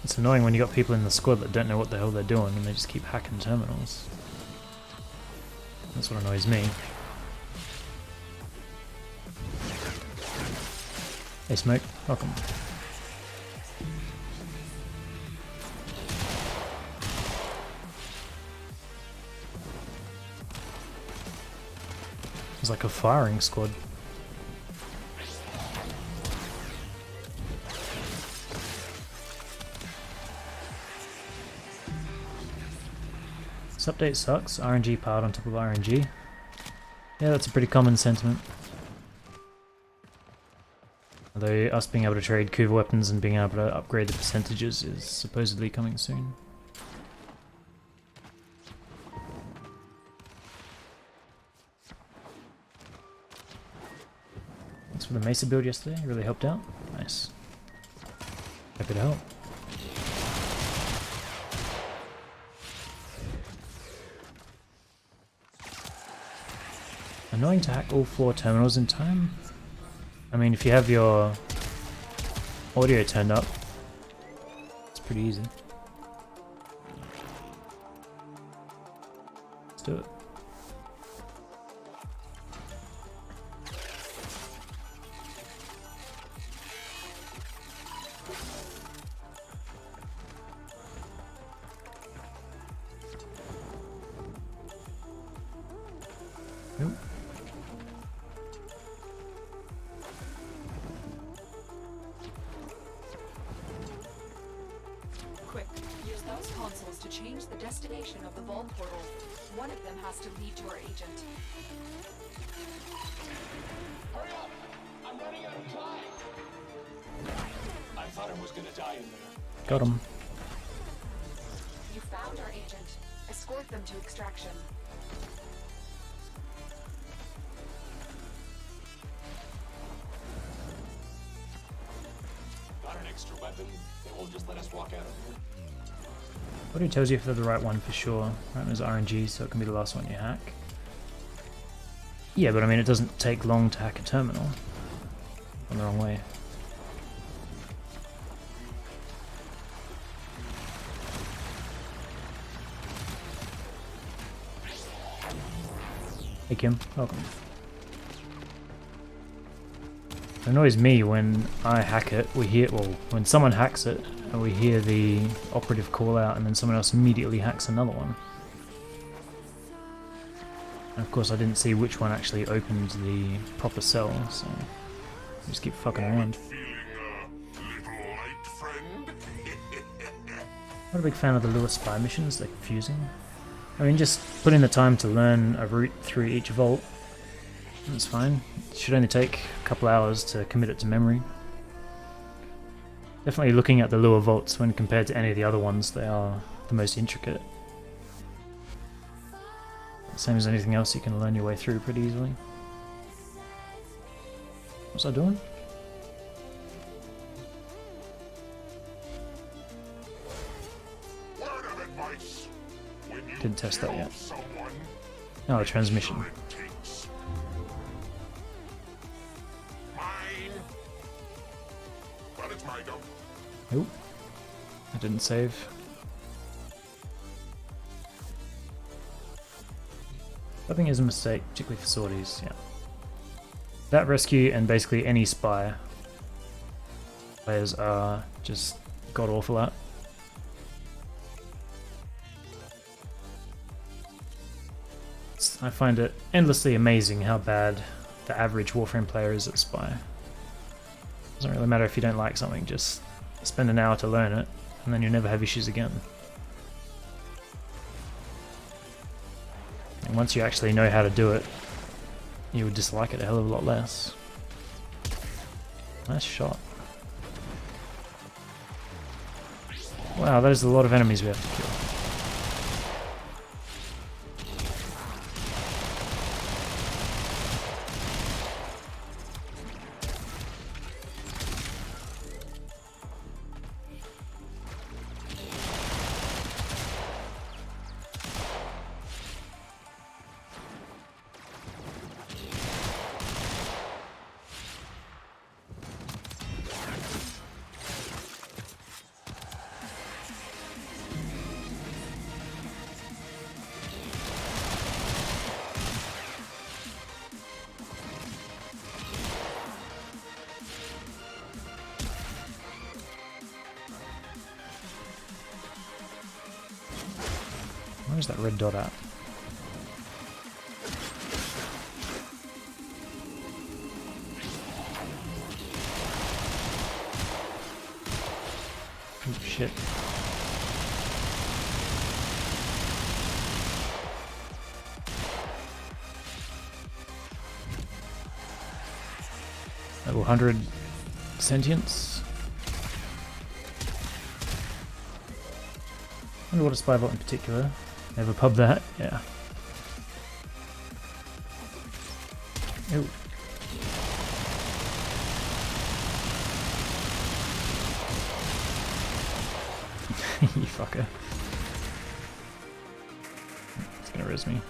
It's annoying when you got people in the squad that don't know what the hell they're doing and they just keep hacking terminals. That's what annoys me. Hey Smoke, welcome. It's like a firing squad. This update sucks. RNG piled on top of RNG. Yeah, that's a pretty common sentiment. Although us being able to trade Kuva weapons and being able to upgrade the percentages is supposedly coming soon. Thanks for the Mesa build yesterday, really helped out. Nice. Happy to help. Annoying to hack all 4 terminals in time. I mean, if you have your audio turned up, it's pretty easy. Let's do it. Nope.
those consoles to change the destination of the vault portal. One of them has to lead to our agent.
Hurry up! I'm running out of time! I thought I was gonna die in there.
Got him.
You found our agent. Escort them to extraction.
Got an extra weapon. They won't just let us walk out of here.
What it tells you if they're the right one for sure. Right one is RNG, so it can be the last one you hack. Yeah, but I mean, it doesn't take long to hack a terminal. Gone the wrong way. Hey Kim, welcome. It annoys me when I hack it, when someone hacks it, and we hear the operative call out and then someone else immediately hacks another one. And of course I didn't see which one actually opened the proper cell, so I just keep fucking around. Not a big fan of the Lewis spy missions, they're confusing. I mean, just put in the time to learn a route through each vault, that's fine. It should only take a couple hours to commit it to memory. Definitely looking at the Lure vaults when compared to any of the other ones, they are the most intricate. Same as anything else, you can learn your way through pretty easily. What's that doing? Didn't test that yet. Oh, the transmission. Nope. I didn't save. I think is a mistake, particularly for sorties, yeah. That rescue and basically any spy players are just god awful at. I find it endlessly amazing how bad the average Warframe player is at spy. Doesn't really matter if you don't like something, just spend an hour to learn it, and then you'll never have issues again. And once you actually know how to do it, you would dislike it a hell of a lot less. Nice shot. Wow, that is a lot of enemies we have to kill. Where's that red dot at? Oh shit. Level 100 sentience. I wonder what a spy bot in particular. Never pub that, yeah. Ew. You fucker. It's gonna res me.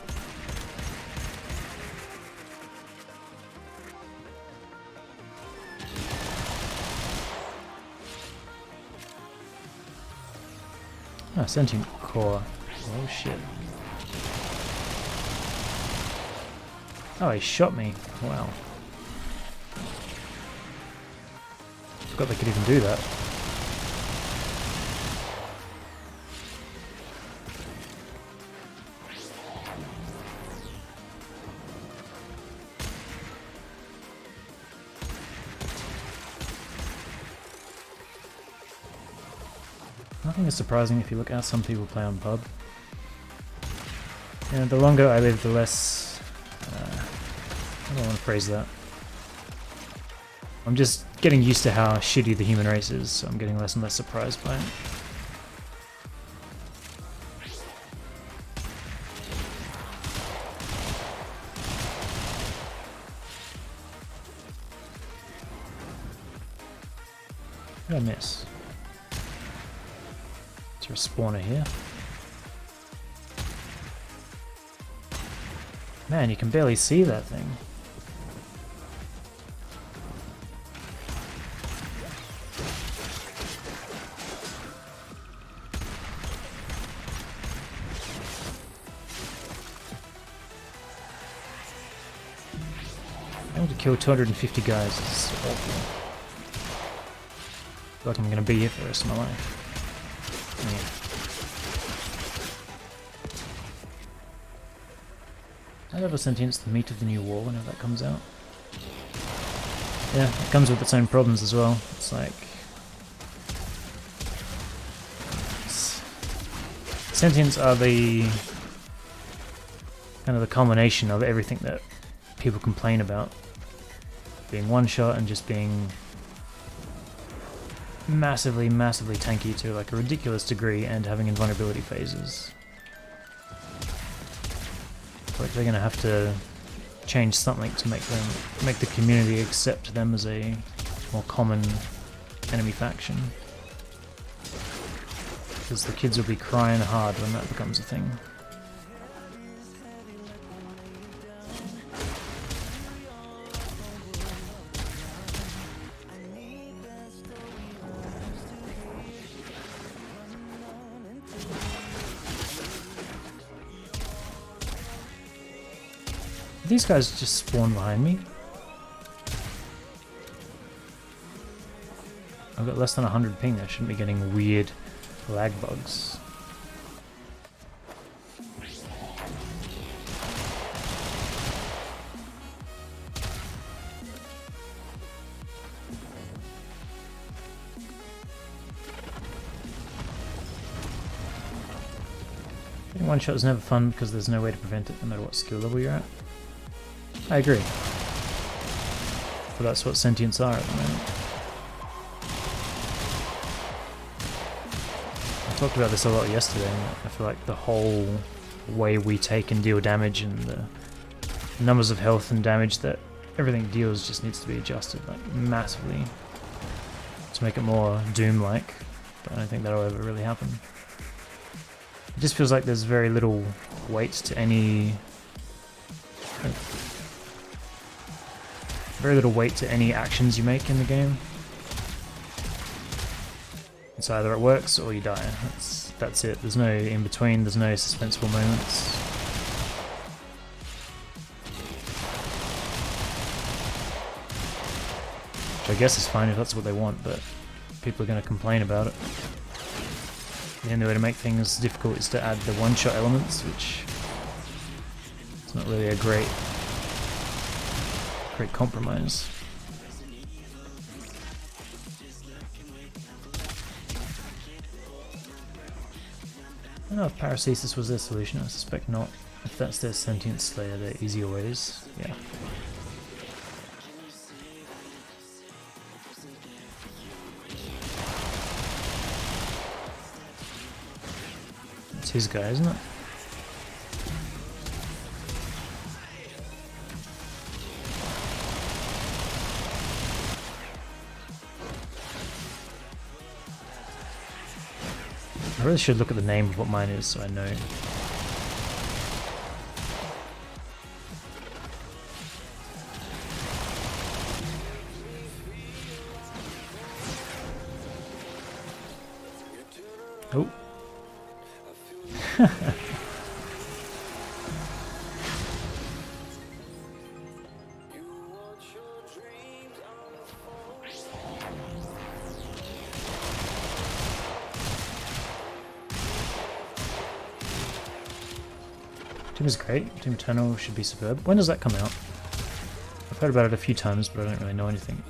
Ah, sentient core. Oh shit. Oh, he shot me. Wow. Forgot they could even do that. Nothing is surprising if you look at how some people play on pub. You know, the longer I live, the less... I don't want to phrase that. I'm just getting used to how shitty the human race is, so I'm getting less and less surprised by it. What did I miss? Is there a spawner here? Man, you can barely see that thing. Able to kill 250 guys is awful. I feel like I'm gonna be here for the rest of my life. Yeah. I have a sentience, the meat of the new war, whenever that comes out. Yeah, it comes with its own problems as well. It's like... Sentients are the... kind of the culmination of everything that people complain about. Being one-shot and just being massively, massively tanky to like a ridiculous degree and having invulnerability phases. Like they're gonna have to change something to make the community accept them as a more common enemy faction. Because the kids will be crying hard when that becomes a thing. These guys just spawn behind me. I've got less than 100 ping, I shouldn't be getting weird lag bugs. Getting one shot is never fun because there's no way to prevent it no matter what skill level you're at. I agree. But that's what sentients are at the moment. I talked about this a lot yesterday, and I feel like the whole way we take and deal damage and the numbers of health and damage that everything deals just needs to be adjusted like massively to make it more Doom-like, but I don't think that'll ever really happen. It just feels like there's very little weight to any... very little weight to any actions you make in the game. It's either it works or you die. That's it. There's no in between, there's no suspenseful moments. Which I guess is fine if that's what they want, but people are going to complain about it. The only way to make things difficult is to add the one-shot elements, which is not really a great compromise. I don't know if paracesis was their solution, I suspect not. If that's their sentient slayer, they're easier ways, yeah. It's his guy, isn't it? I really should look at the name of what mine is so I know. Oh. Team is great. Team Eternal should be superb. When does that come out? I've heard about it a few times, but I don't really know anything.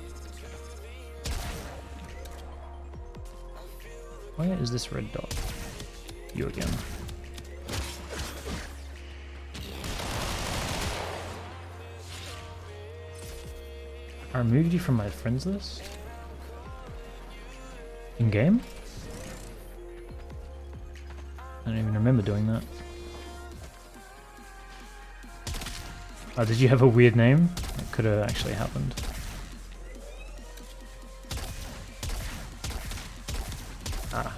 Where is this red dot? You again. I removed you from my friends list? In game? I don't even remember doing that. Oh, did you have a weird name? That could have actually happened. Ah.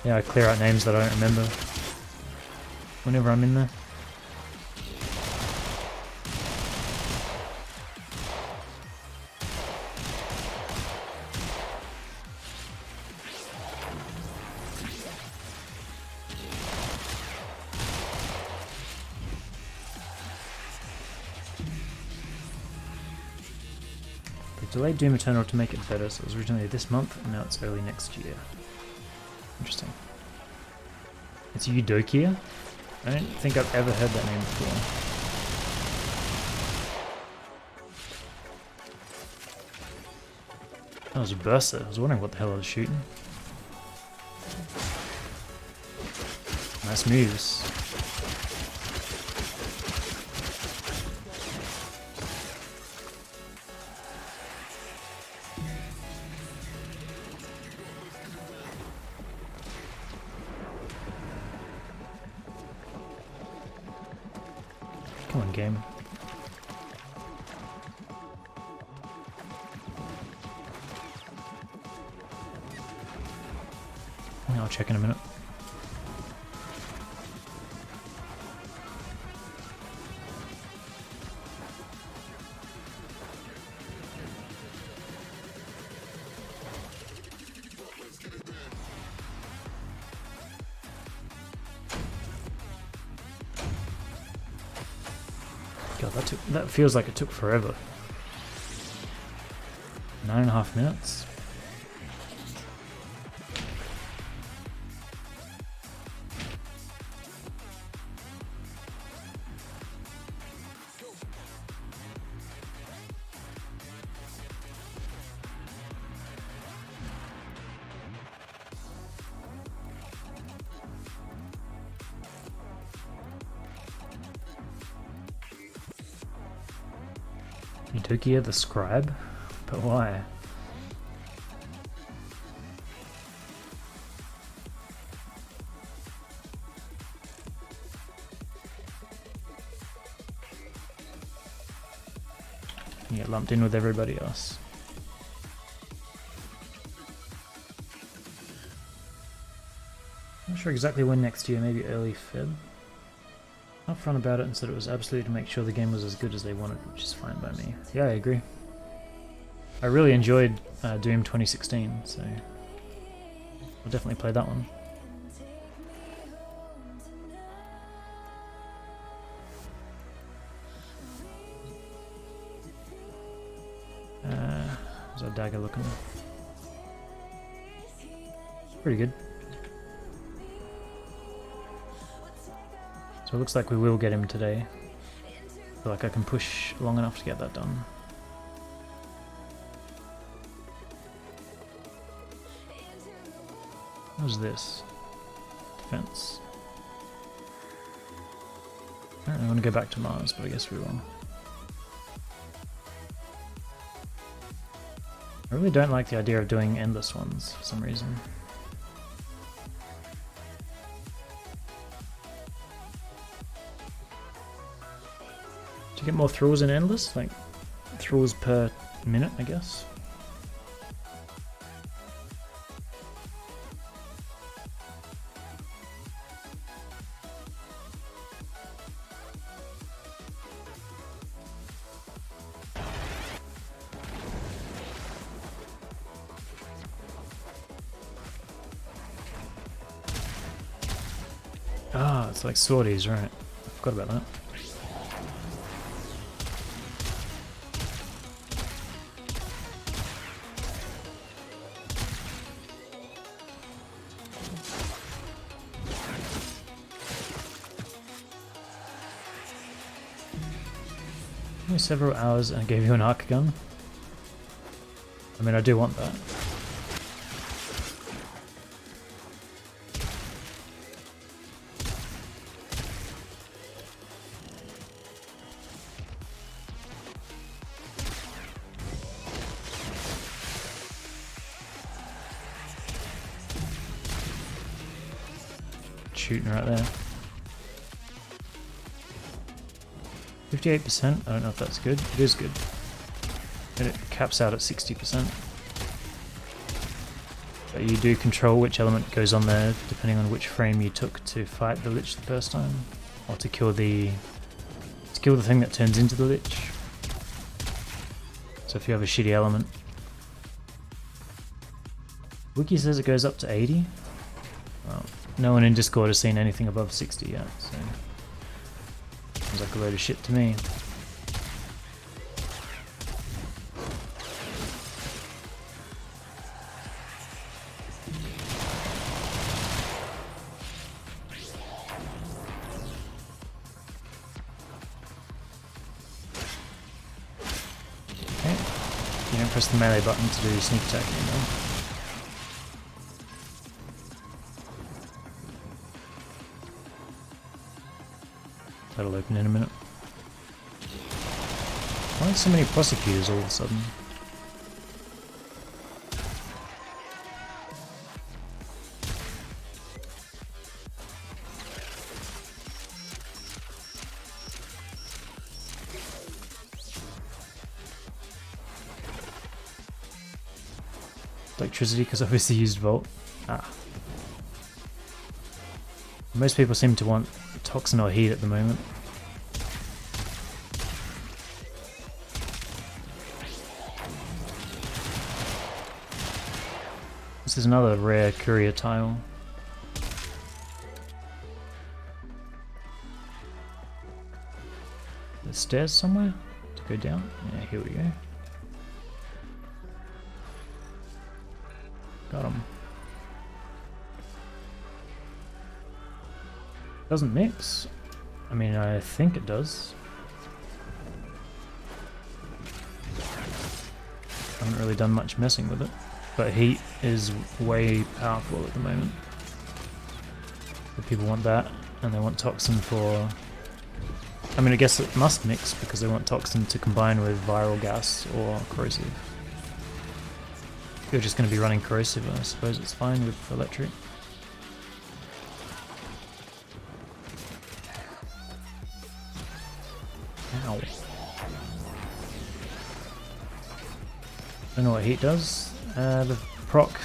Yeah, I clear out names that I don't remember whenever I'm in there. Delayed Doom Eternal to make it better, so it was originally this month, and now it's early next year. Interesting. It's Eudokia? I don't think I've ever heard that name before. That was a burster. I was wondering what the hell I was shooting. Nice moves. Come on, game. I'll check in a minute. God, that feels like it took forever. 9.5 minutes. Eudokia the Scribe? But why? You get lumped in with everybody else. Not sure exactly when next year, maybe early Feb. Upfront about it and said it was absolutely to make sure the game was as good as they wanted, which is fine by me. Yeah, I agree. I really enjoyed Doom 2016, so I'll definitely play that one. How's our dagger looking? Pretty good. So it looks like we will get him today. I feel like I can push long enough to get that done. What was this? Defense. I want to go back to Mars, but I guess we will. I really don't like the idea of doing endless ones for some reason. Do you get more thrills in endless? Like, thrills per minute, I guess? Ah, it's like swordies, right? I forgot about that. Only several hours and I gave you an arc gun. I mean, I do want that. shooting right there. 58%, I don't know if that's good. It is good. And it caps out at 60%. But you do control which element goes on there depending on which frame you took to fight the Lich the first time. Or to kill the thing that turns into the Lich. So if you have a shitty element. Wiki says it goes up to 80. Well, no one in Discord has seen anything above 60 yet, so sounds like a load of shit to me. Okay, you don't press the melee button to do sneak attack anymore. That'll open in a minute. Why are so many prosecutors all of a sudden? Electricity, because obviously used Volt. Ah. Most people seem to want toxin or heat at the moment. This is another rare courier tile. There's stairs somewhere to go down? Yeah, here we go. Got him. Doesn't mix. I mean, I think it does. Haven't really done much messing with it, but heat is way powerful at the moment. So people want that, and they want toxin for... I mean, I guess it must mix because they want toxin to combine with viral gas or corrosive. If you're just going to be running corrosive, I suppose it's fine with electric. Ow. Don't know what heat does. The proc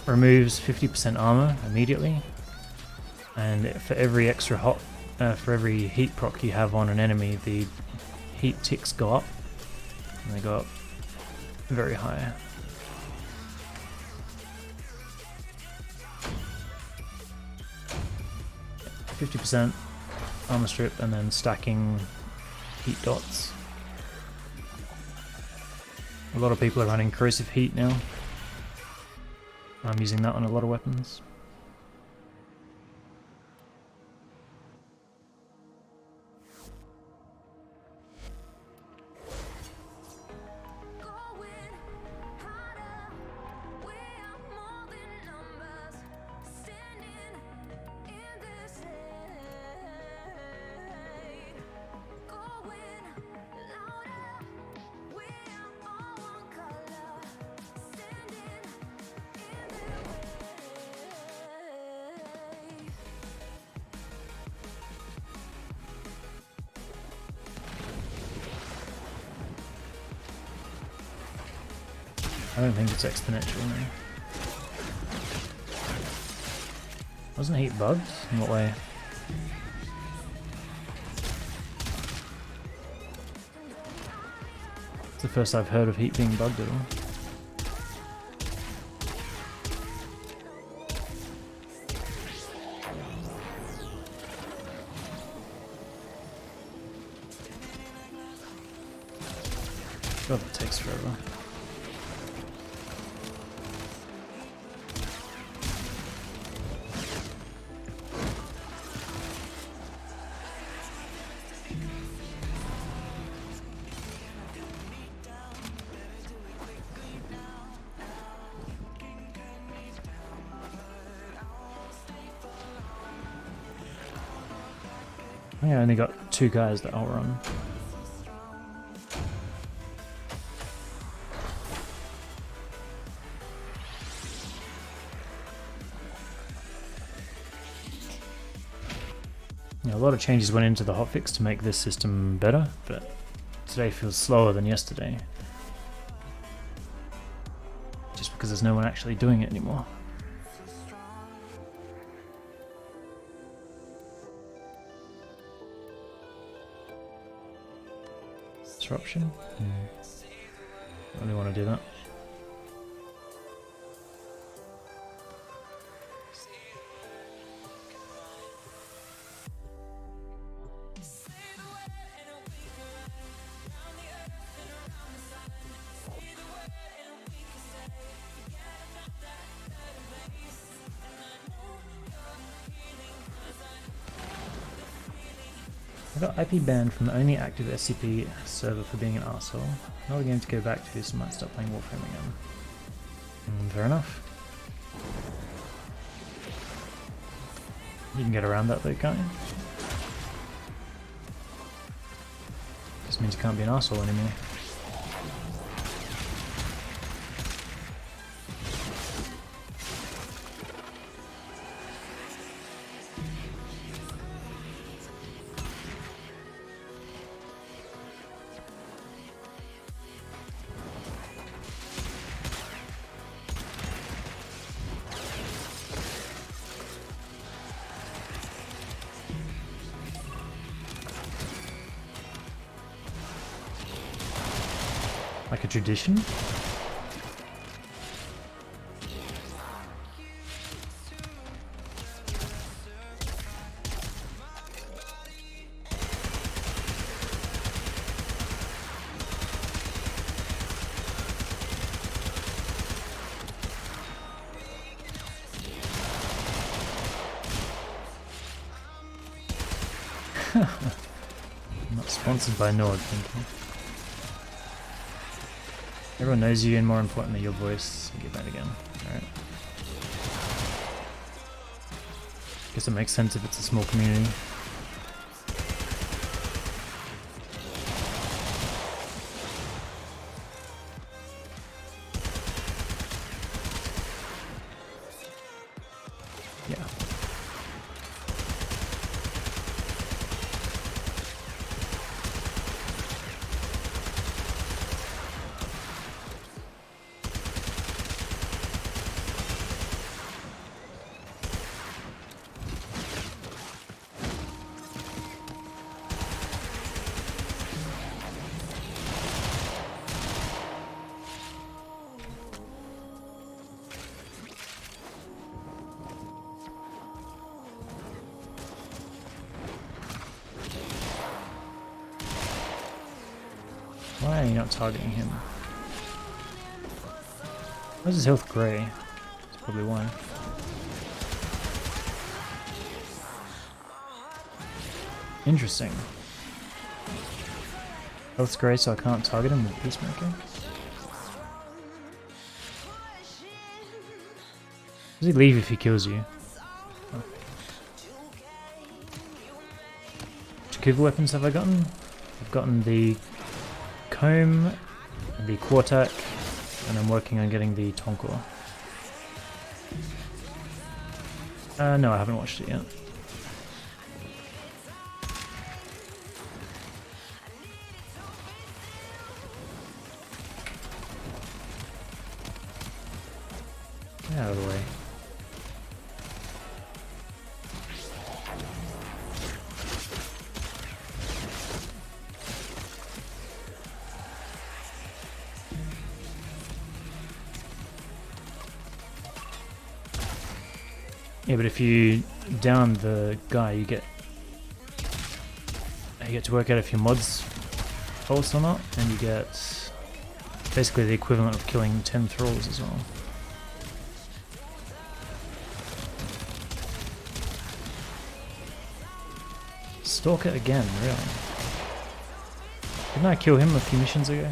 removes 50% armor immediately, and for every extra for every heat proc you have on an enemy, the heat ticks go up, and they go up very high. Yeah, 50% armor strip, and then stacking heat dots. A lot of people are running corrosive heat now. I'm using that on a lot of weapons. I don't think it's exponential now. Wasn't heat bugged? In what way? It's the first I've heard of heat being bugged at all. God, that takes forever. I think I only got 2 guys that I'll run. Yeah, a lot of changes went into the hotfix to make this system better, but today feels slower than yesterday. Just because there's no one actually doing it anymore. Disruption? I really want to do that. I got IP banned from the only active SCP server for being an arsehole. Not a game to go back to, so I might start playing Warframe again. Fair enough. You can get around that though, can't you? Just means you can't be an arsehole anymore. Like a tradition? Not sponsored by Nord, thank you. Everyone knows you, and more importantly, your voice. You get that again. Alright. Guess it makes sense if it's a small community. Yeah. Why are you not targeting him? Why is his health grey? That's probably why. Interesting. Health's grey, so I can't target him with Peacemaker. Does he leave if he kills you? Oh. Which Kuva weapons have I gotten? I've gotten the Comb, the Quartak, and I'm working on getting the Tonkor. No, I haven't watched it yet. Get out of the way. Yeah, but if you down the guy, you get to work out if your mod's false or not, and you get basically the equivalent of killing 10 thralls as well. Stalk it again, really? Didn't I kill him a few missions ago?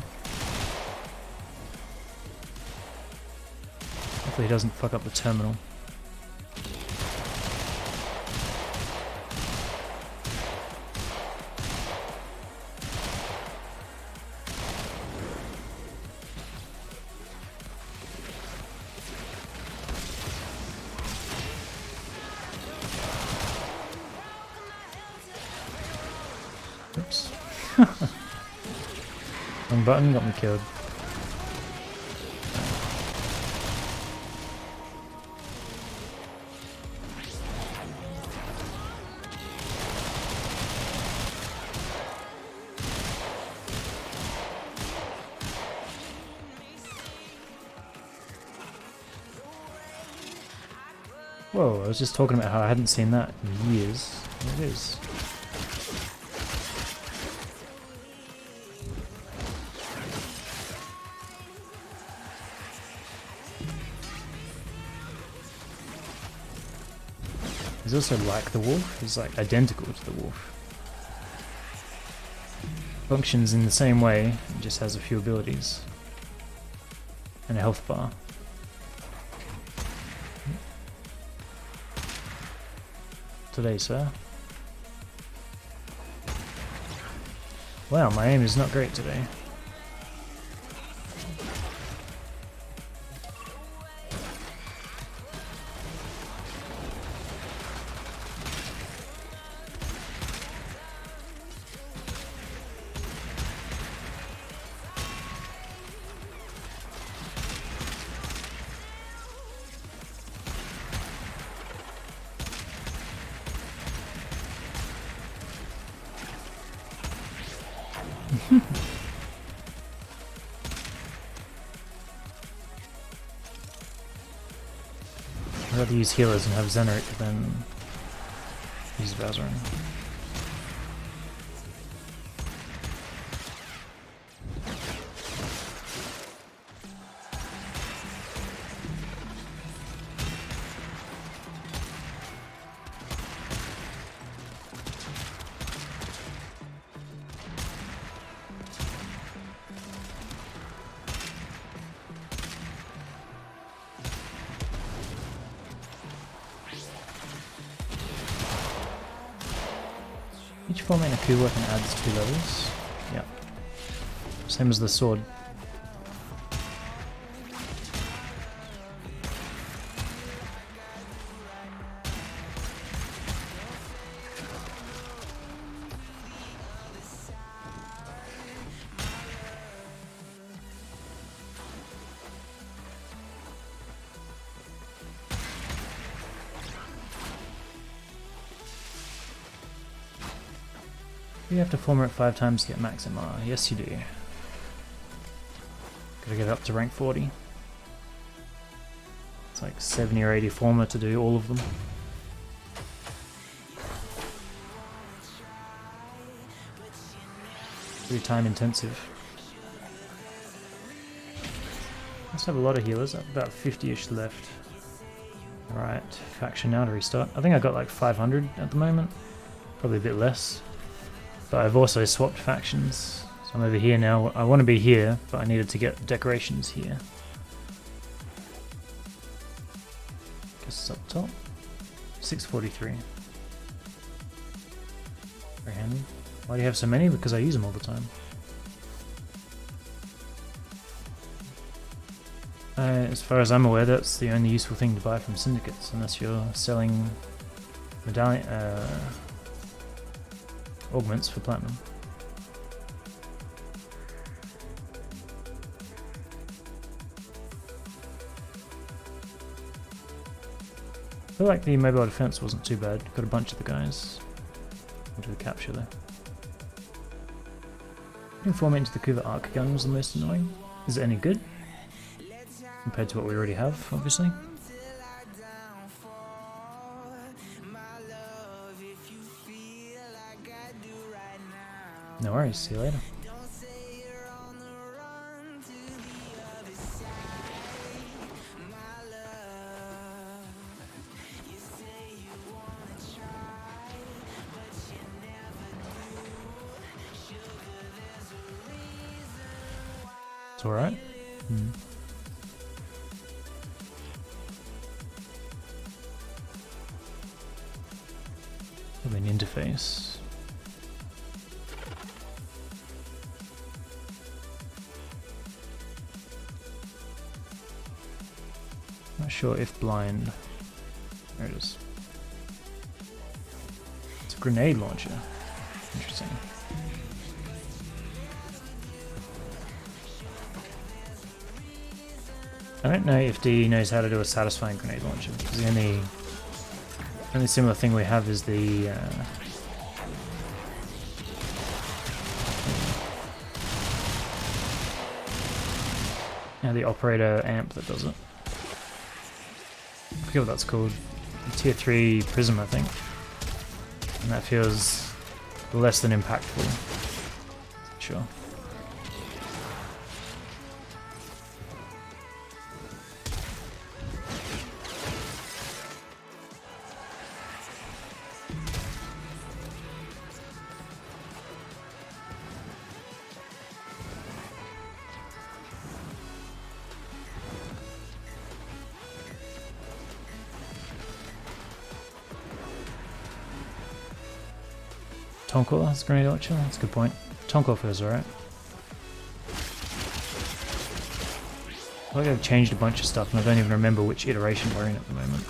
Hopefully he doesn't fuck up the terminal. Oops. Wrong button, got me killed. Whoa, I was just talking about how I hadn't seen that in years. There it is. He's also like the wolf. He's like identical to the wolf. Functions in the same way, he just has a few abilities. And a health bar. Today, sir. Wow, my aim is not great today. I'd rather use healers and have Zenric than use Vazarin. Each format in a coup weapon adds 2 levels. Yep. Same as the sword. You have to former it 5 times to get max MR. Yes, you do. Gotta get up to rank 40. It's like 70 or 80 former to do all of them. Pretty time intensive. Must have a lot of healers, about 50-ish left. Alright, faction now to restart. I think I got like 500 at the moment. Probably a bit less. But I've also swapped factions, so I'm over here now. I want to be here, but I needed to get decorations here. Guess it's up top. 643. Very handy. Why do you have so many? Because I use them all the time. As far as I'm aware, that's the only useful thing to buy from syndicates, unless you're selling medallion augments for platinum. I feel like the mobile defense wasn't too bad. Got a bunch of the guys into the capture there. Putting format into the Kuva arc gun was the most annoying. Is it any good? Compared to what we already have, obviously. No worries, see you later. It's alright. Probably an interface. Not sure if blind. There it is. It's a grenade launcher. Interesting. I don't know if D knows how to do a satisfying grenade launcher, because the only similar thing we have is the the operator amp that does it. I forget what that's called. Tier 3 prism, I think. And that feels less than impactful. Sure. Tonko has grenade launcher, that's a good point. Tonko feels alright. I feel like I've changed a bunch of stuff and I don't even remember which iteration we're in at the moment.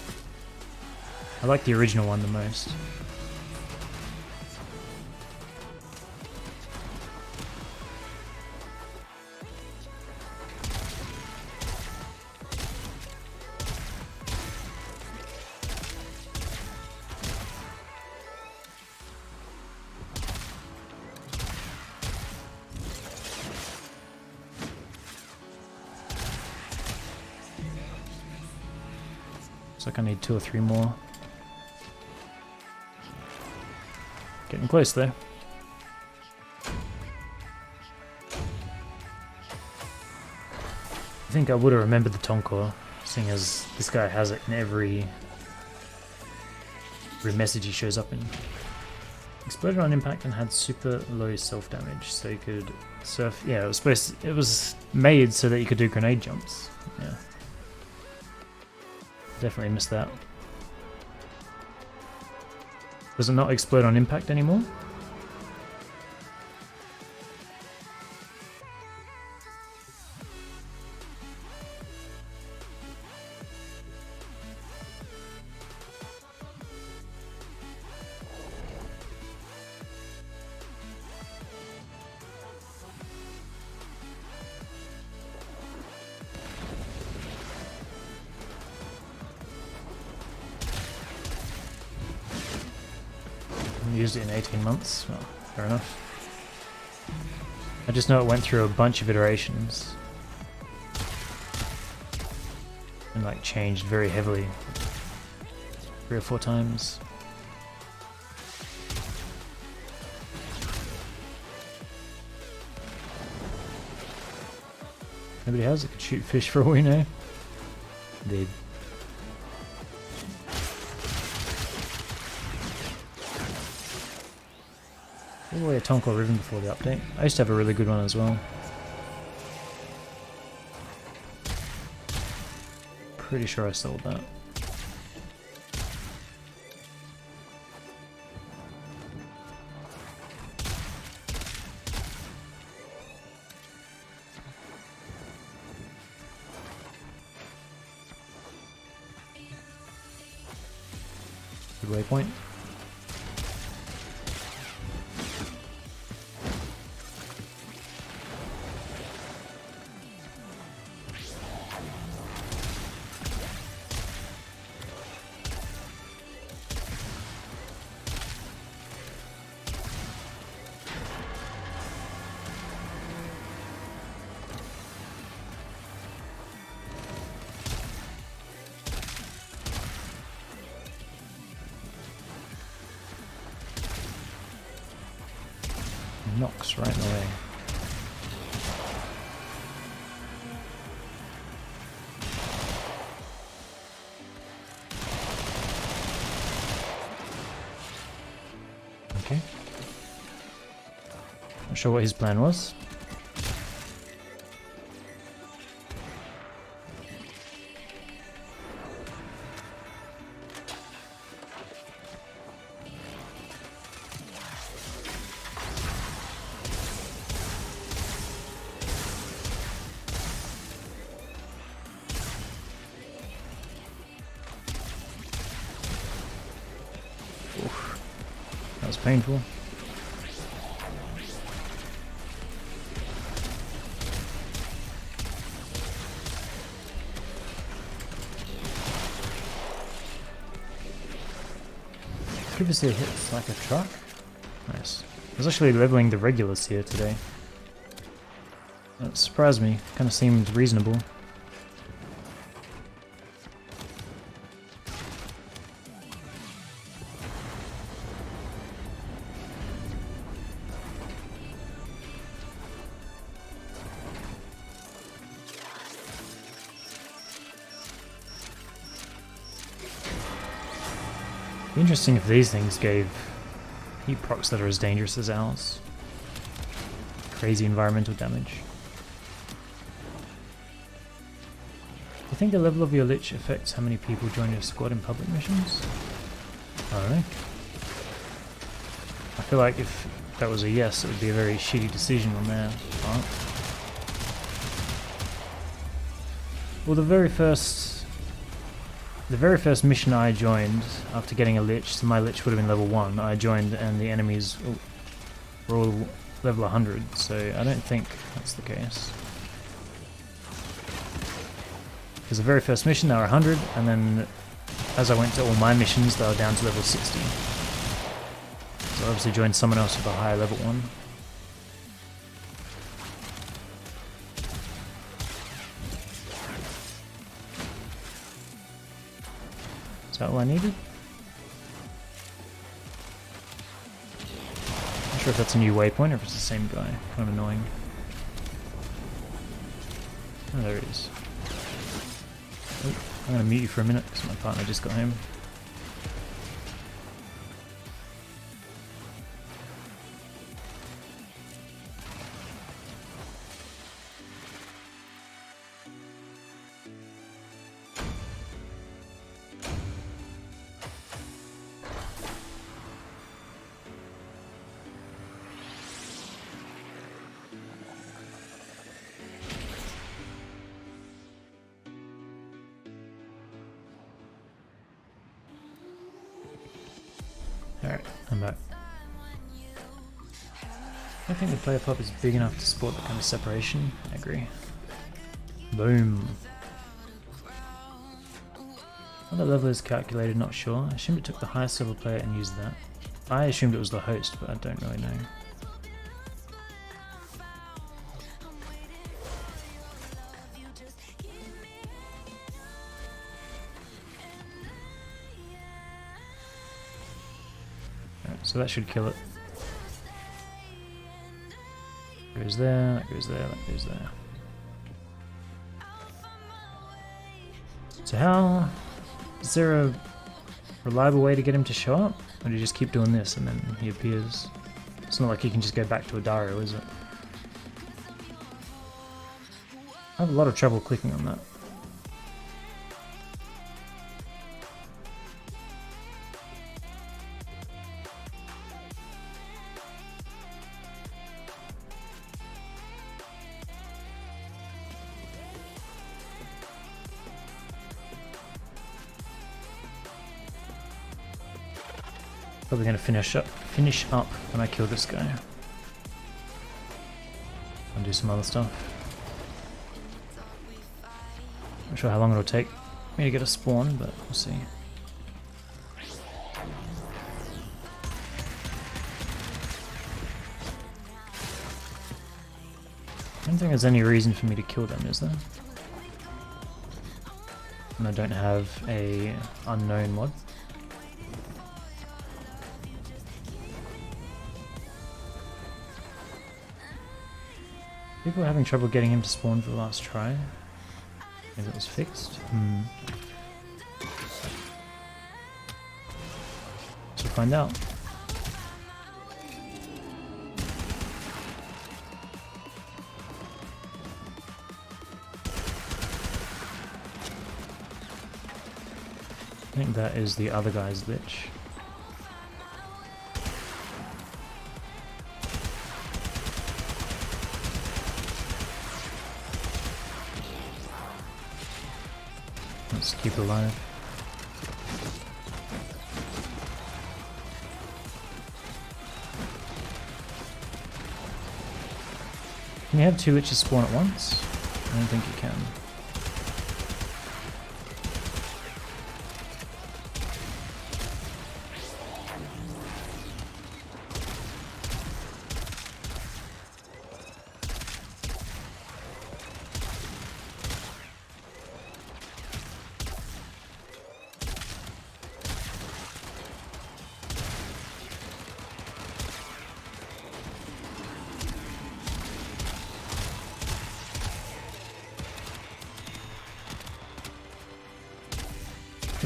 I like the original one the most. Looks like I need 2 or 3 more. Getting close though. I think I would have remembered the Tonko, seeing as this guy has it in every message he shows up in. Exploded on impact and had super low self damage, so you could surf. Yeah, it was made so that you could do grenade jumps. Yeah. Definitely missed that. Does it not explode on impact anymore? Used it in 18 months. Well, fair enough. I just know it went through a bunch of iterations and like changed very heavily 3 or 4 times. Nobody has it could shoot fish for all we know. Indeed. Probably a Tonko Riven before the update. I used to have a really good one as well. Pretty sure I sold that. Good waypoint. Knocks right in the way. Okay. Not sure what his plan was. That was painful. Previously hits like a truck. Nice. I was actually leveling the regulars here today. That surprised me. Kind of seemed reasonable. Be interesting if these things gave heat procs that are as dangerous as ours. Crazy environmental damage. Do you think the level of your lich affects how many people join your squad in public missions? I don't know. I feel like if that was a yes, it would be a very shitty decision on their part. Well, the very first mission I joined after getting a lich, so my lich would have been level 1, I joined and the enemies were all level 100, so I don't think that's the case. Because the very first mission they were 100, and then as I went to all my missions they were down to level 60. So I obviously joined someone else with a higher level one. Is that all I needed? Not sure if that's a new waypoint or if it's the same guy. Kind of annoying. Oh, there it is. Oh, I'm going to mute you for a minute because my partner just got home. Alright, I'm back. I think the player pop is big enough to support that kind of separation. I agree. Boom. What level is calculated, not sure. I assumed it took the highest level player and used that. I assumed it was the host, but I don't really know. So that should kill it. Goes there, that goes there, that goes there. So how... is there a reliable way to get him to show up? Or do you just keep doing this and then he appears? It's not like you can just go back to a Dario, is it? I have a lot of trouble clicking on that. Probably going to finish up when I kill this guy. And do some other stuff. Not sure how long it'll take me to get a spawn, but we'll see. I don't think there's any reason for me to kill them, is there? And I don't have a unknown mod. People are having trouble getting him to spawn for the last try. Maybe it was fixed? Should find out. I think that is the other guy's lich. Let's keep it alive. Can you have two liches spawn at once? I don't think you can.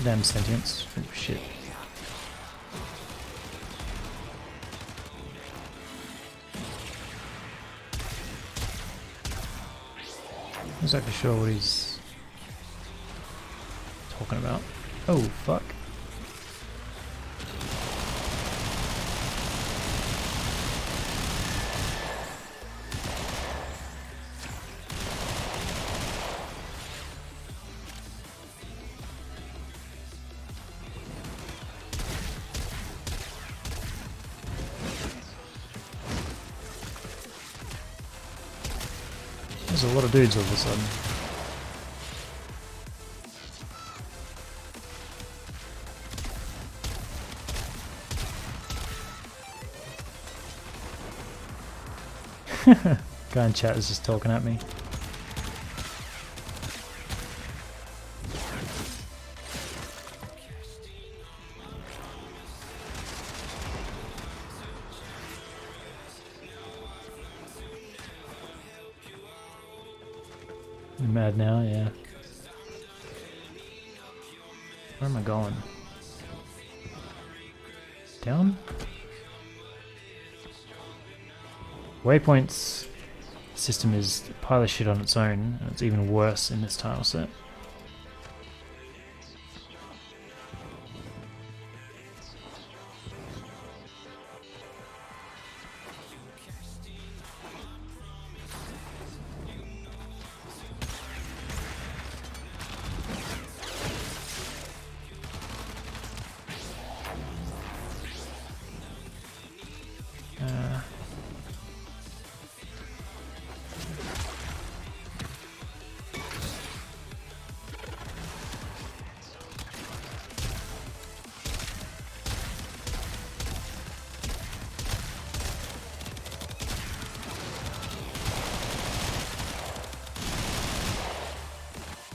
damn sentience. Oh, shit. Not exactly sure what he's talking about. Oh, fuck. There's a lot of dudes all of a sudden. Guy in chat is just talking at me. You mad now? Yeah. Where am I going? Down? Waypoints system is a pile of shit on its own, and it's even worse in this tile set.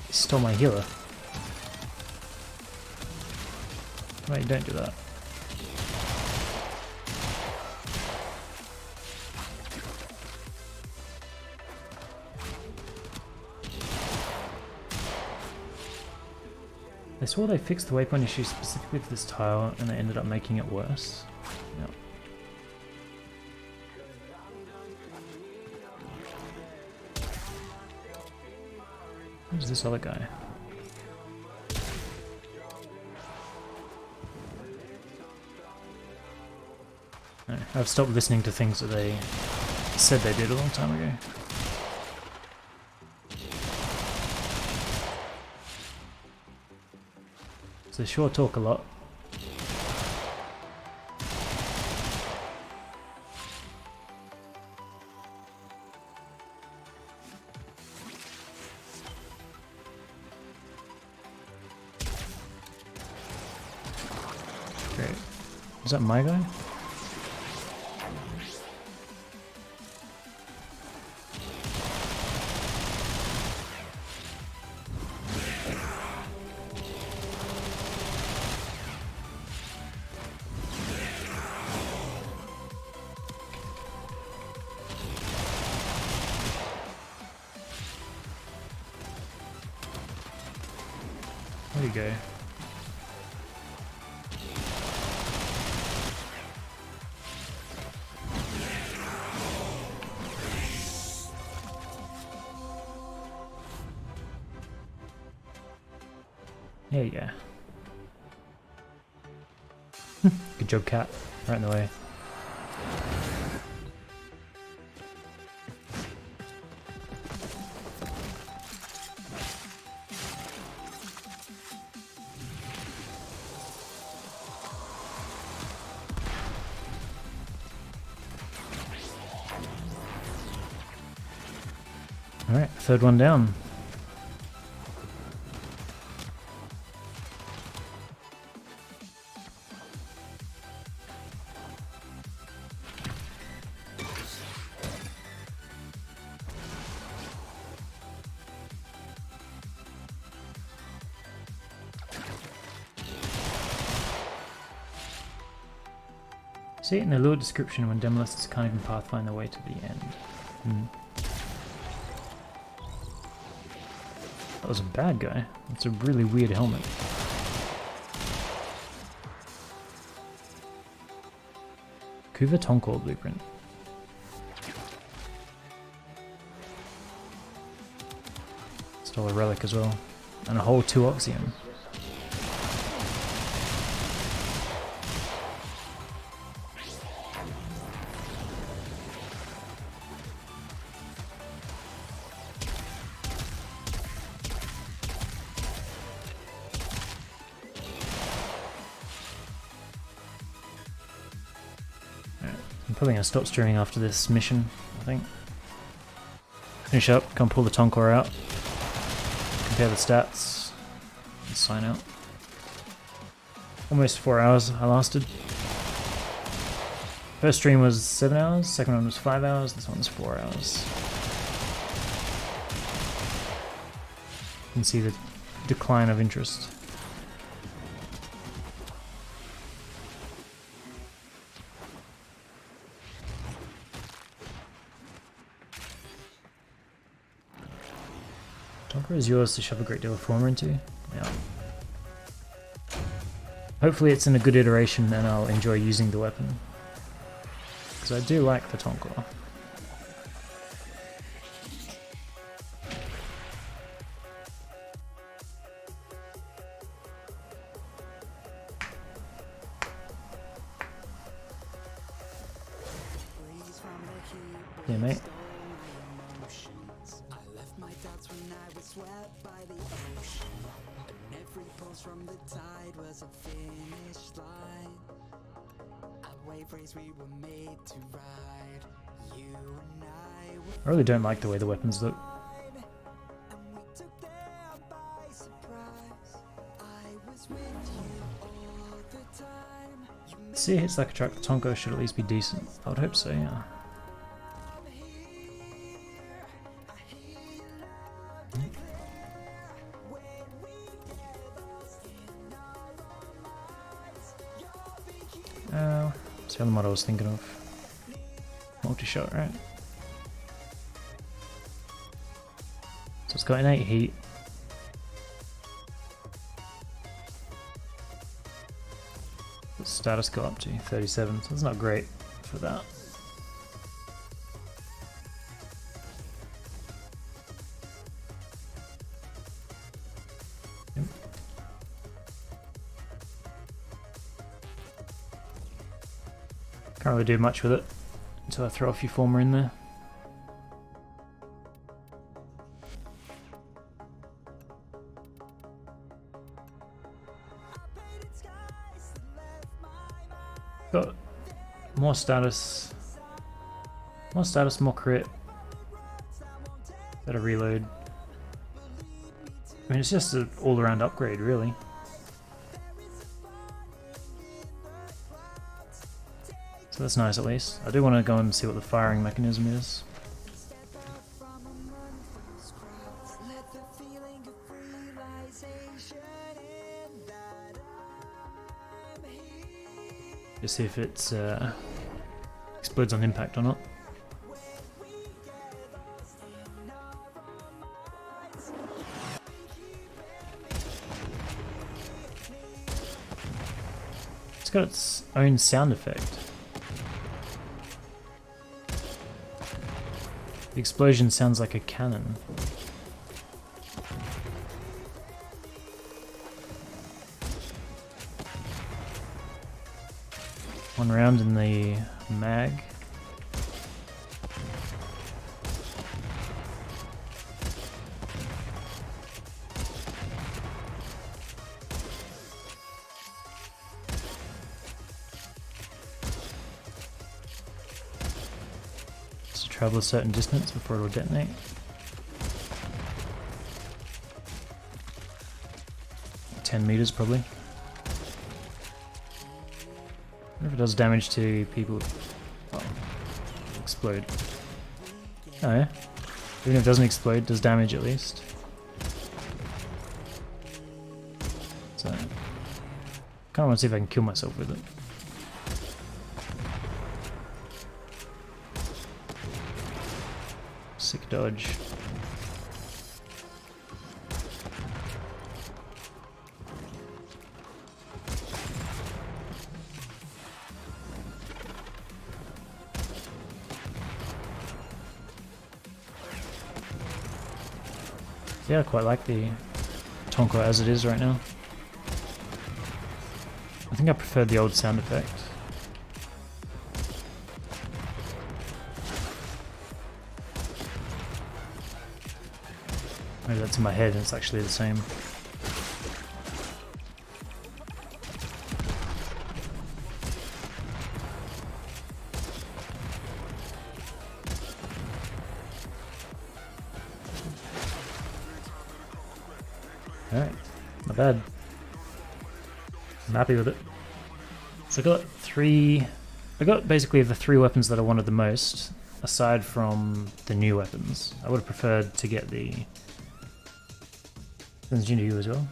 Stole my healer. Wait, don't do that. I swore they fixed the waypoint issue specifically for this tile and they ended up making it worse. Yep. Who's this other guy? No, I've stopped listening to things that they said they did a long time ago. So they sure talk a lot. Great. Is that my guy? Where'd he go? There you go. Good job, cat. Right in the way. Alright, third one down. See it in the lure description when Demolisters can't even pathfind their way to the end. That was a bad guy. It's a really weird helmet. Kuva Tonkor blueprint. Stole a relic as well. And a whole 2 Oxium. I'm probably going to stop streaming after this mission, I think. Finish up, come pull the Tonkor out, compare the stats, and sign out. Almost 4 hours I lasted. First stream was 7 hours, second one was 5 hours, this one's 4 hours. You can see the decline of interest. Tonkor is yours to shove a great deal of former into. Yeah. Hopefully it's in a good iteration and I'll enjoy using the weapon. Because I do like the Tonkor. Yeah, mate. I really don't like the way the weapons look. See, it hits like a truck. The Tonkor should at least be decent. I would hope so, yeah. That's the other mod I was thinking of. Multi-shot, right? So it's got innate heat. The status got up to 37, so it's not great for that. Yep. Can't really do much with it until I throw a few former in there. Got more status, more crit, better reload. I mean, it's just an all-around upgrade, really. So that's nice, at least. I do want to go and see what the firing mechanism is. Just see if it explodes on impact or not. It's got its own sound effect. The explosion sounds like a cannon. One round in the mag. It's to travel a certain distance before it will detonate. $10 probably. I wonder if it does damage to people. Oh, explode. Oh yeah. Even if it doesn't explode, it does damage at least. So, kind of want to see if I can kill myself with it. Sick dodge. Yeah, I quite like the Tonko as it is right now. I think I preferred the old sound effect. Maybe that's in my head and it's actually the same. Alright, not bad. I'm happy with it. So I got basically the 3 weapons that I wanted the most, aside from the new weapons. I would have preferred to get the... Sounds new to you as well.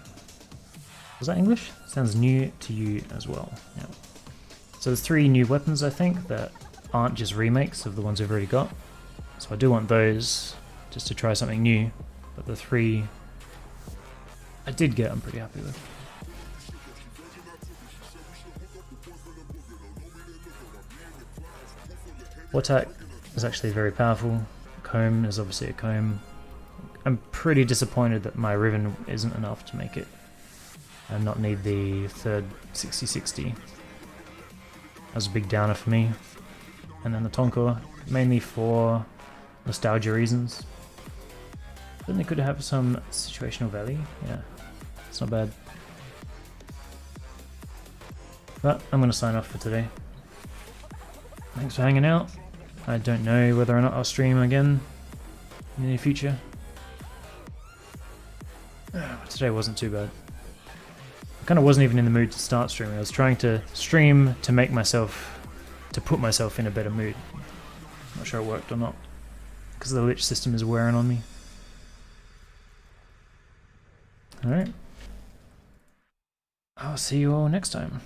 Was that English? Sounds new to you as well. Yeah. So there's 3 new weapons I think that aren't just remakes of the ones we've already got. So I do want those just to try something new. But the 3 I did get, I'm pretty happy with. Wartak is actually very powerful. Comb is obviously a comb. I'm pretty disappointed that my Riven isn't enough to make it and not need the third 60-60. That was a big downer for me. And then the Tonko, mainly for nostalgia reasons. Then they could have some situational value, yeah. It's not bad. But I'm going to sign off for today. Thanks for hanging out. I don't know whether or not I'll stream again in the near future. But today wasn't too bad. I kind of wasn't even in the mood to start streaming. I was trying to stream to make myself, to put myself in a better mood. Not sure it worked or not, because the lich system is wearing on me. Alright. I'll see you all next time.